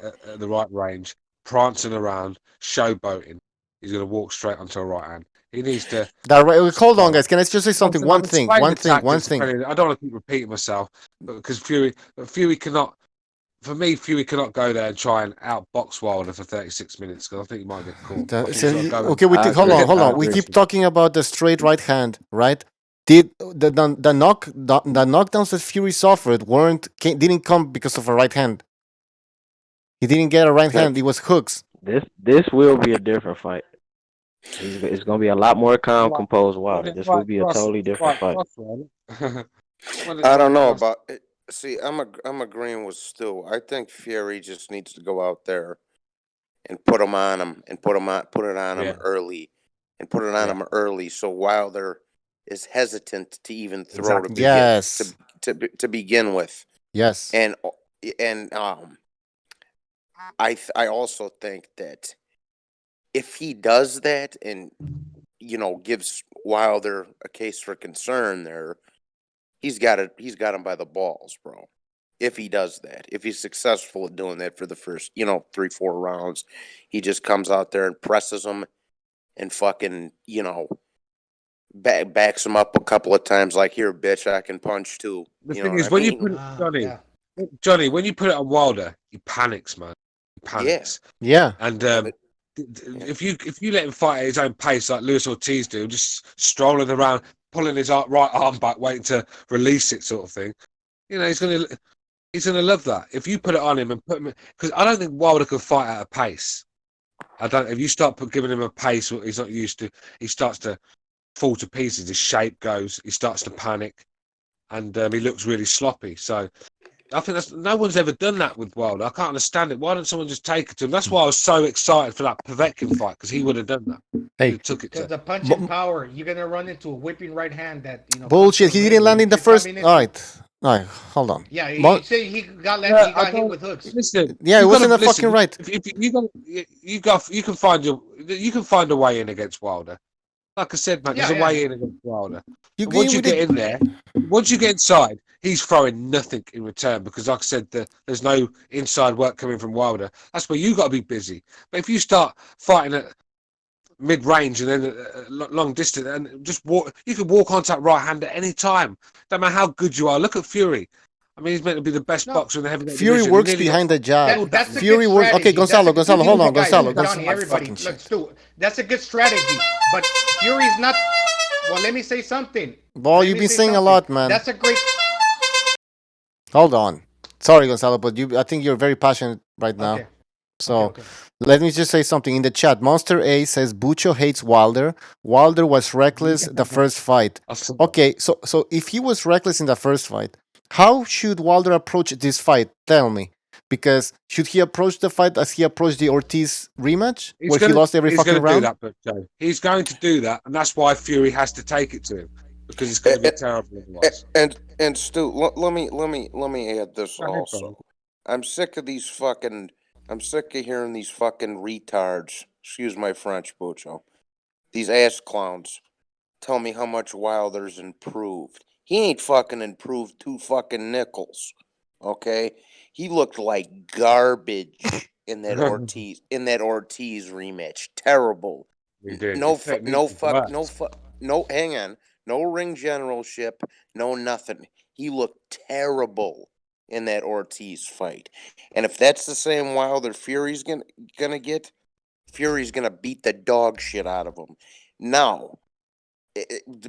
at the right range, prancing around, showboating. He's gonna walk straight onto a right hand. He needs to. Hold on, guys. Can I just say something? One thing. I don't want to keep repeating myself, because Fury cannot. For me, Fury cannot go there and try and outbox Wilder for 36 minutes because I think he might get caught. Okay, hold on. We keep talking about the straight right hand, right? Did the knockdowns that Fury suffered didn't come because of a right hand? He didn't get a right hand. It was hooks. This will be a different fight. It's gonna be a lot more calm, composed Wilder. This will be a totally different fight. I don't know about it. See, I'm agreeing with Stu. I think Fury just needs to go out there and put him on him and put it on him early, and put it on him early. So Wilder is hesitant to even throw to begin Yes. to begin with. Yes. And I also think that if he does that and gives Wilder a case for concern there, he's got him by the balls, bro. If he does that, if he's successful at doing that for the first 3-4 rounds, he just comes out there and presses him and fucking backs him up a couple of times, like, here, bitch, I can punch too. The thing is, when you put it, Johnny, when you put it on Wilder, he panics, man. He panics. Yeah. And if you let him fight at his own pace, like Luis Ortiz do, just strolling around, pulling his right arm back, waiting to release it, sort of thing, he's gonna love that. If you put it on him and put him, because I don't think Wilder could fight at a pace. If you start giving him a pace what he's not used to, he starts to fall to pieces. His shape goes. He starts to panic, and he looks really sloppy. So I think no one's ever done that with Wilder. I can't understand it. Why don't someone just take it to him? That's why I was so excited for that Povetkin fight, because he would have done that. Hey, he took it to the punching power. You're gonna run into a whipping right hand that bullshit. He didn't land in the first. All right, hold on. Yeah, he got hit with hooks. Listen, yeah, it wasn't a fucking right. If you can find a way in against Wilder. Like I said, man, there's a way in against Wilder. Once you get in there, once you get inside, he's throwing nothing in return, because, like I said, there's no inside work coming from Wilder. That's where you got to be busy. But if you start fighting at mid-range and then long distance, and just you can walk onto that right hand at any time. Don't matter how good you are. Look at Fury. I mean, he's meant to be the best boxer in the heavyweight Fury division. works behind the jab. That's Fury works. Okay, Gonzalo, hold on, Gonzalo. Johnny, everybody, let's do it. That's a good strategy, but Fury's not. Well, let me say something. Boy, you've been saying a lot, man. That's a great. Hold on. Sorry, Gonzalo, but I think you're very passionate right now. Okay. So let me just say something in the chat. Monster A says Bucho hates Wilder. Wilder was reckless the first fight. Okay, so if he was reckless in the first fight, how should Wilder approach this fight? Tell me. Because should he approach the fight as he approached the Ortiz rematch, he lost every fucking round? He's going to do that, and that's why Fury has to take it to him, because it's going to be terrible otherwise. And Stu, let me add this also. I'm sick of hearing these fucking retards. Excuse my French, Bucho. These ass clowns tell me how much Wilder's improved. He ain't fucking improved 2 fucking nickels. Okay? He looked like garbage in that Ortiz rematch. Terrible. He did. No, hang on. No ring generalship, no nothing. He looked terrible in that Ortiz fight. And if that's the same Wilder Fury's gonna get, Fury's gonna beat the dog shit out of him. Now,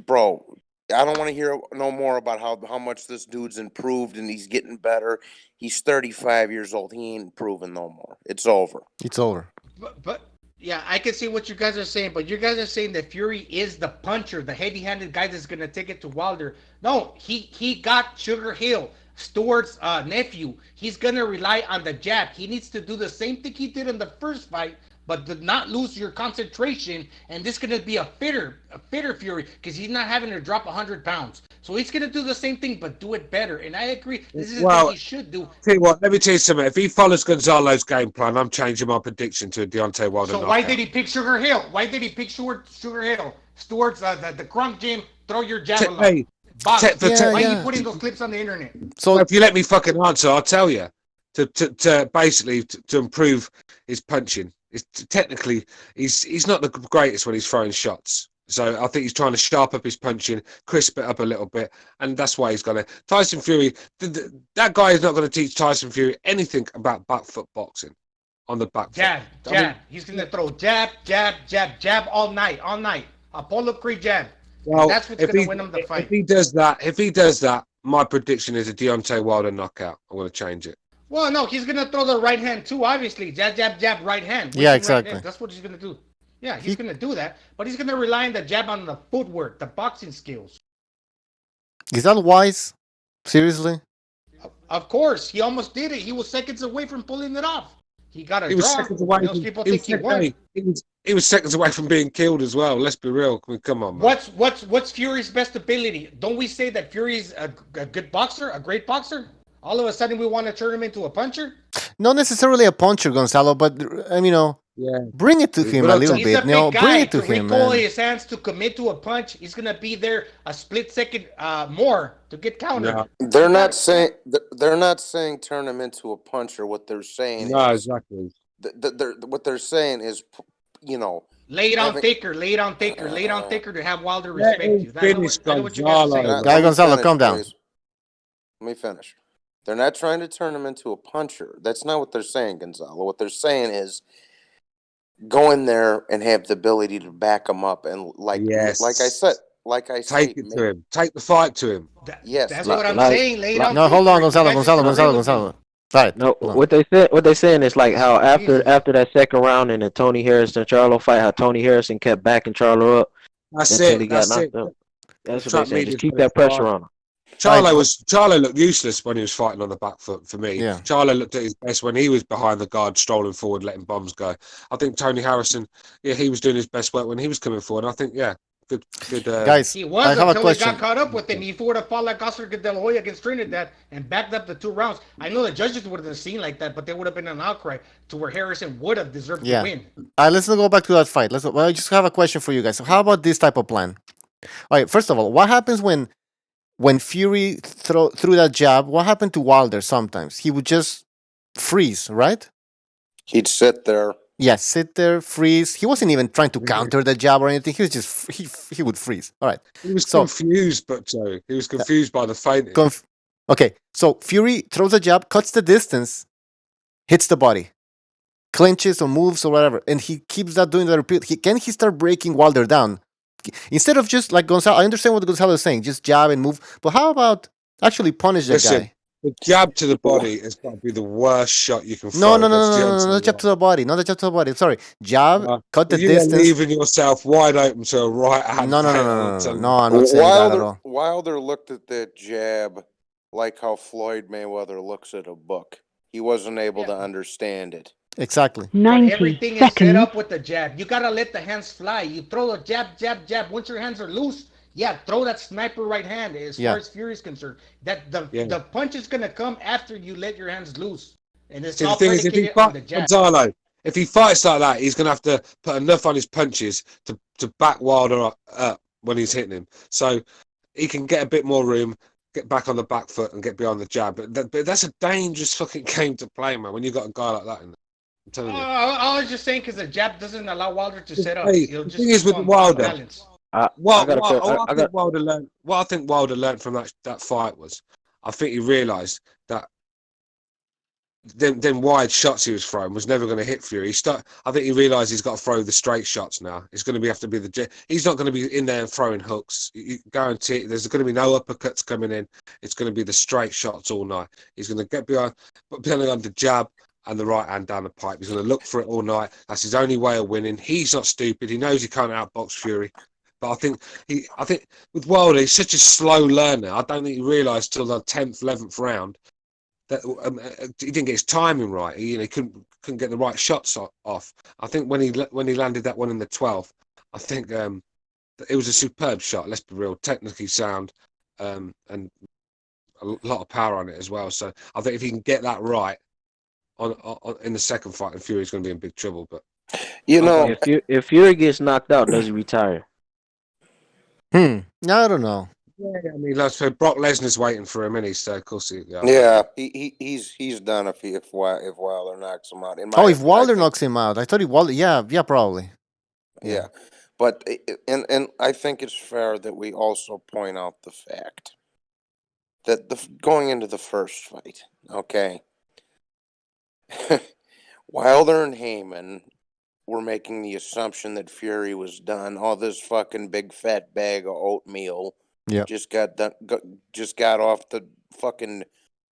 bro, I don't want to hear no more about how much this dude's improved and he's getting better. He's 35 years old. He ain't improving no more. It's over. It's over. But yeah, I can see what you guys are saying, but you guys are saying that Fury is the puncher, the heavy-handed guy that's going to take it to Wilder. No, he got Sugar Hill, Stewart's nephew. He's going to rely on the jab. He needs to do the same thing he did in the first fight, but do not lose your concentration. And this is going to be a fitter Fury, because he's not having to drop 100 pounds. So he's going to do the same thing, but do it better. And I agree. This is what he should do. Tell you what, let me tell you something. If he follows Gonzalo's game plan, I'm changing my prediction to a Deontay Wilder knockout. Why did he pick Sugar Hill? Why did he pick Sugar Hill? Stewart's the crunk gym. Throw your javelin. Hey, why are you putting those clips on the internet? So if you let me fucking answer, I'll tell you. To basically improve his punching. Technically, he's not the greatest when he's throwing shots. So I think he's trying to sharpen up his punching, crisp it up a little bit, and that's why he's going to. Tyson Fury, that guy is not going to teach Tyson Fury anything about back foot boxing on the back foot. Jab. He's going to throw jab all night. Apollo Creed jab. Well, that's what's going to win him the fight. If he does that, my prediction is a Deontay Wilder knockout. I'm going to change it. Well, no, he's going to throw the right hand too, obviously. Jab, right hand. Yeah, exactly. Right, that's what he's going to do. Yeah, he's going to do that, but he's going to rely on the jab, on the footwork, the boxing skills. Is that wise? Seriously? Of course, he almost did it. He was seconds away from pulling it off. He got a He was draw. seconds away Most from. people He think was, he won. hey, he was seconds away from being killed as well. Let's be real. I mean, come on, man. What's Fury's best ability? Don't we say that Fury's a good boxer, a great boxer? All of a sudden, we want to turn him into a puncher? Not necessarily a puncher, Gonzalo, but Yeah. bring it to him a little He's bit. a big guy. Bring it to to him, recoil man. his hands, to commit to a punch, he's gonna be there a split second more to get countered. No. They're not saying turn him into a puncher. What they're saying No, is exactly. what they're saying is, you know, lay it on thicker, lay it on thicker, lay it on thicker to have Wilder respect you. I know what you guys are saying. Guy Gonzalo, calm down. Let me finish. They're not trying to turn him into a puncher. That's not what they're saying, Gonzalo. What they're saying is go in there and have the ability to back him up, and like I said, take it to him. Take the fight to him. Yes, that's what I'm saying. Lay it on No, hold on, thicker. Gonzalo. Right. No, what they saying is like how after that second round in the Tony Harrison Charlo fight, how Tony Harrison kept backing Charlo up until he got knocked out. That's what they saying. Just keep that pressure on him. Charlo looked useless when he was fighting on the back foot for me. Yeah. Charlo looked at his best when he was behind the guard, strolling forward, letting bombs go. I think Tony Harrison, he was doing his best work when he was coming forward. I think, good. Guys, he was I have a until question. he got caught up with him. He would have fought like Oscar De La Hoya against Trinidad and backed up the 2 rounds. I know the judges wouldn't have seen like that, but there would have been an outcry to where Harrison would have deserved to win. Let's not go back to that fight. I just have a question for you guys. So how about this type of plan? All right, first of all, what happens when Fury threw that jab? What happened to Wilder sometimes? He would just freeze, right? He'd sit there. Yeah, sit there, freeze. He wasn't even trying to counter the jab or anything. He was just he would freeze. All right. He was confused, but he was confused by the feinting. Okay, so Fury throws a jab, cuts the distance, hits the body, clinches or moves or whatever, and he keeps that doing the repeat. Can he start breaking Wilder down? Instead of just like Gonzalo, I understand what Gonzalo is saying, just jab and move. But how about actually punish the guy? The jab to the body has got to be the worst shot you can No, throw. not jab to the body. Not the jab to the body. Sorry. Jab, cut the distance. You're leaving yourself wide open to a right hand. No, I'm not saying that at all. Wilder looked at that jab like how Floyd Mayweather looks at a book. He wasn't able to understand it. Exactly. Everything is set up with the jab. You gotta let the hands fly. You throw a jab. Once your hands are loose, throw that sniper right hand. As far as Fury is concerned, that the punch is gonna come after you let your hands loose, and it's all predicated on the jab. Gonzalo, if he fights like that, he's gonna have to put enough on his punches to back Wilder up when he's hitting him, so he can get a bit more room, get back on the back foot, and get behind the jab. But that's a dangerous fucking game to play, man. When you got a guy like that in there. I'm telling you. I was just saying because the jab doesn't allow Wilder to set up. Hey, the thing is with Wilder, what I think Wilder learned from that fight was, I think he realised that them wide shots he was throwing was never going to hit Fury. I think he realised he's got to throw the straight shots now. It's going to have to be he's not going to be in there and throwing hooks. You guarantee it. There's going to be no uppercuts coming in. It's going to be the straight shots all night. He's going to get behind the jab and the right hand down the pipe. He's going to look for it all night. That's his only way of winning. He's not stupid. He knows he can't outbox Fury. But I think with Wilder, he's such a slow learner. I don't think he realised till the 10th, 11th round that he didn't get his timing right. He couldn't get the right shots off. I think when he landed that one in the 12th, I think it was a superb shot. Let's be real, technically sound, and a lot of power on it as well. So I think if he can get that right on in the second fight, and Fury's going to be in big trouble. But if Fury gets knocked out, does he retire? I don't know. Yeah, I mean, let's say Brock Lesnar's waiting for him, and so of course he's done if Wilder knocks him out. If Wilder knocks him out, I thought yeah, probably. Yeah, but and I think it's fair that we also point out the fact that going into the first fight, okay, Wilder and Heyman were making the assumption that Fury was done. All this fucking big fat bag of oatmeal. Yeah. Just got off the fucking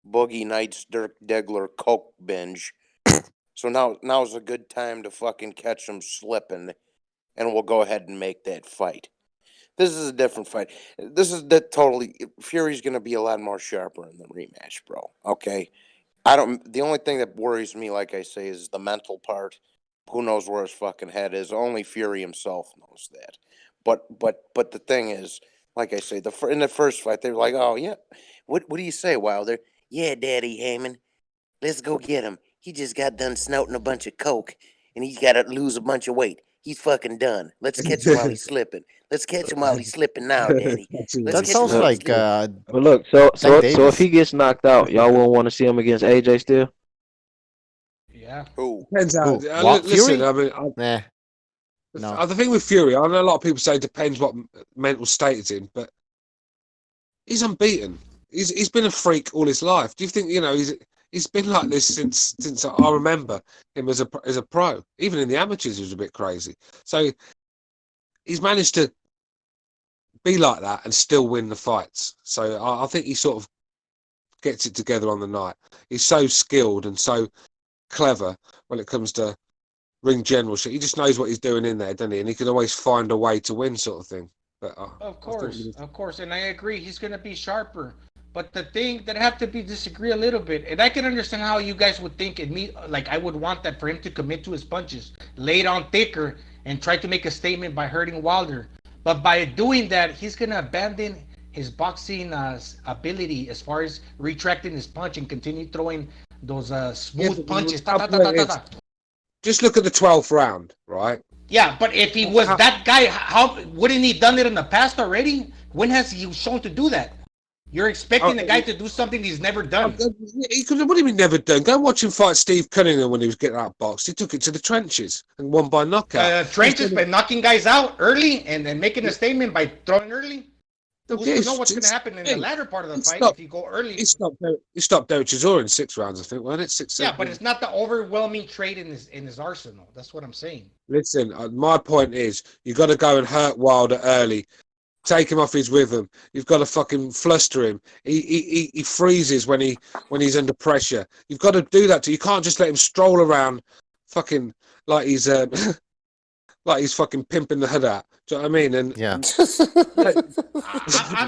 Boogie Nights Dirk Diggler coke binge. So now's a good time to fucking catch him slipping. and we'll go ahead and make that fight. This is a different fight. This is that totally. Fury's going to be a lot more sharper in the rematch, bro. Okay, I don't. The only thing that worries me, like I say, is the mental part. Who knows where his fucking head is? Only Fury himself knows that. But the thing is, like I say, in the first fight, they were like, "Oh yeah, what do you say, Wilder? Yeah, Daddy Heyman, let's go get him. He just got done snouting a bunch of coke, and he's got to lose a bunch of weight. He's fucking done. Let's catch him while he's slipping. Let's catch him while he's slipping now, Daddy. Let's That catch him sounds while he's like slipping." But look, Tank so if Davis. he gets knocked out, y'all won't want to see him against AJ still. Yeah. Who? Depends how. What, Listen, Fury? I mean, Nah, no. the thing with Fury, I know a lot of people say it depends what mental state it's in, but he's unbeaten. He's been a freak all his life. Do you think he's been like this since I remember him as a pro? Even in the amateurs, he was a bit crazy. So he's managed to be like that and still win the fights. So I think he sort of gets it together on the night. He's so skilled and so clever when it comes to ring generalship. He just knows what he's doing in there, doesn't he? And he can always find a way to win, sort of thing. But Of course, and I agree. He's gonna be sharper. But the thing that have to be disagree a little bit, and I can understand how you guys would think like I would want that for him to commit to his punches, lay it on thicker, and try to make a statement by hurting Wilder. But by doing that, he's gonna abandon his boxing ability as far as retracting his punch and continue throwing those smooth punches. Just look at the 12th round, right? Yeah, but if he was that guy, how wouldn't he done it in the past already? When has he shown to do that? You're expecting the guy to do something he's never done. He could have, what do you mean never done? Go watch him fight Steve Cunningham when he was getting outboxed. He took it to the trenches and won by knockout. Trenches by knocking guys out early and then making a statement by throwing early. Who's to know what's going to happen in the latter part of the fight if you go early? He stopped Derek Chisora in 6 rounds, I think, wasn't it? 6, 7. Yeah, but it's not the overwhelming trait in his arsenal. That's what I'm saying. Listen, my point is, you got to go and hurt Wilder early. Take him off his rhythm. You've got to fucking fluster him. He freezes when he's under pressure. You've got to do that. You can't just let him stroll around, fucking like he's like he's fucking pimping the hood out. Do you know what I mean? And yeah,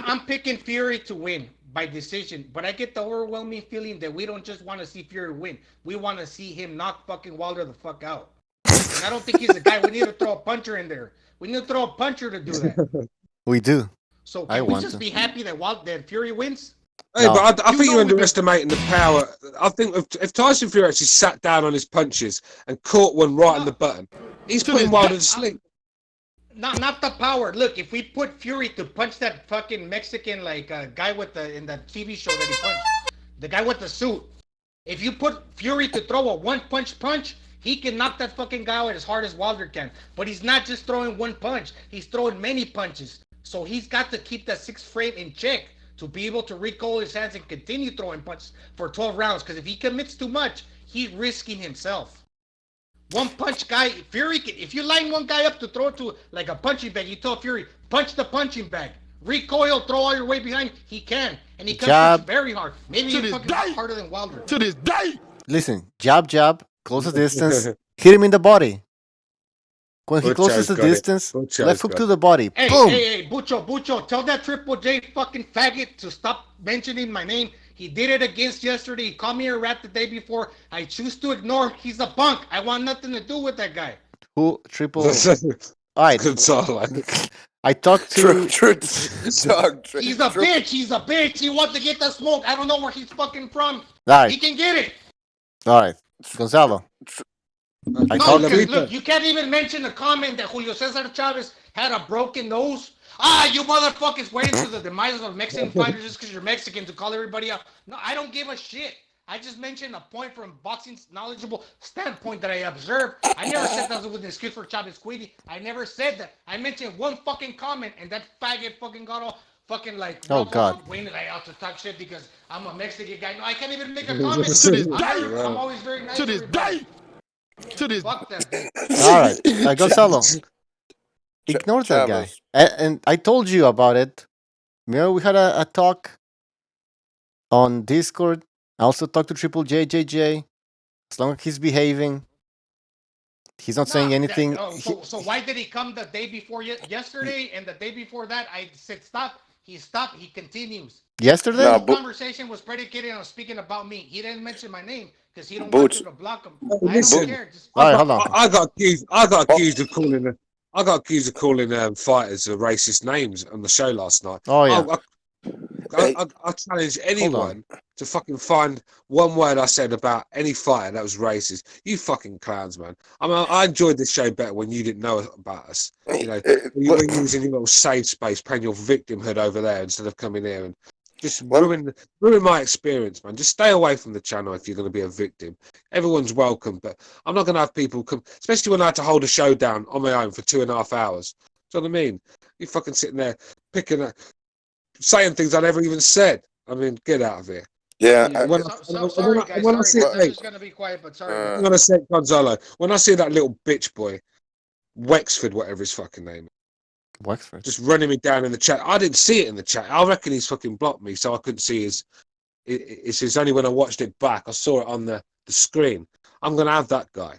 I'm picking Fury to win by decision, but I get the overwhelming feeling that we don't just want to see Fury win. We want to see him knock fucking Wilder the fuck out. And I don't think he's the guy. We need to throw a puncher in there. We need to throw a puncher to do that. We do. So can we just be happy that Fury wins? Hey, but I think you're underestimating the power. I think if Tyson Fury actually sat down on his punches and caught one right on the button, he's putting Wilder to sleep. Not the power. Look, if we put Fury to punch that fucking Mexican guy in that TV show that he punched, the guy with the suit. If you put Fury to throw a one-punch, he can knock that fucking guy out as hard as Wilder can. But he's not just throwing one punch. He's throwing many punches. So he's got to keep that 6th frame in check to be able to recoil his hands and continue throwing punches for 12 rounds. Because if he commits too much, he's risking himself. One punch guy, Fury, if you line one guy up to throw to like a punching bag, you tell Fury, punch the punching bag. Recoil, throw all your weight behind. He can. And he comes very hard. Maybe even fucking harder than Wilder. To this day. Listen, jab, close the distance, hit him in the body. When he closes the distance, left hook to the body. Boom! Hey, Bucho, tell that Triple J fucking faggot to stop mentioning my name. He did it against yesterday. He called me a rat the day before. I choose to ignore him. He's a punk. I want nothing to do with that guy. Who? Triple... Alright. I talked to... He's a bitch. He wants to get the smoke. I don't know where he's fucking from. Right. He can get it. Alright. Gonzalo. Look, you can't even mention the comment that Julio Cesar Chavez had a broken nose. You motherfuckers went into the demise of Mexican fighters just because you're Mexican to call everybody out. No, I don't give a shit. I just mentioned a point from boxing's knowledgeable standpoint that I observed. I never said that was an excuse for Chavez Queedy. I never said that. I mentioned one fucking comment and that faggot fucking got all fucking oh god. Wayne and I out to talk shit because I'm a Mexican guy. No, I can't even make a comment. I'm always very nice to this day. Fuck that. All right, Gonzalo. Ignore that guy. And I told you about it. Remember we had a talk on Discord. I also talked to Triple JJJ. As long as he's behaving, He's not saying anything. So why did he come the day before yesterday and the day before that? I said stop. He stopped. He continues. Yesterday? The whole conversation was predicated on speaking about me. He didn't mention my name because he don't want you to block him. I don't care. Just hold on. I got accused of calling fighters racist names on the show last night. Oh yeah. I challenge anyone to fucking find one word I said about any fighter that was racist. You fucking clowns, man. I mean, I enjoyed this show better when you didn't know about us. You know, when you was in your little safe space playing your victimhood over there instead of coming here and just ruin my experience, man. Just stay away from the channel if you're going to be a victim. Everyone's welcome, but I'm not going to have people come, especially when I had to hold a show down on my own for 2.5 hours. Do you know what I mean? You fucking sitting there saying things I never even said. I mean, get out of here. Yeah. Sorry, guys. I'm just gonna be quiet, but sorry. I'm gonna say Gonzalo. When I see that little bitch boy, Wexford, whatever his fucking name, Wexford, just running me down in the chat. I didn't see it in the chat. I reckon he's fucking blocked me, so I couldn't see his. It's only when I watched it back, I saw it on the screen. I'm gonna have that guy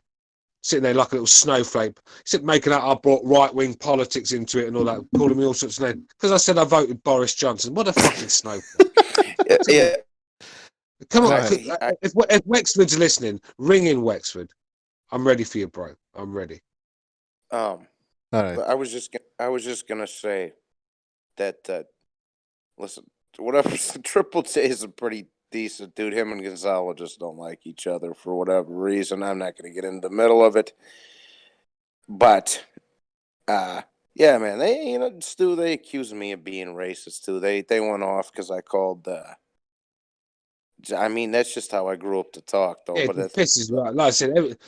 sitting there like a little snowflake, making out I brought right-wing politics into it and all that, calling me all sorts of names because I said I voted Boris Johnson. What a fucking snowflake! Yeah. Come on, if Wexford's listening, ring in Wexford. I'm ready for you, bro. I'm ready. All right. But I was just gonna say that listen, whatever. Triple J is a pretty decent dude. Him and Gonzalo just don't like each other for whatever reason. I'm not gonna get into the middle of it. But yeah, man, Stu, they accused me of being racist too. They went off because I called I mean, that's just how I grew up to talk, though. Yeah, but it pisses me off. Like I said,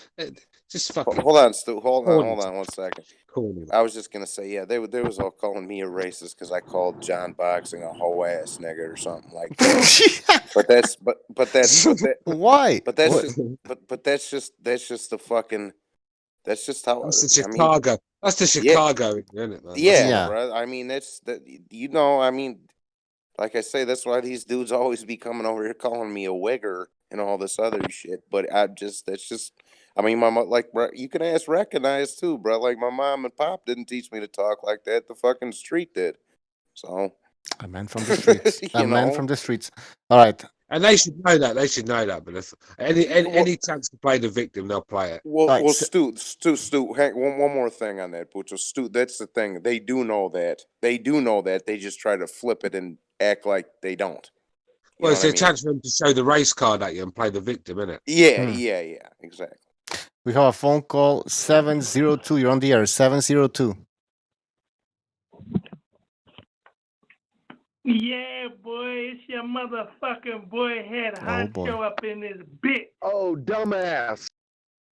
just fucking. Hold on, Stu. Hold on 1 second. I was just gonna say, yeah, they was all calling me a racist because I called John Boxing a hoe ass nigga or something like that. but that's why? But that's just the fucking. That's just how. That's the Chicago. That's the Chicago, isn't it, man? Yeah, bro. I mean, that's that. I mean. Like I say, that's why these dudes always be coming over here calling me a wigger and all this other shit. But that's just, I mean, bro, you can ask Recognize too, bro. Like my mom and pop didn't teach me to talk like that. The fucking street did. So. A man from the streets. Man from the streets. All right. And they should know that. They should know that. But if any chance to play the victim, they'll play it. Well, Stu, hang one more thing on that, Bucho. Stu, that's the thing. They do know that. They just try to flip it and act like they don't. Well, it's a chance for them to show the race card at you and play the victim, isn't it? Yeah, exactly. We have a phone call 702. You're on the air. 702. Yeah, boy, it's your motherfucking boy Head Honcho up in this bitch. Oh, dumbass.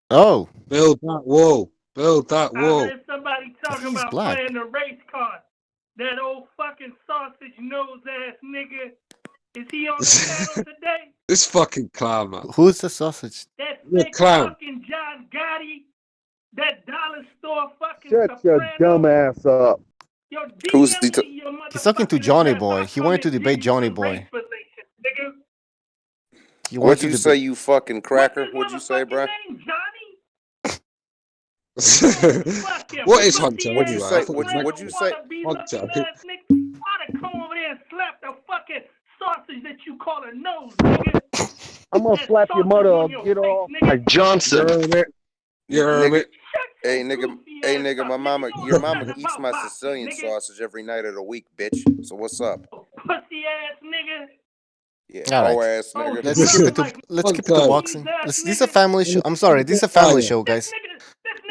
Oh. Build that wall. Build that wall. I heard somebody talking about playing the race card. That old fucking sausage nose ass nigga. Is he on the channel today? This fucking clown, man. Who's the sausage? That fake fucking John Gotti. That dollar store fucking Shut your dumb ass up. Who's He's talking to Johnny Boy. He wanted to debate Johnny Boy. What'd you say, you fucking cracker? What'd you say, bro? What is Hunter? What'd you say? What'd you say? Hunter. I'd come over there and slap the fucking sausage that you call a nose, nigga. I'm gonna slap your mother up. Get off. Like Johnson. You heard it. Hey nigga, your mama eats my Sicilian sausage every night of the week, bitch. So what's up? Pussy ass nigga. Yeah, all right. ass nigga. Let's keep it to boxing. This is a family show. I'm sorry, this is a family show, guys.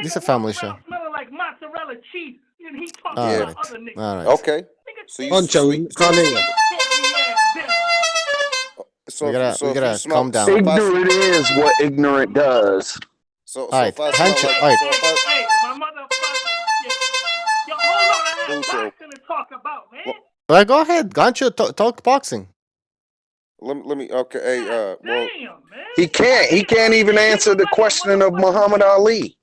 This is a family show. Smelling like mozzarella cheese, and he talking All about other niggas. right. Okay. So you we gotta calm down. Ignorant is what ignorant does. So all right, Hey, my motherfucker. Yo, hold on, I have boxing to talk about, man. All right, go ahead. Gancho, talk boxing. Let me. Okay. Hey. Well, he can't even answer the question of Muhammad Ali.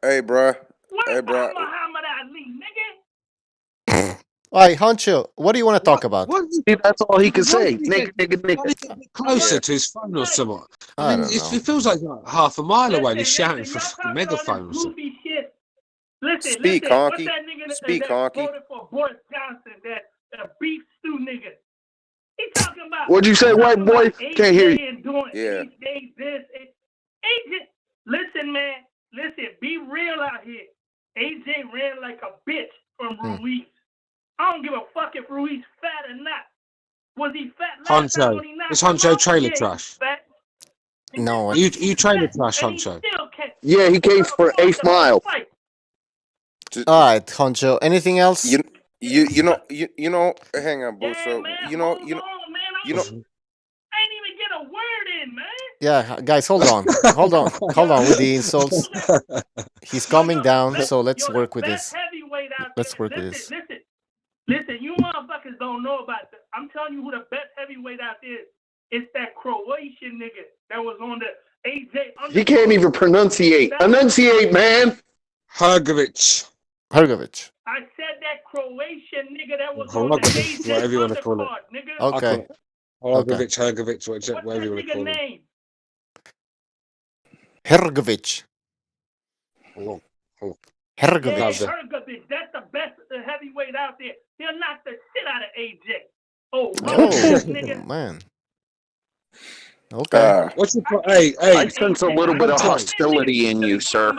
Hey, bruh. What about Muhammad Ali, nigga? All right, Honcho, what do you want to talk about? That's all he can say. Why Nigga, nigga, don't he nigga. get a bit closer to his phone or something? I I mean, don't know. it feels like half a mile away and he's Listen, shouting for a y'all fucking talking all megaphone or this something. goofy shit. Listen, Speak, what's honky. that nigga Speak, that honky. voted for Boris Johnson, that beef stew nigga? He talking about. What'd you say, he white talking boy? about Can't hear you. AJ and doing Yeah. AJ this. AJ, listen, man. Listen, be real out here. AJ ran like a bitch from Ruiz. I don't give a fuck if Ruiz fat or not. Was he fat last time Honcho, when he knocked it's him Honcho out? trailer Yeah, he was trash. fat. No, You trailer trash, And he Honcho. still can't. Yeah, he came for 8th mile. Fight. all right, Honcho. Anything else? You know. Hang on, bro. So you know. I ain't even get a word in, man. Yeah, guys, hold on, hold on with the insults. He's calming down, so let's work with this. Let's work with this. Listen, you motherfuckers don't know about this. I'm telling you who the best heavyweight out there is. It's that Croatian nigga that was on the AJ. He can't even pronunciate. Enunciate, man. Hergovic. I said that Croatian nigga that was on the AJ Whatever you want to call it. undercard, nigga. Okay. Hergovic, What's whatever you that want to call nigga it. name? Hergovic. Hergovic. Yeah, Hergovic. That's the best heavyweight out there. He'll knock the shit out of AJ. Oh, nigga. Man. Okay. What's your hey? I sense a little bit of hostility in you, sir.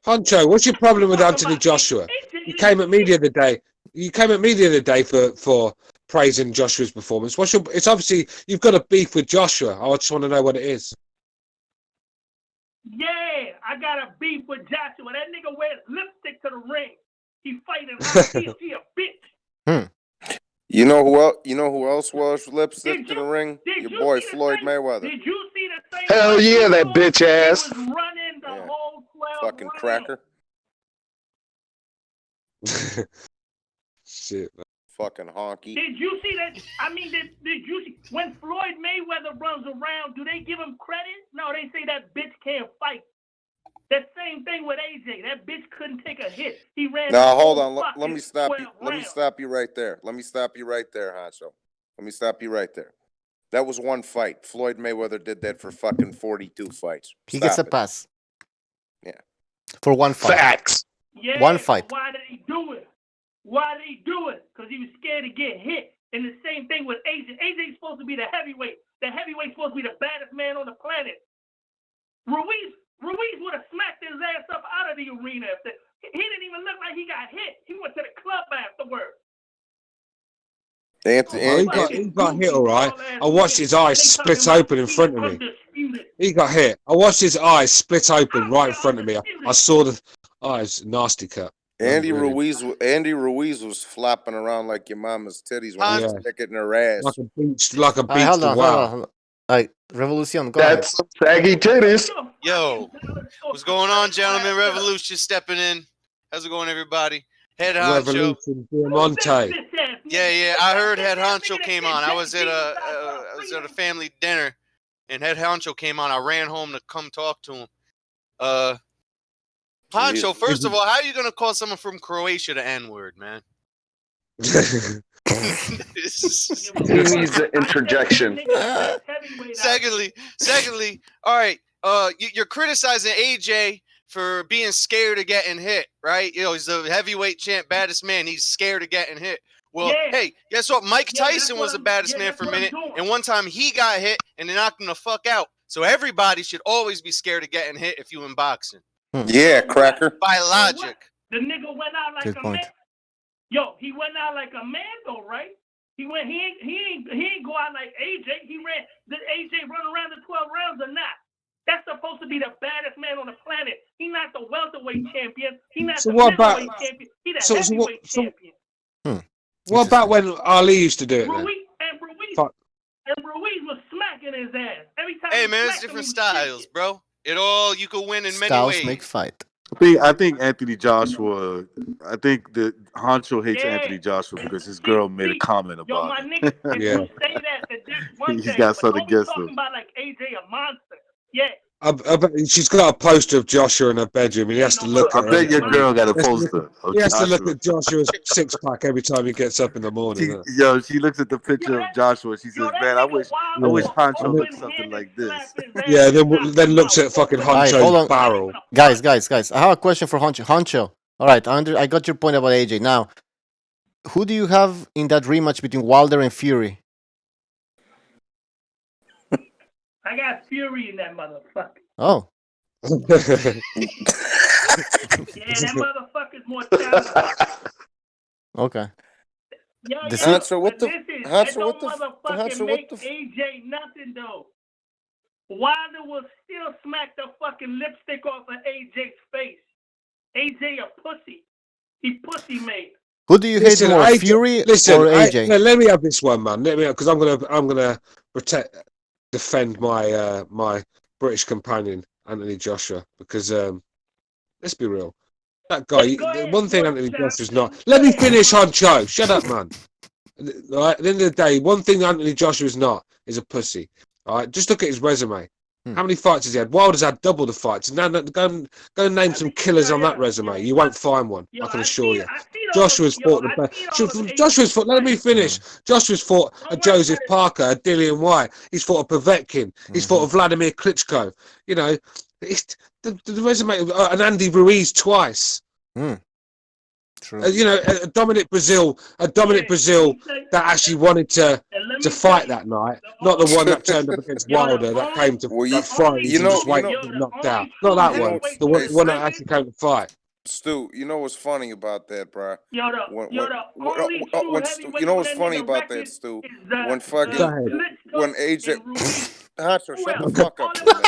Honcho, what's your problem with Anthony Joshua? You came at me the other day for praising Joshua's performance. It's obviously you've got a beef with Joshua. I just want to know what it is. Yeah, I got a beef with Joshua. That nigga wears lipstick to the ring. He fighting hard. He a bitch. You know who else wears lipstick to the ring? Your boy Floyd Mayweather. Did you see the same? Hell yeah, that bitch ass. He was running the whole 12 fucking rounds. cracker. Shit, man. Fucking honky. Did you see that? I mean, did you see when Floyd Mayweather runs around? Do they give him credit? No, they say that bitch can't fight. That same thing with AJ. That bitch couldn't take a hit. He ran. Now hold on. Let me stop you. 12 Let me rounds. stop you right there. Hancho. Let me stop you right there. That was one fight. Floyd Mayweather did that for fucking 42 fights. He gets a pass. Yeah. For one fight. Facts. Yeah, one fight. Why did he do it? Because he was scared to get hit. And the same thing with AJ. AJ's supposed to be the heavyweight. The heavyweight's supposed to be the baddest man on the planet. Ruiz would have smacked his ass up out of the arena. He didn't even look like he got hit. He went to the club afterwards. He got hit, all right. I watched his eyes split open in front of me. He got hit. I watched his eyes split open right in front of me. I saw the eyes, nasty cut. Andy Ruiz was flopping around like your mama's titties when he was sticking her ass. Like a beach. Hold on. All right, Revolution, go That's some saggy titties. Yo, what's going on, gentlemen? Revolution stepping in. How's it going, everybody? Head honcho. Revolution, Diamante. Yeah. I heard Head Honcho came on. I was at a family dinner, and Head Honcho came on. I ran home to come talk to him. Honcho, first of all, how are you gonna call someone from Croatia the N-word, man? He needs an interjection. Secondly, all right. You're criticizing AJ for being scared of getting hit, right? You know, he's the heavyweight champ, baddest man. He's scared of getting hit. Well, hey, guess what? Mike Tyson was the baddest man for a minute, and one time he got hit and they knocked him the fuck out. So everybody should always be scared of getting hit if you in boxing. Yeah, cracker. By logic. The nigga went out like a man. Yo, he went out like a man though, right? He ain't go out like AJ. Did AJ run around the 12 rounds or not? That's supposed to be the baddest man on the planet. He's not the welterweight champion. He's not the middleweight champion. He's the heavyweight champion. What about when Ali used to do it? Ruiz was smacking his ass every time. Hey man, it's different styles, bro. You could win in many Styles ways. make fight. I think Anthony Joshua. I think that Honcho hates Anthony Joshua because his girl made a comment about it. Nigga, if you say that, that's one He's thing. got something But don't be against talking him. about like AJ a monster. Yeah. I bet she's got a poster of Joshua in her bedroom, and he has to look at I bet your girl got a poster of He has to look Joshua. at Joshua's six pack every time he gets up in the morning. She looks at the picture of Joshua. She says, "Man, I wish Honcho looked something like this." Yeah, then looks at fucking All right, hold Honcho's on. barrel. Guys. I have a question for Honcho. Honcho. All right, I got your point about AJ. Now, who do you have in that rematch between Wilder and Fury? I got Fury in that motherfucker. Oh. Yeah, that motherfucker's more talented. Okay. Hancho, what the? That don't motherfucking make AJ nothing though. Wilder will still smack the fucking lipstick off of AJ's face. AJ a pussy. He pussy made. Who do you hate more, AJ, Fury or AJ? Let me have this one, man. Let me, because I'm gonna defend my my British companion Anthony Joshua, because let's be real, that guy. The one thing Anthony Joshua's not. Let me finish, Honcho. Shut up, man. Right, at the end of the day, one thing Anthony Joshua's not is a pussy. All right, just look at his resume. How many fights has he had? Wilder's had double the fights. Now go and name some killers on that resume. You won't find one. I can assure you. Joshua's fought the best. Joshua's fought. Let me finish. Joshua's fought a Joseph Parker, a Dillian White. He's fought a Povetkin. He's fought a Vladimir Klitschko. You know, it's the resume. And Andy Ruiz twice. True. You know, a Dominic Brazil that actually wanted to fight that night, not the one that turned up against Wilder that came to froze and just waited to get knocked out. Not that one. The one that actually came to fight. Stu, you know what's funny about that, bro? You know what's funny about that, Stu? When fucking when AJ Hancho, shut the fuck up, man.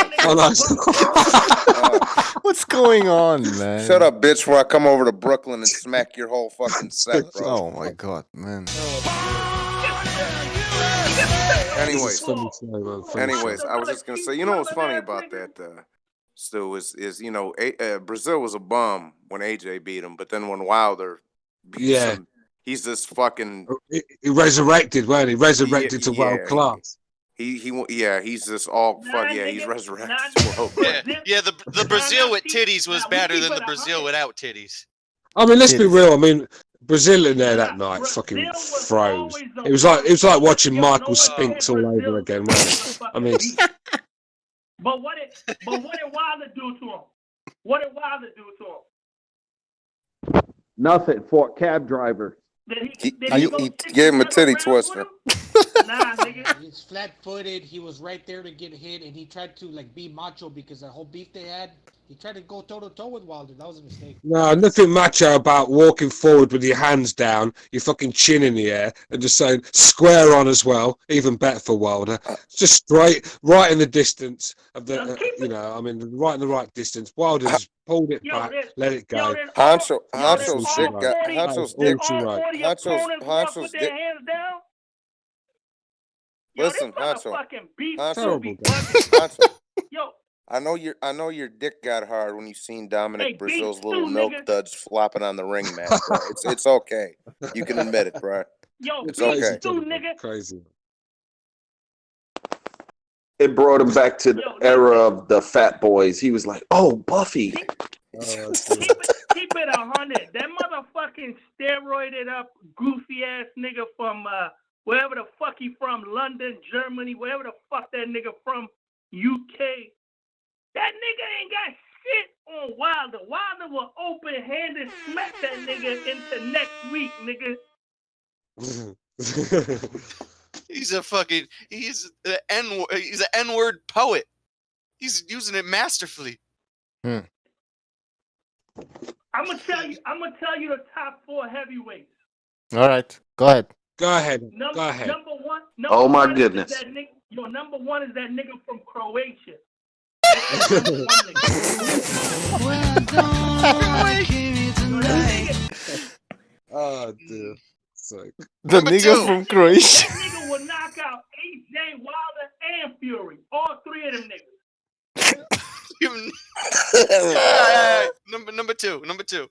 What's going on, man? Shut up, bitch, before I come over to Brooklyn and smack your whole fucking set, bro. Oh my god, man. Anyways, I was just gonna say, you know what's funny about that, Stu, is you know, Brazil was a bum when AJ beat him, but then when Wilder beat him, he's this fucking he resurrected, weren't he? Resurrected to world class. He's this all fuck yeah, he's resurrected to world class. Yeah, the Brazil with titties was better than the Brazil without titties. I mean, let's be real. I mean, Brazil in there that night fucking froze. It was like watching Michael Spinks all over again, wasn't it? I mean, but what did Wilder do to him? What did Wilder do to him? Nothing. Fought cab driver. He gave him a titty twister. Nah, nigga. He's flat-footed. He was right there to get hit, and he tried to like be macho because that whole beef they had. He tried to go toe-to-toe with Wilder. That was a mistake. no, nothing macho about walking forward with your hands down, your fucking chin in the air, and just saying square on as well. Even better for Wilder. Just straight, right in the distance of the, right in the right distance. Wilder just pulled it back, let it go. Hancho's dick. Listen, Hancho. Yo. I know your dick got hard when you seen Dominic Brazil's little milk duds flopping on the ring mat, bro. It's okay. You can admit it, bro. Yo, it's okay. Crazy. It brought him back to the era of the fat boys. He was like, "Oh, Buffy." Keep it 100. That motherfucking steroided up, goofy ass nigga from wherever the fuck he from, London, Germany, wherever the fuck that nigga from, UK. That nigga ain't got shit on Wilder. Wilder will open-handed smack that nigga into next week, nigga. He's an N-word poet. He's using it masterfully. I'm gonna tell you the top 4 heavyweights. All right, go ahead. Go ahead. Number one. Oh my goodness. Number 1 is that nigga from Croatia. Oh, dude. The nigga from Croatia. That nigga will knock out AJ, Wilder, and Fury. All 3 of them niggas. Number two.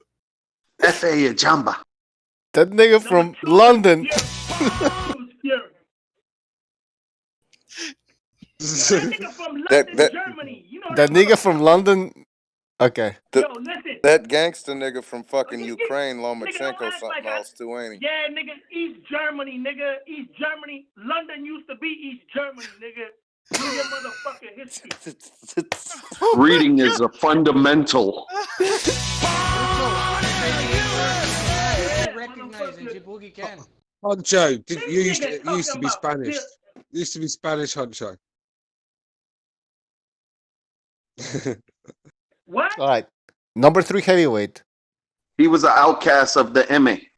F.A. Jamba. That nigga from London. nigga from London, Germany. You know that nigga from London. Okay. Yo, listen. That gangster nigga from fucking Nigga, Ukraine, don't Lomachenko, act something like else too, ain't he? Yeah, nigga, East Germany, nigga. East Germany. London used to be East Germany, nigga. Do your motherfucking history. Reading is a fundamental. Honcho, you used to be Spanish. You used to be Spanish, Honcho. What? All right. Number 3 heavyweight. He was an outcast of the Emmy.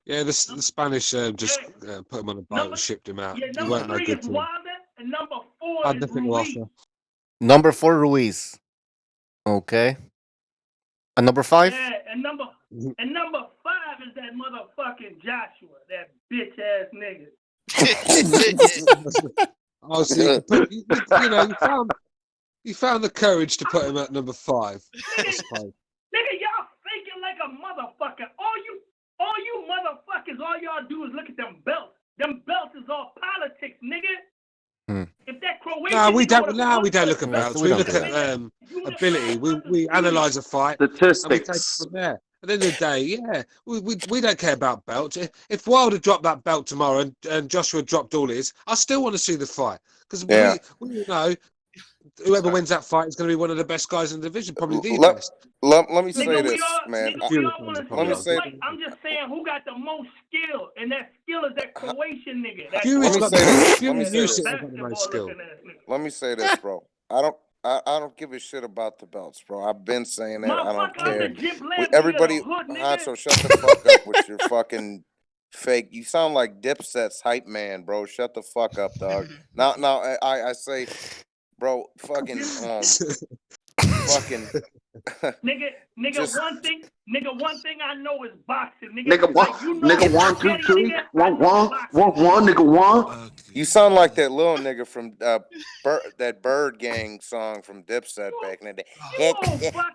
Yeah, the Spanish just put him on a boat and shipped him out. Yeah, He number weren't no 3 good is to him. Wilder, and number 4 Had is nothing to Ruiz. offer. Number 4 Ruiz. Okay. And number 5? Yeah, and number 5 is that motherfucking Joshua, that bitch ass nigga. Oh, so you found the courage to put him at number 5. I suppose. Nigga, y'all faking like a motherfucker. All you motherfuckers, all y'all do is look at them belts. Them belts is all politics, nigga. If that Croatian We don't look at belts. We look at ability. We analyze a fight. Statistics. And we take it from there. At the end of the day, yeah, we don't care about belts. If Wilder dropped that belt tomorrow and Joshua dropped all his, I still want to see the fight because we know whoever wins that fight is going to be one of the best guys in the division, probably the best. Let me say this, man. Let me say. I'm just saying who got the most skill, and that skill is that Croatian nigga. Let me say this, bro. I don't give a shit about the belts, bro. I've been saying that. I don't care. Everybody, Hancho, shut the fuck up with your fucking fake. You sound like Dipset's hype man, bro. Shut the fuck up, dog. Now, I say, bro, fucking, fucking. Nigga, one thing I know is boxing. Nigga, one, two, three, one, nigga, one. You sound like that little nigga from that Bird Gang song from Dipset back in the day.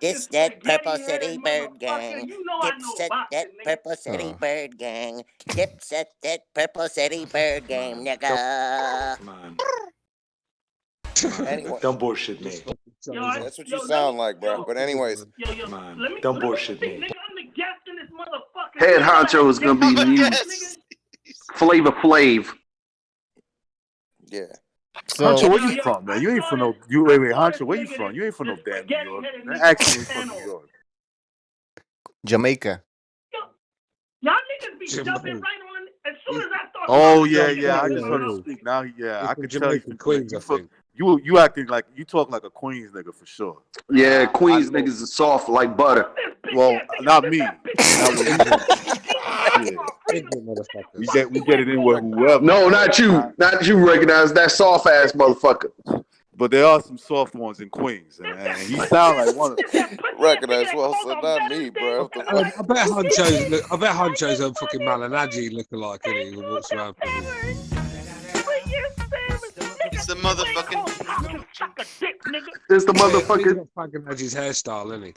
This that Purple City Bird Gang. Dipset that Purple City Bird Gang. Dipset that Purple City Bird Gang, nigga. Come on. Anyway. Don't bullshit me. That's what you sound like, bro. But anyways, come on. Don't bullshit me. Head honcho is gonna be new. Flavor Flav. Yeah. So, Hancho, where you from, man? You ain't from no. Wait, Hancho, where you from? You ain't from no damn New York. That actually ain't from New York. Jamaica. Y'all niggas be jumping right on as soon as I start. Oh yeah. I just heard him speak. Now, I can tell you from Queens. You acting like you talk like a Queens nigga for sure. Yeah, Queens niggas is soft like butter. Well, not me. We get it in with whoever. No, not you. Not you. Recognize that soft ass motherfucker. But there are some soft ones in Queens, and he sound like one of them. Recognize well, so not me, bro. I bet Honcho's a fucking Malinaji lookalike, isn't he? Who walks around. It's the motherfucking. It's the motherfucking. He's got fucking Naji's hairstyle, isn't he?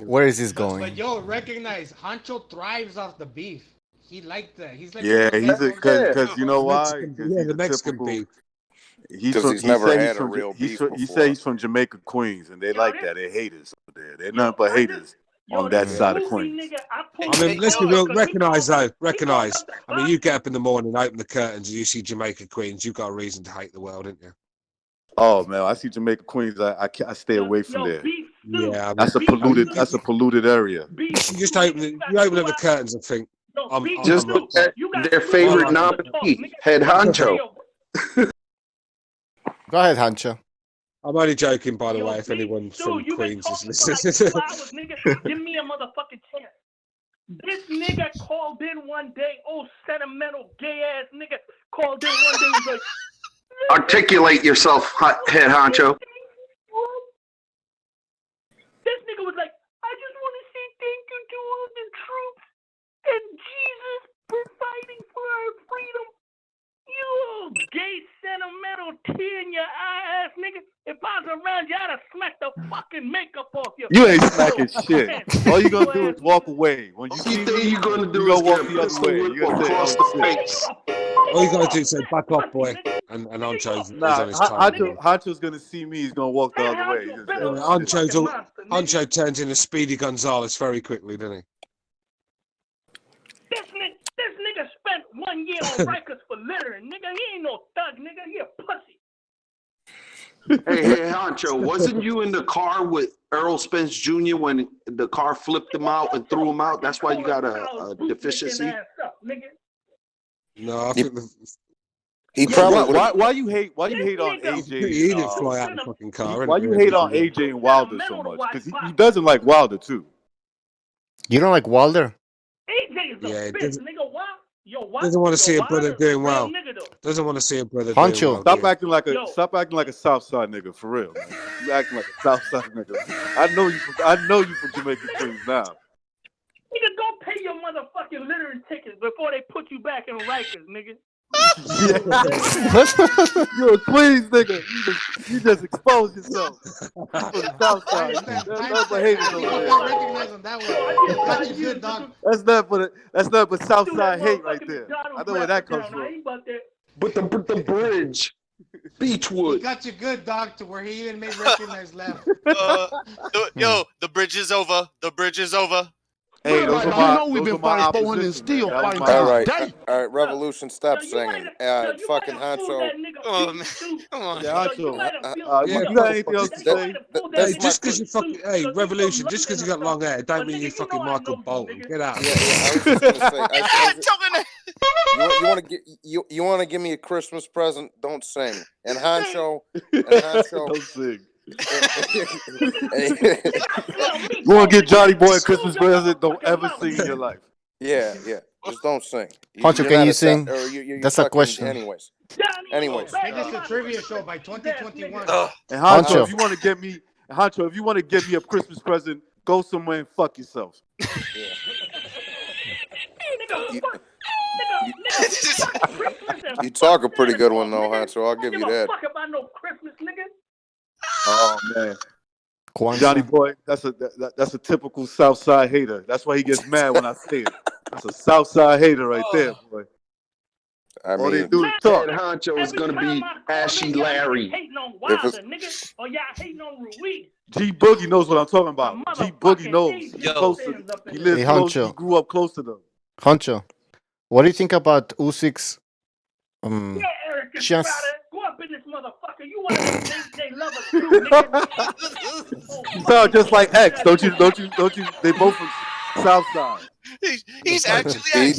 Where is this going? But yo, recognize Hancho thrives off the beef. He liked that. He's like because you know why? The Mexican beef. He's never had a real beef before. He said he's from Jamaica, Queens, and they like that. They're haters over there. They're nothing but haters on that side of Queens. I mean, let's be real. Recognise. I mean, you get up in the morning, open the curtains, and you see Jamaica, Queens. You've got a reason to hate the world, haven't you? Oh man, I see Jamaica, Queens. I stay away from there. Yeah, I mean, that's a polluted area. You just open up the curtains and think. Just their favorite nominee, Head Honcho. Go ahead, Hancho. I'm only joking, by the way, if anyone from Queens is listening. Give me a motherfucking chance. This nigga called in one day, sentimental gay ass nigga called in one day. He's like, articulate yourself, Head Honcho. This nigga was like, I just want to say thank you to all the troops and Jesus for fighting for our freedom. You little gay sentimental tear in your eye ass nigga. If I was around you, I'd have smacked the fucking makeup off you. You ain't smacking shit. All you gonna do is walk away. When you see me, you're gonna do is walk the other way. You're gonna say across the face. All you gotta do is say, back off, boy. and Ancho's is Nah, on his time. Honcho's gonna see me. He's gonna walk the other way. He's gonna say, "Oh, shit." Ancho turns into Speedy Gonzalez very quickly, doesn't he? This nigga spent 1 year on Rikers for littering, nigga. He ain't no thug, nigga. He a pussy. Hey, Honcho, wasn't you in the car with Earl Spence Jr. when the car flipped him out and threw him out? That's why you got a deficiency? No, I think he probably. Why you hate on AJ? He didn't fly out the fucking car. Why you hate on AJ and Wilder so much? Because he doesn't like Wilder too. You don't like Wilder? AJ is a bitch, nigga. Why? Doesn't want to see a brother doing well. Doesn't want to see a brother doing well. Stop acting like a Southside nigga for real, man. You acting like a Southside nigga. I know you from Jamaican Queens now. Nigga, go pay your motherfucking littering tickets before they put you back in Rikers, nigga. You're a Queens nigga. You just exposed yourself. You from the Southside. That's what haters over there. That's not but Southside hate right there. I know where that comes from. But the bridge, Beechwood. He got you good, dog, to where he even made recognize left. Yo, the bridge is over. The bridge is over. Hey, those we've been fighting 400 and still fighting to All right, this day. all right, Revolution, stop singing. Fucking Honcho. Oh, man. Come on. Yeah, Honcho. You got anything else to say? Hey, just because you fucking Revolution, just because you got long hair, don't mean you fucking Michael Bolton. Get out. Yeah, I was just gonna say. You want to give me a Christmas present? Don't sing. And Honcho. Don't sing. You want to get Johnny Boy a Christmas present? Don't ever sing in your life. Yeah. Just don't sing. Honcho, can you sing? That's a question. Anyways. Make this a trivia show by 2021. And Honcho, if you want to get me a Christmas present, go somewhere and fuck yourself. You talk a pretty good one though, Honcho. I'll give you that. Fuck about no Christmas, nigga. Oh man, Johnny Boy, that's a typical Southside hater. That's why he gets mad when I say it. That's a Southside hater right there, boy. All they do is talk. Head Honcho is gonna be Ashy Larry. Hating on Wilder, nigga, or y'all hating on Ruiz. G Boogie knows what I'm talking about. G Boogie knows. He lives close. He grew up close to them. Honcho, what do you think about Usyk's just go up in this motherfucker. You want to they love us too, nigga. You sound just like X, don't you? They both from Southside. He's actually He X.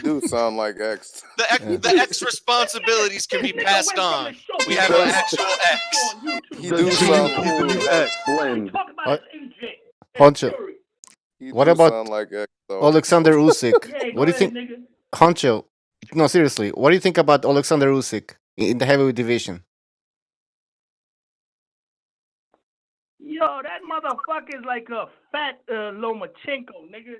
do sound like X. The X responsibilities can be passed on. We have an actual X. He do sound X. Blend. Honcho, what about sound like X, though. Alexander Usyk? What do you think, Honcho? No, seriously, what do you think about Alexander Usyk in the heavyweight division? Yo, that motherfucker is like a fat Lomachenko, nigga.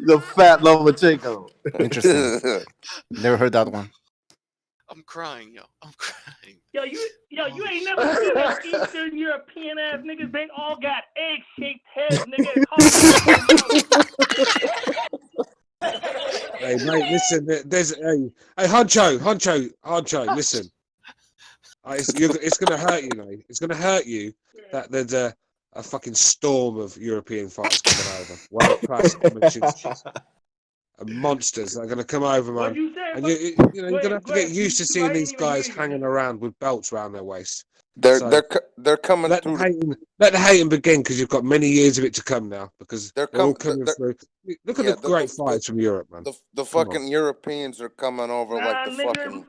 The fat Lomachenko. Interesting. Never heard that one. I'm crying, yo. I'm crying. Yo, you ain't never seen that Eastern European ass niggas. They all got egg-shaped heads, nigga. Hey, mate, listen. Hey, Honcho, listen. It's gonna hurt you, mate. It's gonna hurt you that there's a fucking storm of European fighters coming over. World-class amateurs. Monsters that are going to come over, man. And you're going to have to get used to seeing these guys hanging around with belts around their waist. They're coming through. Let the hating begin, because you've got many years of it to come now. Because they're all coming through. Look at the great fights from Europe, man. The fucking Europeans are coming over like the fucking.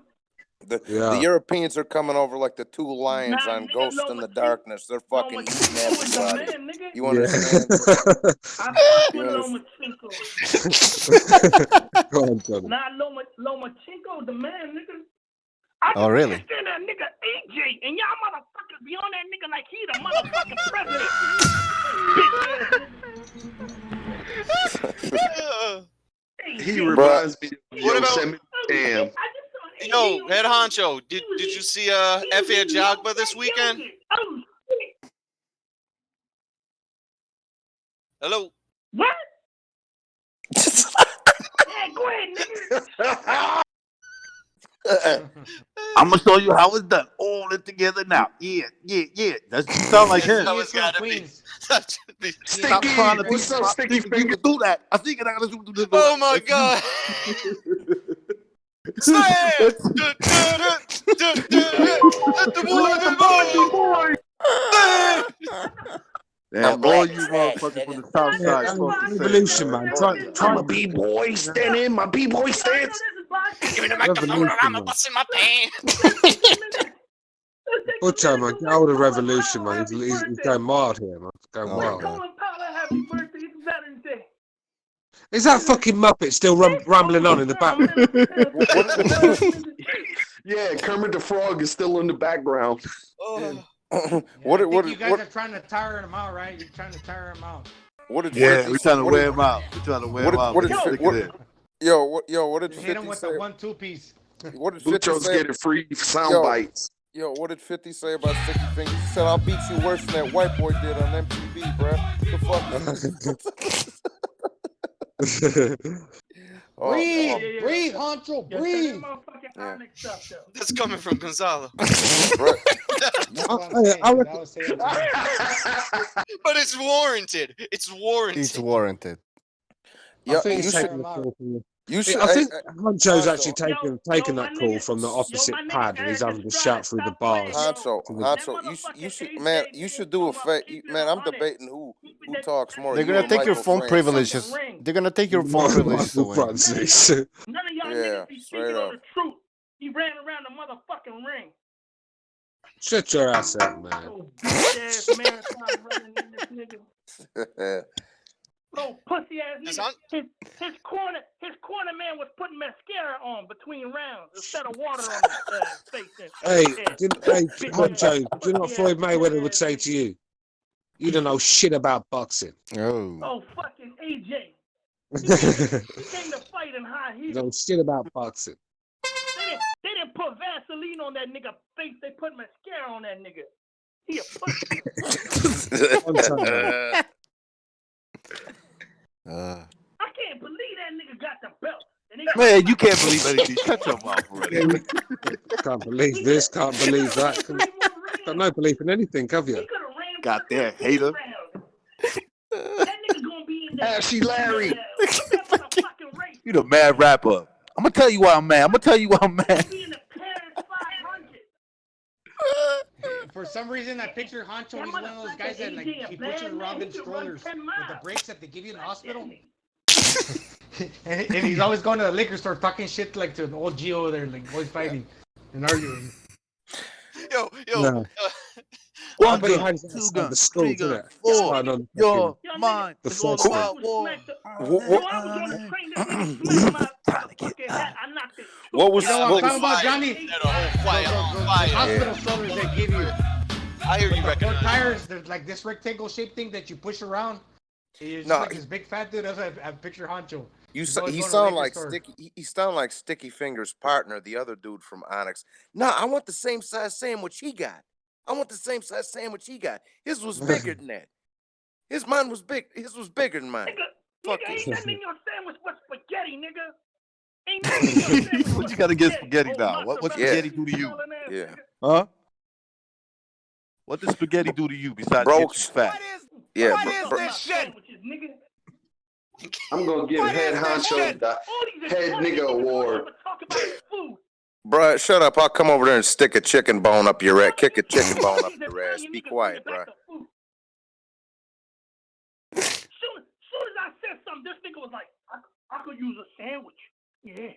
The Europeans are coming over like the two lions on Ghost in the Darkness. They're fucking eating everybody. You understand? Not Lomachenko, the man, nigga. Oh, really? I understand that nigga AJ, and y'all motherfuckers be on that nigga like he the motherfucking president. He reminds me of Yosemite Sam. Yo, head honcho, did you see F.A. Jagba this weekend? Hello. What? Go ahead, nigga. I'm gonna show you how it's done. All it together now. Yeah. That's you sound like him. That was gotta be. Stop trying to be so sticky. You can do that. I think I gotta do this. Oh my god. Slam! Man, all you motherfuckers from the south side supposed to say, Revolution, man. I'm a B-boy standing. My B-boy stance. Give me the microphone or I'm busting my pants. Butcher, man. Get hold of Revolution, man. He's going wild here, man. He's going wild. Happy birthday. It's Veterans Day. Is that fucking Muppet still rambling on in the back? Yeah, Kermit the Frog is still in the background. What you guys are trying to tire him out, right? You're trying to tire him out. We're trying to wear him out. We're trying to wear him out. What did Hit 50 him with say? the 1-2 piece. What did 50 Bucho's say? getting free sound bites. Yo, what did 50 say about Sticky Fingers? He said, I'll beat you worse than that white boy did on MTV, bruh. The fuck? Breathe, Honcho, breathe. That's coming from Gonzalo. But it's warranted. It's warranted. It's warranted. I think he's taking the call from you. I think Honcho's actually taken that call from the opposite pad, and he's having to shout through the bars. Honcho, you should do a man. I'm debating who talks more. They're gonna take your phone privileges. They're gonna take your phone privileges away. None of y'all niggas be speaking on the truth. He ran around the motherfucking ring. Shut your ass up, man. Oh, bitch ass marathon running in this nigga. Little pussy ass nigga. His corner man was putting mascara on between rounds instead of water on his face. Hey, Honcho, do you know what Floyd Mayweather would say to you? You don't know shit about boxing. Oh, fucking AJ. He came to fight in high heels. You know shit about boxing. They didn't put Vaseline on that nigga face. They put mascara on that nigga. He a pussy. I can't believe that nigga got the belt. Man, you can't believe anything. Shut your mouth already. Can't believe this, can't believe that. Got no belief in anything, have you? Got that hater. Ashy Larry. You the mad rapper. I'm gonna tell you why I'm mad. For some reason, I picture Honcho. He's one of those guys that he pushes around in strollers with the brakes that they give you in the hospital. and he's always going to the liquor store talking shit like to an old G over there, like always fighting and arguing. Yo. No. One but he gun, hides two outside guns, the school, 3 doesn't guns, it? 4. Your mind the is all first about war. What was you know what I'm talking about, fire. Johnny? Hospital strollers they give you. I hear you recognize. Tires, there's like this rectangle shaped thing that you push around. He's like this big fat dude. That's what I picture Honcho. He sound like Sticky. He sound like Sticky Fingers' partner, the other dude from Onyx. Nah, I want the same size sandwich he got. His was bigger than that. Mine was big. His was bigger than mine. Nigga, ain't nothing in your sandwich but spaghetti, nigga. Ain't nothing in your sandwich. What you gotta get spaghetti now? What spaghetti do to you? Yeah. Huh? What does spaghetti do to you besides Bro, get you fat? What is this shit? I'm gonna give Head Honcho the Head Nigga Award. Bruh, shut up. I'll come over there and stick a chicken bone up your ass. Kick a chicken bone up your ass. Be quiet, bruh. Soon as I said something, this nigga was like, I could use a sandwich. Yeah,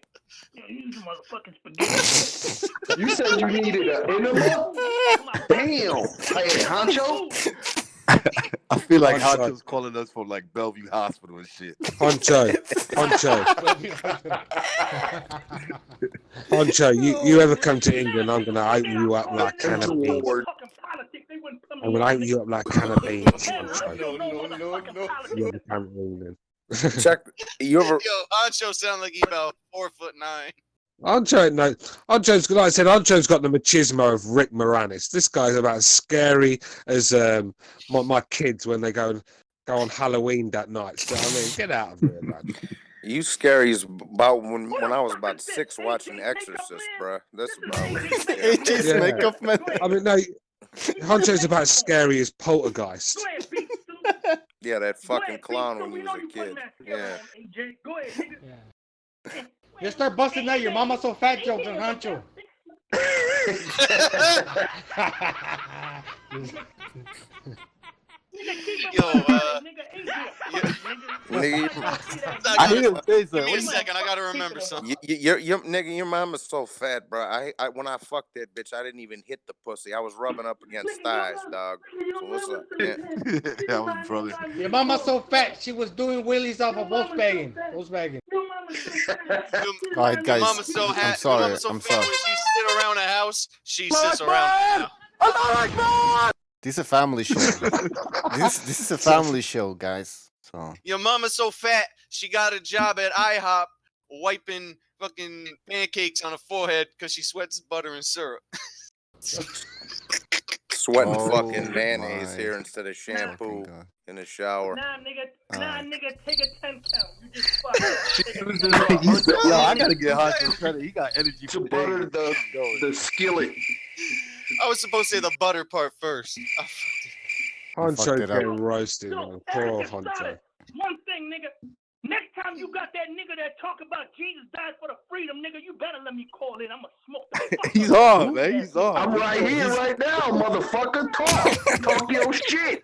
use motherfucking spaghetti. You said you needed an enema? Damn. Hey, Honcho? I feel like Honcho's calling us from like Bellevue Hospital and shit. Honcho, you ever come to England, I'm gonna open you up like a can of beans. I'm gonna open you up like a can of beans, Honcho. You ever come to England? Check. You ever? Yo, Honcho sound like he about 4'9". Honcho's like I said, Honcho's got the machismo of Rick Moranis. This guy's about as scary as my kids when they go on Halloween that night. So I mean, get out of here, man. You scary as about when I was about 6 watching Exorcist, bruh. That's about what you scary. AJ's makeup man. I mean, no, Honcho's about as scary as Poltergeist. Yeah, that fucking clown when he was a kid. Yeah. Go ahead, nigga. You start busting out your mama so fat jokes on Hancho. I hear him say something. Give me a second. I gotta remember something. Nigga, your mama's so fat, bro. I when I fucked that bitch, I didn't even hit the pussy. I was rubbing up against thighs, dog. So what's up? Yeah. That was brother. Your mama's so fat, she was doing wheelies off of Volkswagen. All right, guys. Your mama's so I'm sorry. Your mama's so I'm fat sorry. when she sit around a house, she sits around. This is a family show. this is a family show, guys. So Your mama's so fat, she got a job at IHOP wiping fucking pancakes on her forehead because she sweats butter and syrup. Sweating Oh fucking mayonnaise my here instead of shampoo in the shower. Nah, nigga, take a 10 count. You just fuck. Yo, I gotta get Hancho credit. He got energy To for butter days. the skillet. I was supposed to say the butter part first. Honcho's it up. getting roasted, man. Poor old Honcho. One thing, nigga. Next time you got that nigga that talk about Jesus died for the freedom, nigga, you better let me call in. I'ma smoke the fuck He's out on, of man. you. He's on. I'm right here, right now, motherfucker. Talk your shit.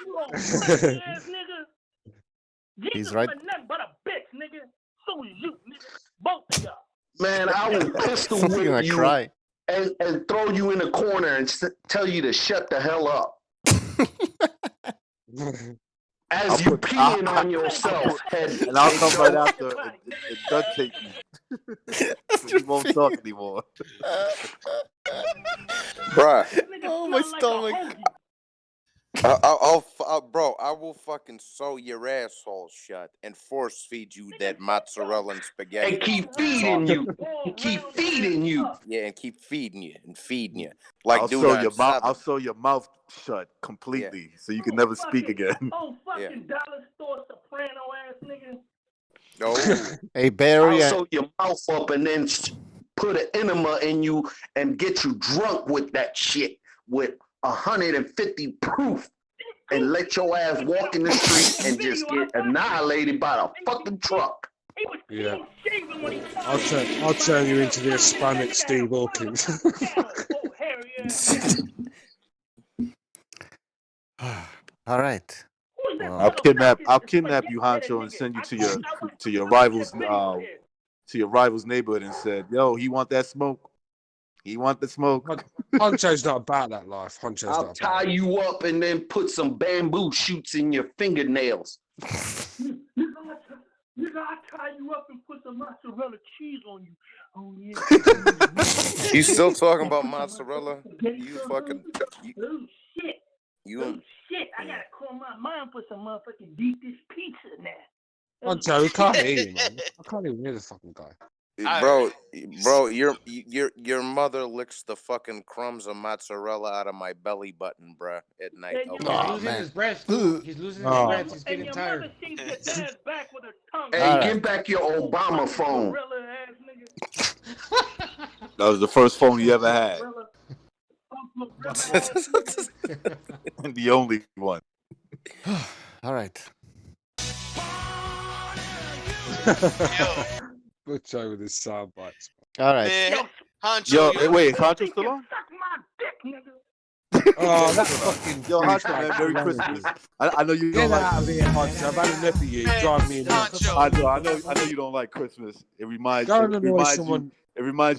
You old pussy ass nigga. He's Jesus right. was nothing but a bitch, nigga. So is you, nigga. Both of y'all. Man, I will pistol He's whip gonna you cry. and throw you in a corner and tell you to shut the hell up. As you peeing on yourself, and I'll come right after and duct tape you. You won't talk anymore. Bruh. Oh my stomach. Bro, I will fucking sew your asshole shut and force feed you that mozzarella and spaghetti. And keep feeding you. Keep feeding you. Yeah, and keep feeding you and feeding you. Like I'll dude sew on your mouth. I'll Seven. sew your mouth shut completely, so you can never speak again. Oh, fucking dollar store soprano ass nigga. Oh. Hey Barry. I'll sew your mouth up and then put an enema in you and get you drunk with that shit with 150 proof and let your ass walk in the street and just get annihilated by the fucking truck. Yeah. I'll turn you into the Hispanic Steve Hawkins. All right. Well, I'll kidnap you, Hancho, and send you to your rival's neighborhood and said, "Yo, he want that smoke. He want the smoke." Honcho's not about that life. Honcho's I'll not tie you up and then put some bamboo shoots in your fingernails. Nigga, I tie you up and put some mozzarella cheese on you. Oh, yeah. You still talking about mozzarella? You fucking... Oh, shit. You... Oh, shit. I gotta call my mom for some motherfucking deep dish pizza in there. Honcho, we can't hear you, man. I can't even hear the fucking guy. Bro, your mother licks the fucking crumbs of mozzarella out of my belly button, bruh, at night. He's losing his breath, dude. He's losing his breath. He's getting tired. Hey, get back your Obama phone. That was the first phone he ever had. And the only one. all right. Butcho with his sound bites. All right. Man, Hancho, Yo, wait, Hancho's still on? Oh, that's fucking. Yo, Hancho, man, Merry Christmas. I know you Get don't out of here, Hancho. I've had enough of you. Drive me nuts. I know you don't like Christmas. It reminds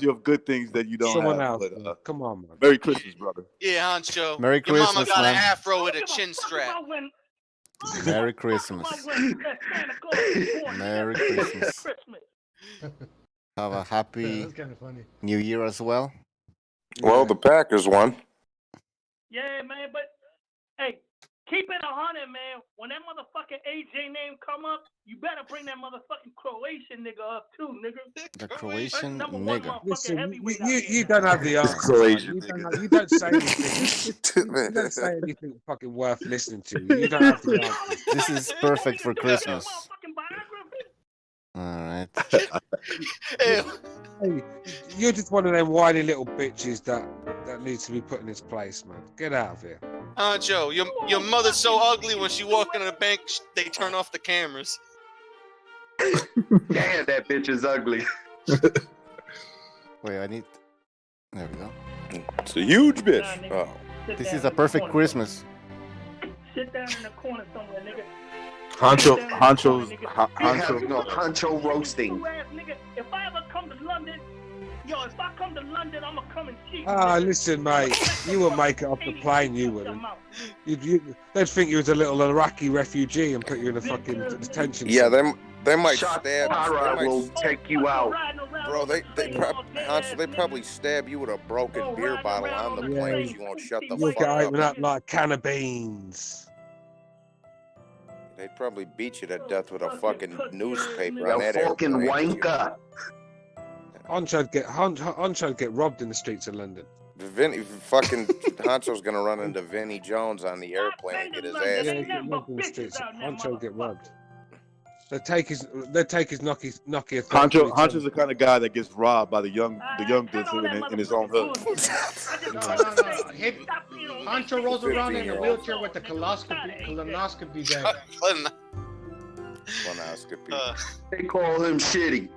you of good things that you don't someone have. else. But, come on, man. Merry Christmas, brother. Yeah, Hancho. Merry Your mama Christmas, got man. an afro with a chin strap. Merry Christmas. Merry Christmas. Have a happy New Year as well. Well, the Packers won. Yeah, man, but hey, keep it 100, man. When that motherfucking AJ name come up, you better bring that motherfucking Croatian nigga up too, nigga. The Croatian That's #1 nigga. motherfucking Listen, heavyweight. you don't have the answer. Croatian You don't say anything. You don't say anything fucking worth listening to. You don't have the answer. This is perfect for Christmas. All right. Ew. Hey, you're just one of them whiny little bitches that needs to be put in its place, man. Get out of here. Joe, your mother's so ugly when she walk into the bank, they turn off the cameras. Damn, that bitch is ugly. Wait, I need. There we go. It's a huge bitch. Oh. This is a perfect Christmas. Sit down in the corner somewhere, nigga. Honcho roasting. Nigga, if I ever come to London, if I come to London, I'm gonna come and see you. Listen, mate, you wouldn't make it off the plane, you wouldn't. They'd think you was a little Iraqi refugee and put you in a fucking detention Yeah, center. they might Shot stab. Tara will take you out. Bro, they probably stab you with a broken beer bottle on the plane if you won't shut the You'll fuck get up. opened up like a can of beans. They'd probably beat you to death with a fucking newspaper on You that fucking airplane. wanker. Honcho'd get robbed in the streets of London. Fucking Honcho's gonna run into Vinnie Jones on the airplane and get his ass Yeah, beat. get robbed in the streets. Honcho'd get robbed. They take his Nokia. Honcho's the kind of guy that gets robbed by the young dudes in his own hood. No. Honcho rolls around in a wheelchair with the colonoscopy guy. Colonoscopy. They call him shitty.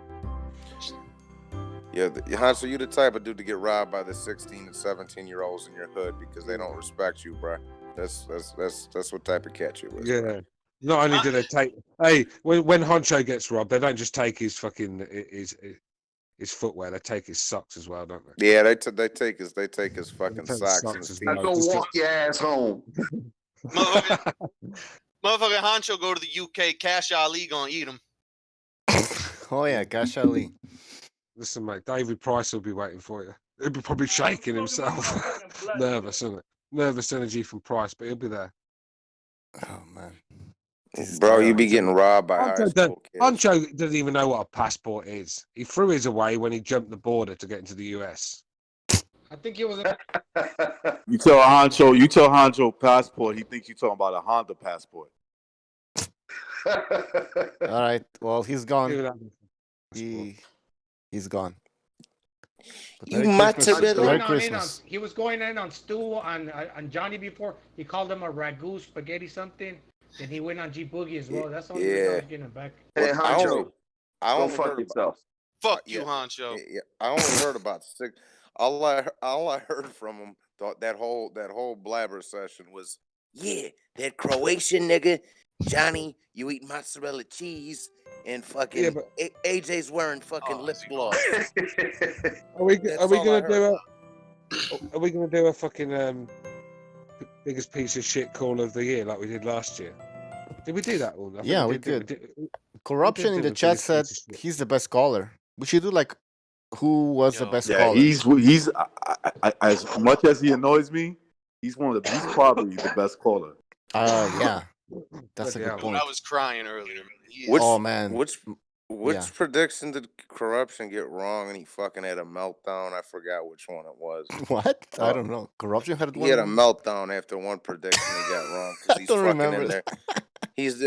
Yeah, Honcho, you the type of dude to get robbed by the 16 and 17-year-olds in your hood because they don't respect you, bro. That's what type of cat you is. Yeah. Bro. Not only do they take, when Honcho gets robbed, they don't just take his fucking his footwear. They take his socks as well, don't they? Yeah, they take his fucking socks and his Now go walk your ass home. Motherfucking Honcho go to the UK. Cash Ali gonna eat him. Oh yeah, Cash Ali. Listen, mate, David Price will be waiting for you. He'll be probably shaking himself. Nervous, isn't it? Nervous energy from Price, but he'll be there. Oh man. Bro, you be getting robbed by high school kids. Honcho doesn't even know what a passport is. He threw his away when he jumped the border to get into the US. I think it was You tell Honcho passport, he thinks you're talking about a Honda passport. All right. Well, he's gone. He's gone. He was going in on Stu on Johnny before. He called him a ragu spaghetti something. Then he went on G Boogie as well. That's the only reason I was getting him back. Hey, Honcho, go fuck yourself. Fuck you, Honcho. Yeah, I only heard about 6. All I heard from him that whole blabber session was, yeah, that Croatian nigga, Johnny, you eat mozzarella cheese, and fucking AJ's wearing fucking lip gloss. Are we gonna do a fucking biggest piece of shit call of the year like we did last year? Did we do that one? Yeah, we did. Corruption in the chat said he's the best caller. We should do like who was the best caller. He's as much as he annoys me, he's probably the best caller. Yeah. That's a good point. I was crying earlier. Which prediction did Corruption get wrong and he fucking had a meltdown? I forgot which one it was. What? I don't know. Corruption had one. He had a meltdown after one prediction he got wrong. I don't remember. In there. He's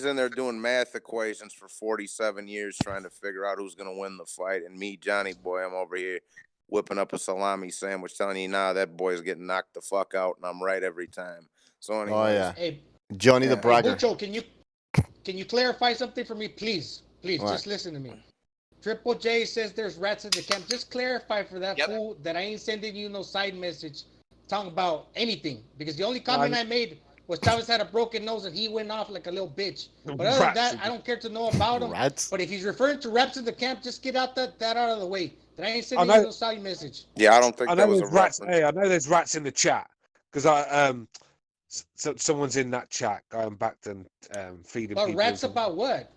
in there doing math equations for 47 years trying to figure out who's gonna win the fight. And me, Johnny Boy, I'm over here whipping up a salami sandwich telling you, nah, that boy's getting knocked the fuck out and I'm right every time. So anyways, Oh yeah. Hey, Johnny the bragger. Mucho, can you clarify something for me, please? Please, What? just listen to me. Triple J says there's rats in the camp. Just clarify for that fool that I ain't sending you no side message talking about anything. Because the only comment I made was Chavez had a broken nose and he went off like a little bitch. But other than that, I don't care to know about him. But if he's referring to rats in the camp, just get that out of the way. That I ain't sending you no side message. Yeah, I don't think that was a rats. Hey, I know there's rats in the chat because someone's in that chat going back to feeding But people. rats about what?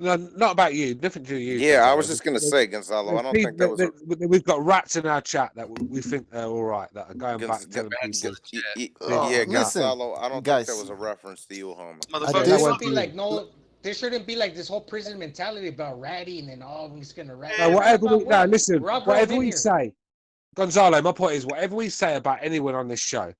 No, not about you. Nothing to do with you. Yeah, I was just gonna say, Gonzalo. I don't think that was. We've got rats in our chat that we think they're all right. That are going back telling people. Yeah, Gonzalo. I don't think that was a reference to you, homie. There shouldn't be like this whole prison mentality about ratting and he's gonna rat. Whatever we say, Gonzalo. My point is, whatever we say about anyone on this show,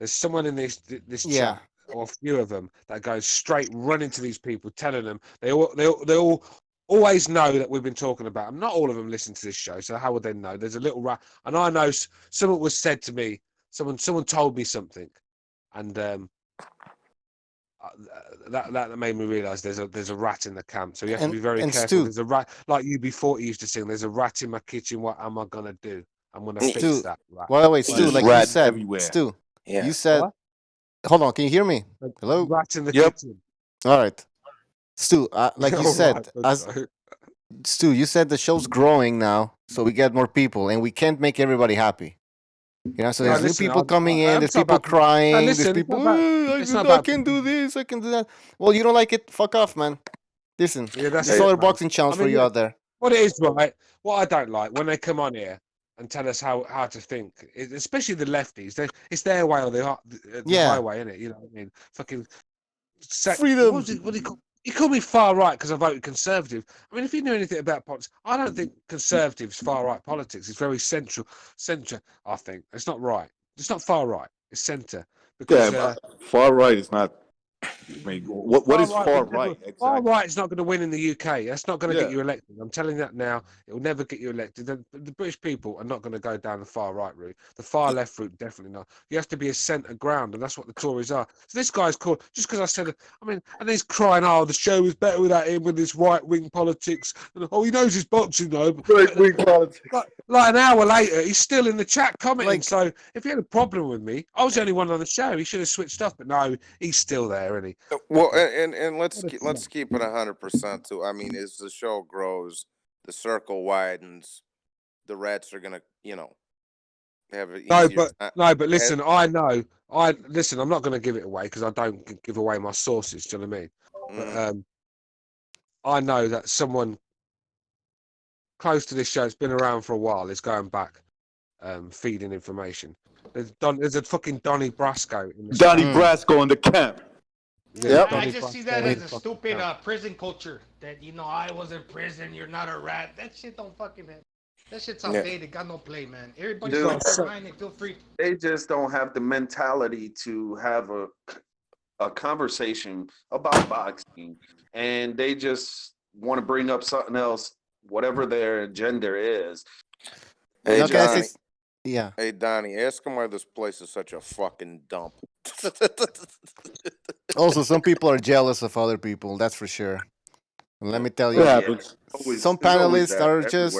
there's someone in this chat, or a few of them, that goes straight running to these people, telling them they all always know that we've been talking about them. Not all of them listen to this show, so how would they know? There's a little and I know something was said to me. Someone told me something, and that made me realise there's a rat in the camp. So you have to be very careful. Stu, There's a rat, like UB40 used to sing. There's a rat in my kitchen. What am I gonna do? I'm gonna fix that rat. wait, Stu, like you said, Stu, you said. What? Hold on, can you hear me? Hello. Rat in the kitchen. All right, Stu. Like you All said, right, Stu, you said the show's growing now, so we get more people, and we can't make everybody happy. You know, so there's new people coming in, there's people crying, there's people, I can do this, I can do that. Well, you don't like it, fuck off, man. Listen, there's other boxing channels for you out there. What it is, right? What I don't like when they come on here and tell us how to think, especially the lefties, it's their way or the highway, isn't it? You know what I mean? Fucking freedom. What do you call? You call me far right because I voted Conservative. I mean, if you know anything about politics, I don't think Conservatives far right politics. It's very centre. I think it's not right. It's not far right. It's centre. Because far right is not. I mean, what is far right? Exactly. Far right is not going to win in the UK. That's not going to get you elected. I'm telling you that now. It will never get you elected. The British people are not going to go down the far right route. The far left route, definitely not. You have to be a centre ground, and that's what the Tories are. So this guy's called, just because I said, and he's crying, oh, the show is better without him with his right-wing politics. And, oh, he knows his boxing, though. Right-wing politics. Like an hour later, he's still in the chat commenting. So if he had a problem with me, I was the only one on the show. He should have switched off, but no, he's still there, isn't he? Well, and let's keep it 100% too. I mean, as the show grows, the circle widens. The rats are gonna, have it. But listen, I know. Listen. I'm not going to give it away because I don't give away my sources. Do you know what I mean? But I know that someone close to this show, it's been around for a while, is going back, feeding information. There's a fucking Donnie Brasco in the Donnie Brasco in the camp. Yeah, I just see that as a stupid prison culture. That I was in prison. You're not a rat. That shit don't fucking. That shit's outdated. Got no play, man. Everybody's their mind. They feel free. They just don't have the mentality to have a conversation about boxing, and they just want to bring up something else, whatever their agenda is. Hey, Donnie. Yeah. Hey, Donnie, ask him why this place is such a fucking dump. Also, some people are jealous of other people. That's for sure. And let me tell you, some panelists are just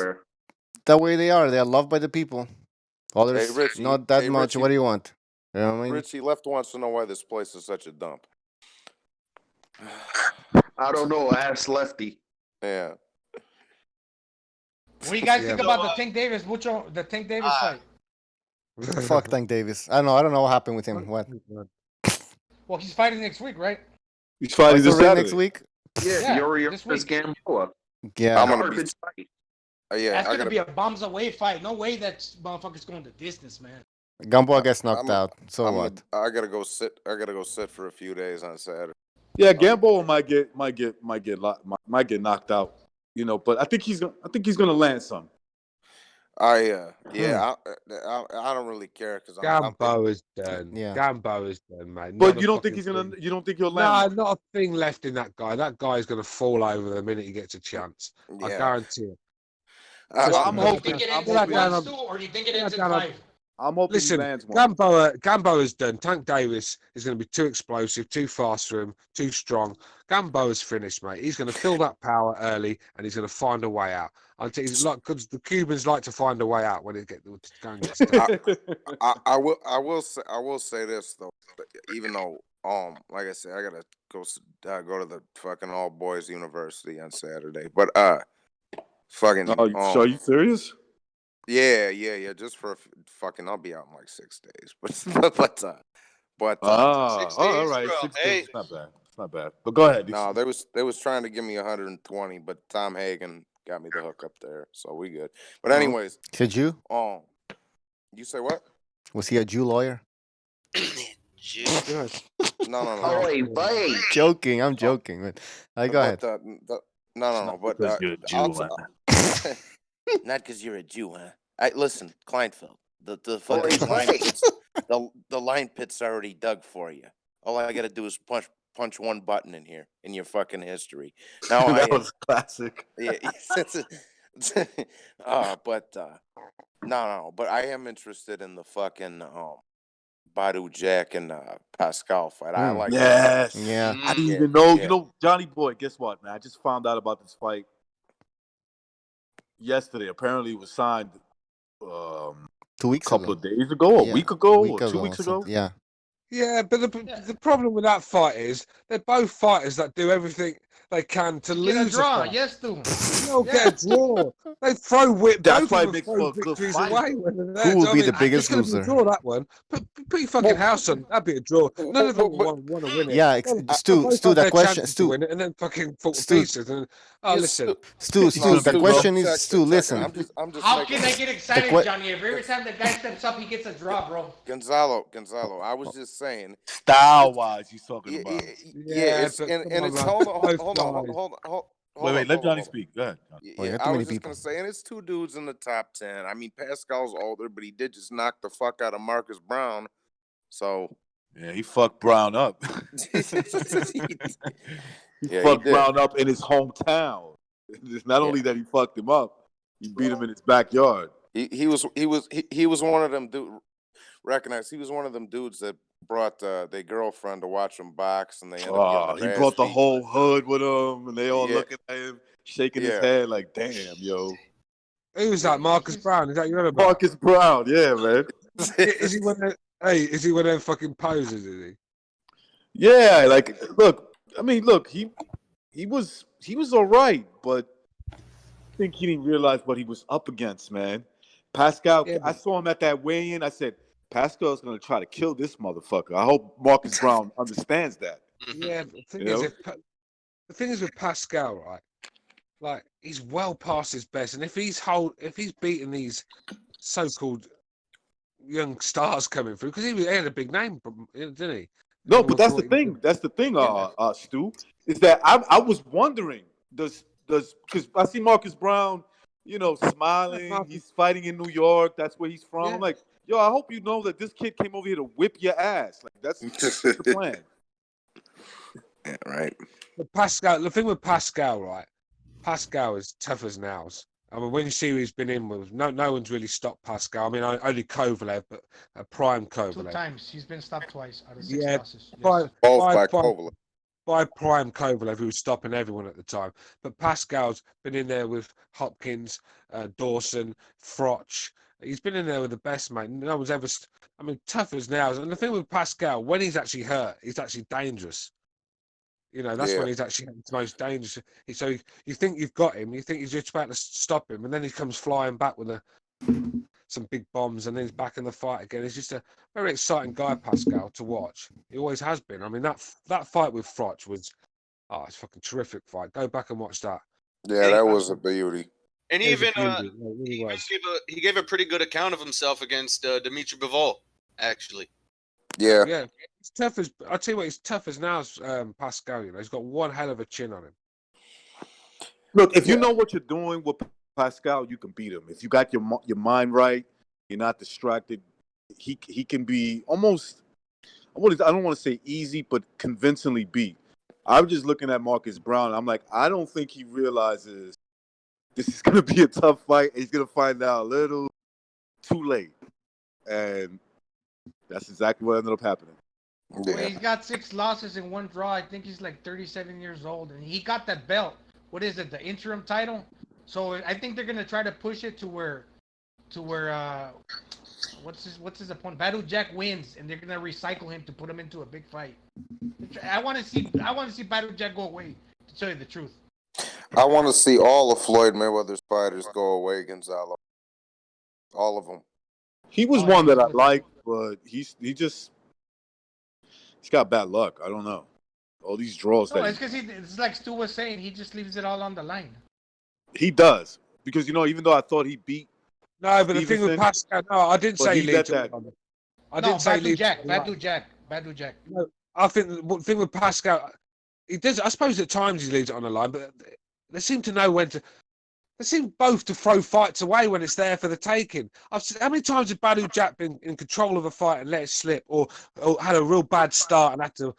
the way they are. They are loved by the people. Others, Richie, not that much. Richie, what do you want? You know what I mean? Richie Left wants to know why this place is such a dump. I don't know. Ask Lefty. Yeah. What do you guys think about the Tank Davis? The Tank Davis fight? Fuck Tank Davis. I don't know what happened with him. What? Well, he's fighting next week, right? He's fighting this Saturday. Next week. Yeah, Fury versus Gamboa. Yeah. I'm gonna be. That's gonna be a bombs away fight. No way that motherfucker's going the distance, man. Gamboa gets knocked out. So what? I gotta go sit. I gotta go sit for a few days on Saturday. Yeah, Gamboa might get knocked out. But I think he's gonna land some. I don't really care because Gambo is done. Yeah, Gambo is done, mate. But you don't think You don't think he'll land? No, not a thing left in that guy. That guy's gonna fall over the minute he gets a chance. I guarantee it. I'm hoping. Do you think it ends in 1-2, or do you think it ends in 5? I'm hoping Listen, he lands one. Gamboa's done. Tank Davis is going to be too explosive, too fast for him, too strong. Gamboa's finished, mate. He's going to feel that power early, and he's going to find a way out. Because the Cubans like to find a way out when it gets going. I will say this though. Even though like I said, I gotta go to the fucking all boys university on Saturday, but fucking. So are you serious? Yeah. Just for fucking, I'll be out in like 6 days, but all right, 6 days. It's not bad. It's not bad. But go ahead. No, they was trying to give me 120, but Tom Hagen got me the hook up there, so we good. But anyways, is he a Jew? You say what? Was he a Jew lawyer? Jew? No. Holy boy. Joking. I'm joking. But go ahead. No. But you're a Jew, not because you're a Jew, huh? Listen, Kleinfeld. The fucking line pits, the line pit's already dug for you. All I got to do is punch one button in here in your fucking history. Now That was classic. Yeah, no, but I am interested in the fucking Badu Jack and Pascal fight. I like Yes. Yeah. I didn't Yeah, even know. yeah. You know, Johnny Boy, guess what, man? I just found out about this fight yesterday. Apparently it was signed 2 weeks a couple ago. of days ago, a Yeah, week ago, week or 2 ago weeks or ago. something. Yeah. Yeah, but the problem with that fight is they're both fighters that do everything they can to Get a lose draw, fight. yes, Stu. They'll get a draw. They throw whip. That's Both why of it them makes throw for a good victories fight. away when they're there. Who will I be mean, the biggest it's going to be a loser? draw, that one. Put your fucking house on. That'd be a draw. None of them want to win it. Yeah, They Stu, both Stu, had that their question, chances to Stu, win it and then fucking fall to Stu, pieces. And listen, Stu, the question is, Stu, listen. I'm just How making can they get excited, que- Johnny? If every time the guy steps up, he gets a draw, bro. Gonzalo. I was just saying, Style wise, he's talking about. it's but and come it's man. hold on, Both hold on, guys. hold on. Wait, let Johnny hold on. speak. Go ahead. Oh, you Yeah, got too I many was just people. gonna say, and it's two dudes in the top 10. I mean, Pascal's older, but he did just knock the fuck out of Marcus Brown. So Yeah, he fucked Brown up. He yeah, he fucked did. Brown up in his hometown. It's not only that he fucked him up, he beat him in his backyard. He was one of them recognize he was one of them dudes that brought their girlfriend to watch him box, and they ended up getting He their ass brought the beat. whole hood with him, and they all Yeah. looking at him, shaking his Yeah. head like, "Damn, yo." Who was that? Marcus Brown? Is that you about? Marcus Brown, yeah, man. Is he one of? Hey, is he one of them fucking posers? Is he? Yeah, like, look, he was all right, but I think he didn't realize what he was up against, man. Pascal, Yeah, I saw him at that weigh-in. I said, Pascal's gonna try to kill this motherfucker. I hope Marcus Brown understands that. Yeah, but the thing You is, know? the thing is with Pascal, right? Like he's well past his best, and if he's beating these so-called young stars coming through, because he had a big name, didn't he? No, but that's the thing. That's the thing, Stu, is that I was wondering, does because I see Marcus Brown, smiling. He's fighting in New York. That's where he's from. I'm like, yo, I hope you know that this kid came over here to whip your ass. Like that's the plan. Yeah, right. But Pascal, the thing with Pascal, right? Pascal is tough as nails. I mean, when you see who he's been in with, no one's really stopped Pascal. I mean, only Kovalev, but a prime Kovalev. 2 times. He's been stopped twice out of 6 Yeah, losses. Both by Kovalev. By prime Kovalev, who was stopping everyone at the time. But Pascal's been in there with Hopkins, Dawson, Froch. He's been in there with the best, mate. No one's ever. I mean, tough as nails. And the thing with Pascal, when he's actually hurt, he's actually dangerous. That's when he's actually the most dangerous. So you think you've got him, you think you're just about to stop him, and then he comes flying back with some big bombs, and then he's back in the fight again. He's just a very exciting guy, Pascal, to watch. He always has been. I mean, that fight with Froch was, it's a fucking terrific fight. Go back and watch that. Yeah, that was a beauty. And It was a even beauty. It really was. he gave a pretty good account of himself against Dimitri Bivol, actually. Yeah. It's tough as I tell you what, he's tough as nails. Pascal, he's got one hell of a chin on him. Look, if you know what you're doing with Pascal, you can beat him. If you got your mind right, you're not distracted. He can be almost. I don't want to say easy, but convincingly beat. I'm just looking at Marcus Brown. I'm like, I don't think he realizes this is going to be a tough fight. He's going to find out a little too late, and that's exactly what ended up happening. Well, he's got 6 losses and 1 draw. I think he's like 37 years old, and he got that belt. What is it? The interim title. So I think they're gonna try to push it to where what's his opponent? Badu Jack wins, and they're gonna recycle him to put him into a big fight. I want to see Badu Jack go away. To tell you the truth. I want to see all of Floyd Mayweather's fighters go away, Gonzalo. All of them. He was one that I liked, but he's got bad luck. I don't know. All these draws No, that it's because it's like Stu was saying. He just leaves it all on the line. he does. Because even though I thought he beat No, but the thing with Stevenson, Pascal, no, I didn't but say he lead let to that. I didn't say lead. Badu Jack. No, I think the thing with Pascal, he does. I suppose at times he leads it on the line, but they seem to know when to. They seem both to throw fights away when it's there for the taking. I've seen, how many times has Badu Jack been in control of a fight and let it slip, or had a real bad start and had to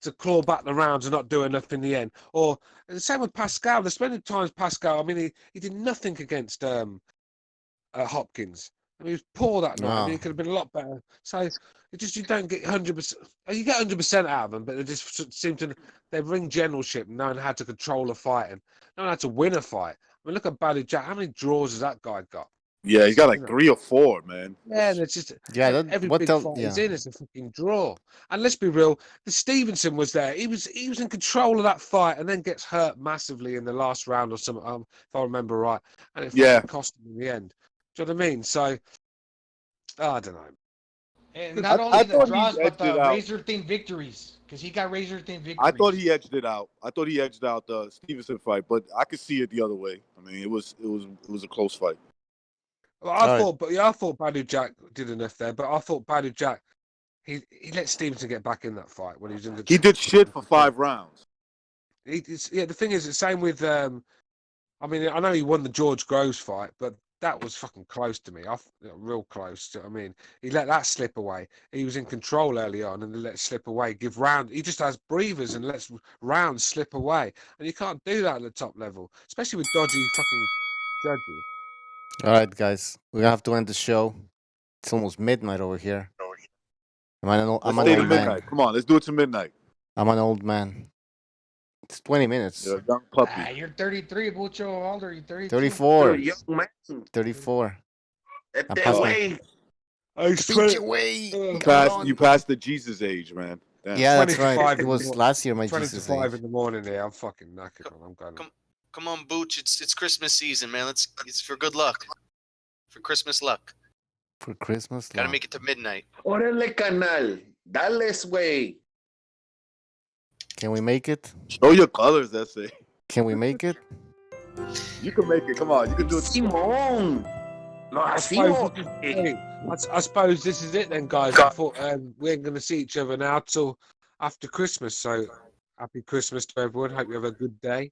to claw back the rounds and not do enough in the end. Or and the same with Pascal. There's many times Pascal. I mean, he did nothing against Hopkins. I mean, he was poor that night. I mean, he could have been a lot better. So it just you don't get 100%. You get 100% out of them, but they just seem to they bring generalship, knowing how to control a fight and knowing how to win a fight. I mean, look at Badou Jack. How many draws has that guy got? Yeah, he got like 3 or 4, man. Yeah, and it's just every what big else? fight Yeah. he's in is a fucking draw. And let's be real, the Stevenson was there. He was in control of that fight, and then gets hurt massively in the last round or something, if I remember right. And it fucking cost him in the end. Do you know what I mean? So I don't know. And not only the draws, but the razor thin victories, because he got razor thin victories. I thought he edged it out. I thought he edged out the Stevenson fight, but I could see it the other way. I mean, it was a close fight. Well, I thought Badou Jack did enough there, but I thought Badou Jack he let Stevenson get back in that fight when he was in the. He did shit for 5 rounds. The thing is, the same with. I mean, I know he won the George Groves fight, but that was fucking close to me. Real close. I mean, he let that slip away. He was in control early on, and he let it slip away. Give round. He just has breathers and lets rounds slip away, and you can't do that at the top level, especially with dodgy fucking judges. All right, guys, we have to end the show. It's almost midnight over here. I'm an old man. Midnight. Come on, let's do it to midnight. I'm an old man. It's 20 minutes. You're a young puppy. You're 33, Bucho. How old are you? 32? 34. Young man. 34. At that way. You passed the Jesus age, man. Damn. Yeah, that's right. It was last year my 20 Jesus to 5 age. in the morning there. I'm fucking knackered, man. I'm going. Come on, Booch. It's Christmas season, man. It's for good luck. For Christmas luck. For Christmas Gotta make it to midnight. Órale, canal. Dale, way. Can we make it? Show your colors, that's it. Can we make it? You can make it. Come on, you can do it. Simón. I suppose this is it then, guys. I thought we ain't going to see each other now till after Christmas. So happy Christmas to everyone. Hope you have a good day.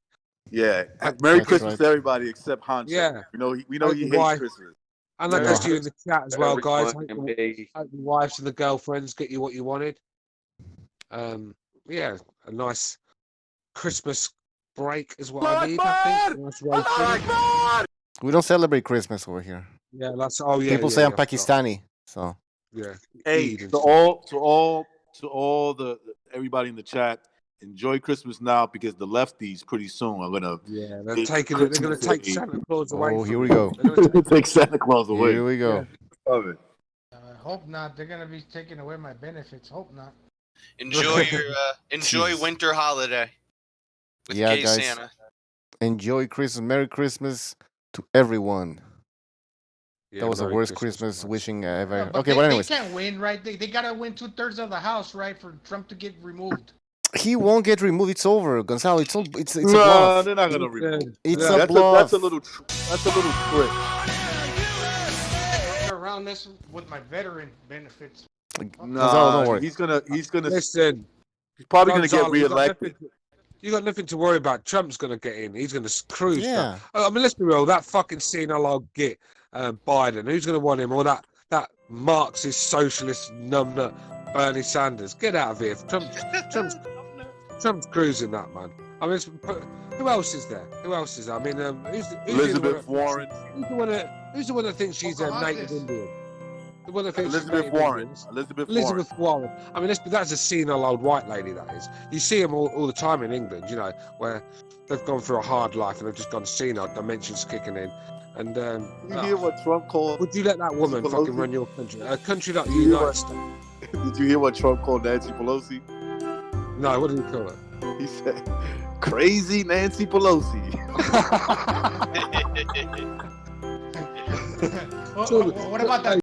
Yeah. Merry Christmas to everybody except Hancho. Yeah. We know he hates Christmas. And that goes to you in the chat as well, guys. Hope the wives and the girlfriends get you what you wanted. Yeah, a nice Christmas break is what I need, I think. Nice we don't celebrate Christmas over here. Yeah, that's people say I'm Pakistani, so yeah. Hey, to all the everybody in the chat, enjoy Christmas now because the lefties pretty soon are gonna they're gonna take Santa Claus away. Oh, here we go. Take Santa Claus away. Here we go. Love it. I hope not. They're gonna be taking away my benefits. Hope not. Enjoy your winter holiday with gay guys. Santa. Enjoy Christmas. Merry Christmas to everyone. Yeah, that was the Merry worst Christmas wishing ever. But Okay, but anyways, they can't win, right? They gotta win 2/3 of the house, right, for Trump to get removed. he won't get removed. It's over, Gonzalo. It's a bluff. They're not gonna remove. It's a bluff. That's a little trick. Around this with my veteran benefits. Gonzalo, don't worry. He's gonna listen. He's probably gonna Gonzalo, get reelected. You got nothing to worry about. Trump's gonna get in. He's gonna cruise. Yeah. I mean, let's be real. That fucking senile old git, Biden. Who's gonna want him? Or that Marxist socialist numbnut Bernie Sanders? Get out of here. Trump's cruising that, man. I mean, who else is there? I mean, who's Elizabeth Warren. Who's the one that thinks she's a native Indian? The one that thinks Elizabeth Warren. Elizabeth Warren. I mean, that's a senile old white lady, that is. You see them all the time in England, where they've gone through a hard life and they've just gone senile, dementia's kicking in. And you hear what Trump called? Would you let that woman fucking run your country? A country like the United States. Did you hear what Trump called Nancy Pelosi? No, what did he call her? He said, "Crazy Nancy Pelosi." What about that?